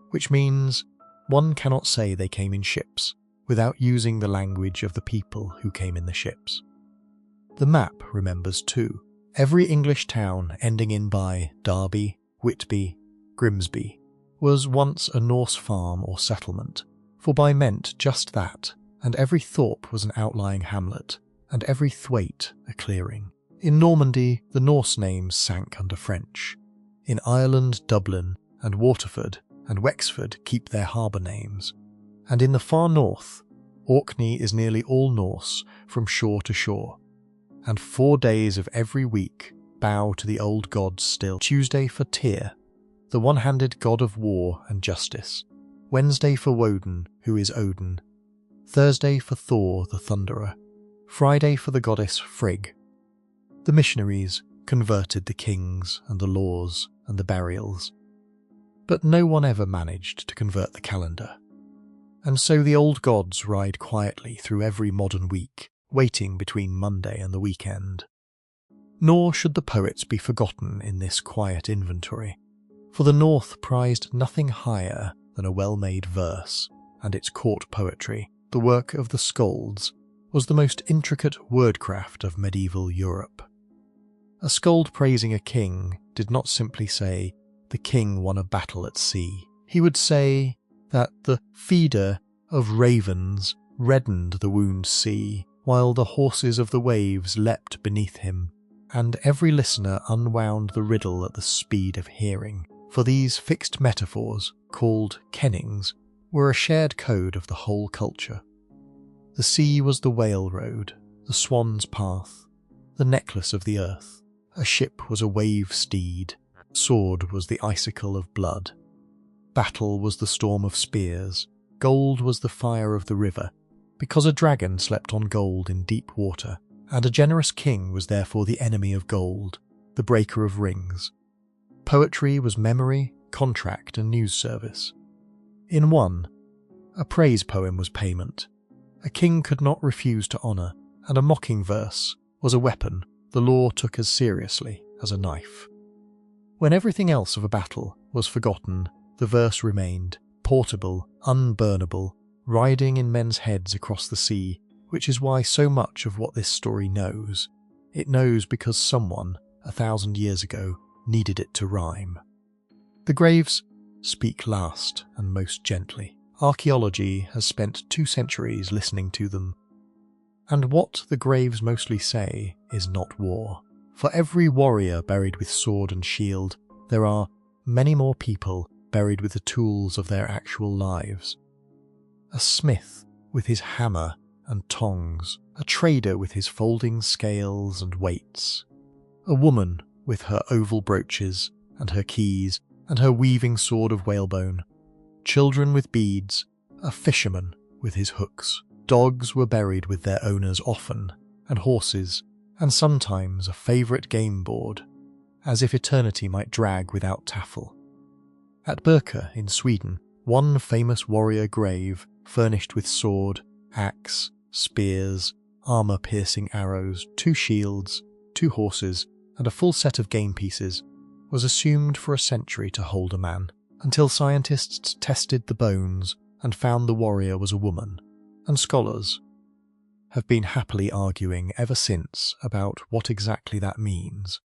which means one cannot say they came in ships without using the language of the people who came in the ships. The map remembers too. Every English town ending in by Derby, Whitby, Grimsby was once a Norse farm or settlement, for by meant just that, and every thorp was an outlying hamlet, and every thwaite a clearing. In Normandy, the Norse names sank under French. In Ireland, Dublin, and Waterford, and Wexford keep their harbour names. And in the far north, Orkney is nearly all Norse from shore to shore. And 4 days of every week bow to the old gods still. Tuesday for Tyr, the one-handed god of war and justice. Wednesday for Woden, who is Odin. Thursday for Thor, the thunderer. Friday for the goddess Frigg. The missionaries converted the kings and the laws and the burials, but no one ever managed to convert the calendar. And so the old gods ride quietly through every modern week, waiting between Monday and the weekend. Nor should the poets be forgotten in this quiet inventory, for the North prized nothing higher than a well-made verse, and its court poetry, the work of the skalds, was the most intricate wordcraft of medieval Europe. A skald praising a king did not simply say, "The king won a battle at sea." He would say that the feeder of ravens reddened the wound sea, while the horses of the waves leapt beneath him, and every listener unwound the riddle at the speed of hearing, for these fixed metaphors, called kennings, were a shared code of the whole culture. The sea was the whale road, the swan's path, the necklace of the earth. A ship was a wave steed, sword was the icicle of blood. Battle was the storm of spears, gold was the fire of the river, because a dragon slept on gold in deep water, and a generous king was therefore the enemy of gold, the breaker of rings. Poetry was memory, contract, and news service. In one, a praise poem was payment. A king could not refuse to honour, and a mocking verse was a weapon the law took as seriously as a knife. When everything else of a battle was forgotten, the verse remained, portable, unburnable, riding in men's heads across the sea, which is why so much of what this story knows, it knows because someone, 1,000 years ago, needed it to rhyme. The graves speak last and most gently. Archaeology has spent 2 centuries listening to them. And what the graves mostly say is not war, For every warrior buried with sword and shield, there are many more people buried with the tools of their actual lives. A smith with his hammer and tongs, a trader with his folding scales and weights, a woman with her oval brooches and her keys and her weaving sword of whalebone, children with beads, a fisherman with his hooks. Dogs were buried with their owners often, and horses, and sometimes a favourite game board, as if eternity might drag without taffel. At Birka in Sweden, one famous warrior grave, furnished with sword, axe, spears, armour-piercing arrows, 2 shields, 2 horses, and a full set of game pieces, was assumed for a century to hold a man, until scientists tested the bones and found the warrior was a woman, and scholars have been happily arguing ever since about what exactly that means,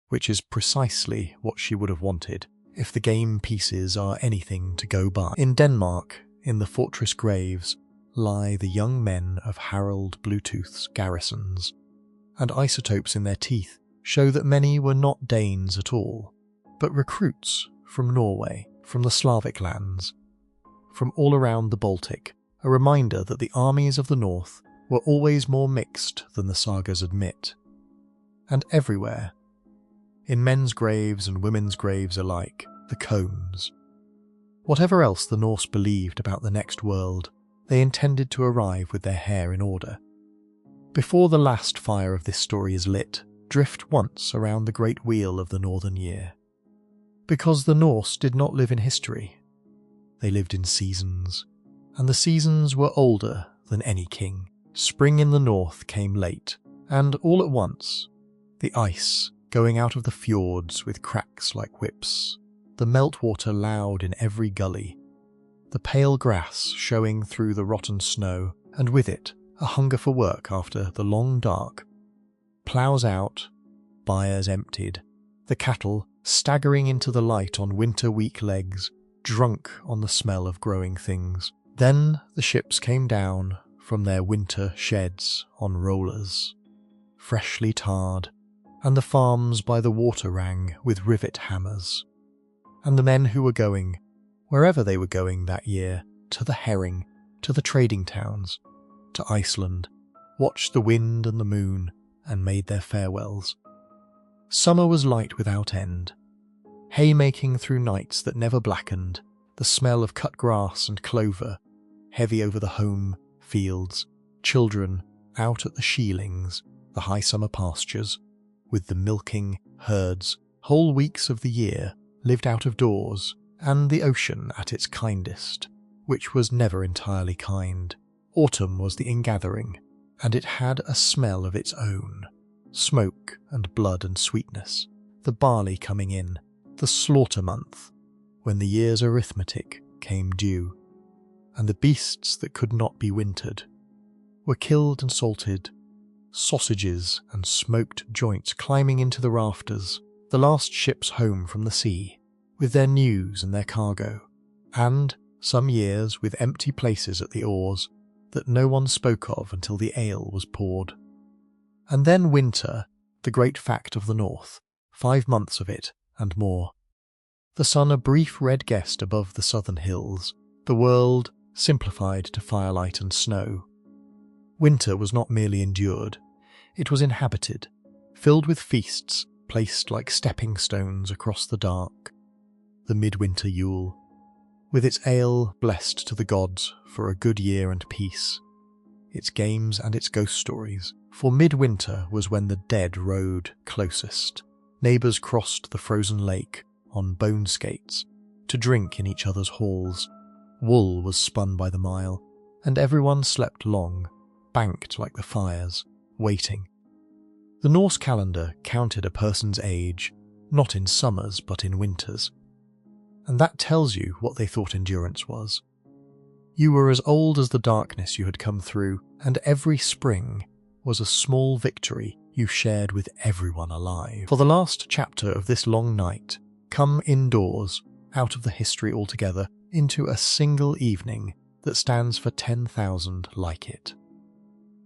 which is precisely what she would have wanted if the game pieces are anything to go by. In Denmark, in the fortress graves, lie the young men of Harald Bluetooth's garrisons, and isotopes in their teeth show that many were not Danes at all, but recruits from Norway, from the Slavic lands, from all around the Baltic, a reminder that the armies of the north were always more mixed than the sagas admit. And everywhere, in men's graves and women's graves alike, the combs. Whatever else the Norse believed about the next world, they intended to arrive with their hair in order. Before the last fire of this story is lit, drift once around the great wheel of the northern year. Because the Norse did not live in history. They lived in seasons, and the seasons were older than any king. Spring in the north came late, and all at once, the ice going out of the fjords with cracks like whips, the meltwater loud in every gully, the pale grass showing through the rotten snow, and with it a hunger for work after the long dark. Ploughs out, byres emptied, the cattle staggering into the light on winter-weak legs, drunk on the smell of growing things. Then the ships came down from their winter sheds on rollers, freshly tarred, and the farms by the water rang with rivet hammers. And the men who were going, wherever they were going that year, to the herring, to the trading towns, to Iceland, watched the wind and the moon, and made their farewells. Summer was light without end, haymaking through nights that never blackened, the smell of cut grass and clover, heavy over the home fields, children out at the sheelings, the high summer pastures, with the milking herds, whole weeks of the year lived out of doors, and the ocean at its kindest, which was never entirely kind. Autumn was the ingathering, and it had a smell of its own, smoke and blood and sweetness, the barley coming in, the slaughter month, when the year's arithmetic came due, and the beasts that could not be wintered were killed and salted, sausages and smoked joints climbing into the rafters, the last ships home from the sea, with their news and their cargo, and some years with empty places at the oars that no one spoke of until the ale was poured. And then winter, the great fact of the north, 5 months of it and more. The sun a brief red guest above the southern hills, the world simplified to firelight and snow. Winter was not merely endured, it was inhabited, filled with feasts placed like stepping stones across the dark. The midwinter Yule, with its ale blessed to the gods for a good year and peace, its games and its ghost stories, for midwinter was when the dead rode closest. Neighbours crossed the frozen lake on bone skates to drink in each other's halls. Wool was spun by the mile, and everyone slept long, banked like the fires, waiting. The Norse calendar counted a person's age, not in summers but in winters, and that tells you what they thought endurance was. You were as old as the darkness you had come through, and every spring was a small victory you shared with everyone alive. For the last chapter of this long night, come indoors, out of the history altogether, into a single evening that stands for 10,000 like it.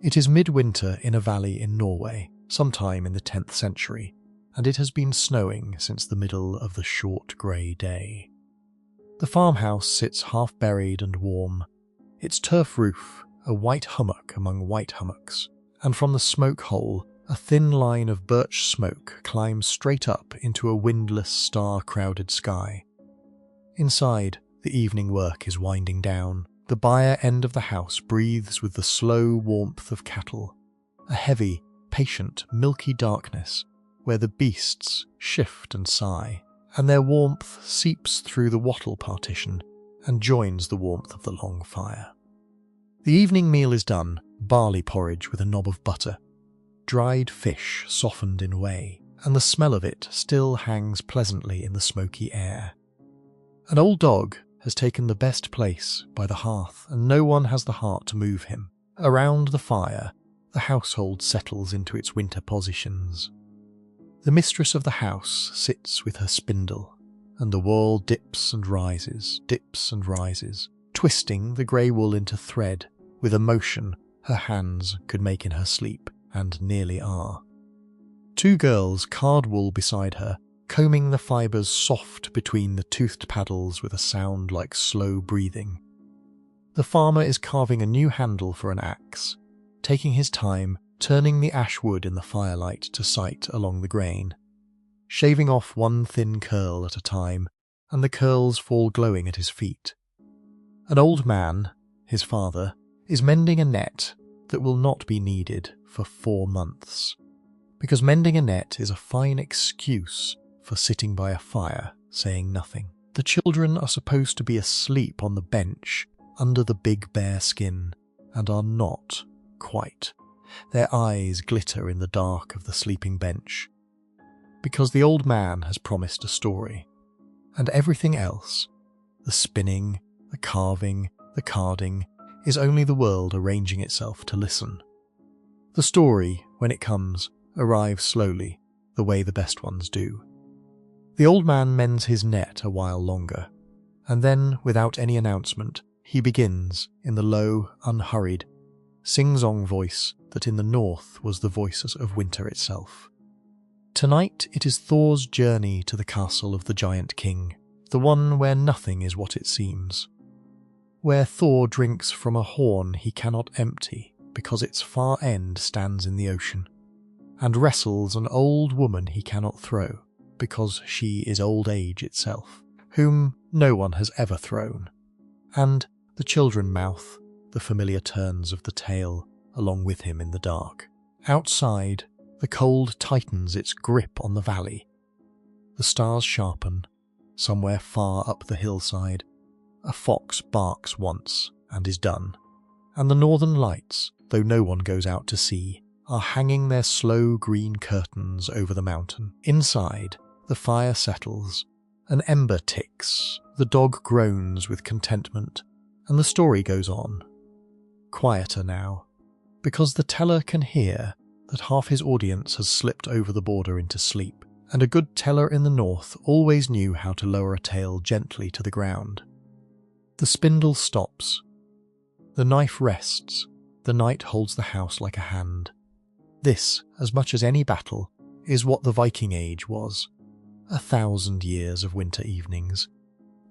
It is midwinter in a valley in Norway, sometime in the 10th century, and it has been snowing since the middle of the short grey day. The farmhouse sits half-buried and warm, its turf roof a white hummock among white hummocks, and from the smoke hole a thin line of birch smoke climbs straight up into a windless, star-crowded sky. Inside, the evening work is winding down. The byre end of the house breathes with the slow warmth of cattle, a heavy, patient, milky darkness where the beasts shift and sigh, and their warmth seeps through the wattle partition and joins the warmth of the long fire. The evening meal is done, barley porridge with a knob of butter, dried fish softened in whey, and the smell of it still hangs pleasantly in the smoky air. An old dog has taken the best place by the hearth, and no one has the heart to move him. Around the fire, the household settles into its winter positions. The mistress of the house sits with her spindle, and the wool dips and rises, twisting the grey wool into thread with a motion her hands could make in her sleep, and nearly are. Two girls card wool beside her, combing the fibres soft between the toothed paddles with a sound like slow breathing. The farmer is carving a new handle for an axe, taking his time, turning the ash wood in the firelight to sight along the grain, shaving off one thin curl at a time, and the curls fall glowing at his feet. An old man, his father, is mending a net that will not be needed for 4 months, because mending a net is a fine excuse for sitting by a fire saying nothing. The children are supposed to be asleep on the bench under the big bare skin, and are not quite. Their eyes glitter in the dark of the sleeping bench, because the old man has promised a story, and everything else, the spinning, the carving, the carding, is only the world arranging itself to listen. The story, when it comes, arrives slowly, the way the best ones do. The old man mends his net a while longer, and then, without any announcement, he begins, in the low, unhurried, sing-song voice that in the north was the voice of winter itself. Tonight it is Thor's journey to the castle of the giant king, the one where nothing is what it seems, where Thor drinks from a horn he cannot empty because its far end stands in the ocean, and wrestles an old woman he cannot throw because she is old age itself, whom no one has ever thrown, and the children mouth the familiar turns of the tale along with him in the dark. Outside, the cold tightens its grip on the valley. The stars sharpen. Somewhere far up the hillside, a fox barks once and is done, and the northern lights, though no one goes out to see, are hanging their slow green curtains over the mountain. Inside, the fire settles, an ember ticks, the dog groans with contentment, and the story goes on. Quieter now, because the teller can hear that half his audience has slipped over the border into sleep, and a good teller in the north always knew how to lower a tale gently to the ground. The spindle stops. The knife rests. The night holds the house like a hand. This, as much as any battle, is what the Viking Age was. 1,000 years of winter evenings.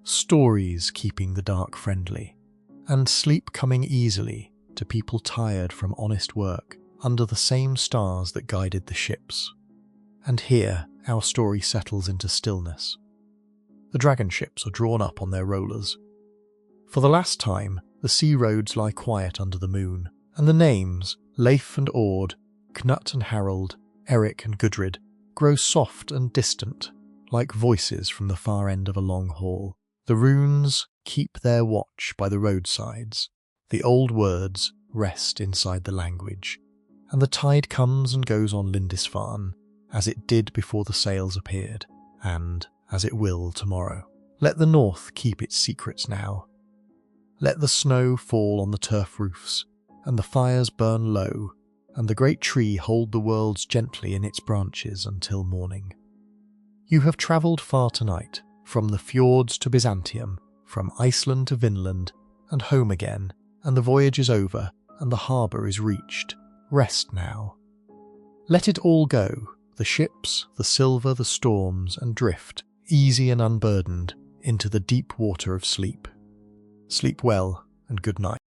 Stories keeping the dark friendly, and sleep coming easily to people tired from honest work under the same stars that guided the ships. And here our story settles into stillness. The dragon ships are drawn up on their rollers. For the last time, the sea roads lie quiet under the moon, and the names, Leif and Ord, Knut and Harold, Eric and Gudrid, grow soft and distant, like voices from the far end of a long hall. The runes keep their watch by the roadsides. The old words rest inside the language, and the tide comes and goes on Lindisfarne, as it did before the sails appeared, and as it will tomorrow. Let the north keep its secrets now. Let the snow fall on the turf roofs, and the fires burn low, and the great tree hold the worlds gently in its branches until morning. You have travelled far tonight, from the fjords to Byzantium, from Iceland to Vinland, and home again, and the voyage is over, and the harbour is reached. Rest now. Let it all go, the ships, the silver, the storms, and drift, easy and unburdened, into the deep water of sleep. Sleep well, and good night.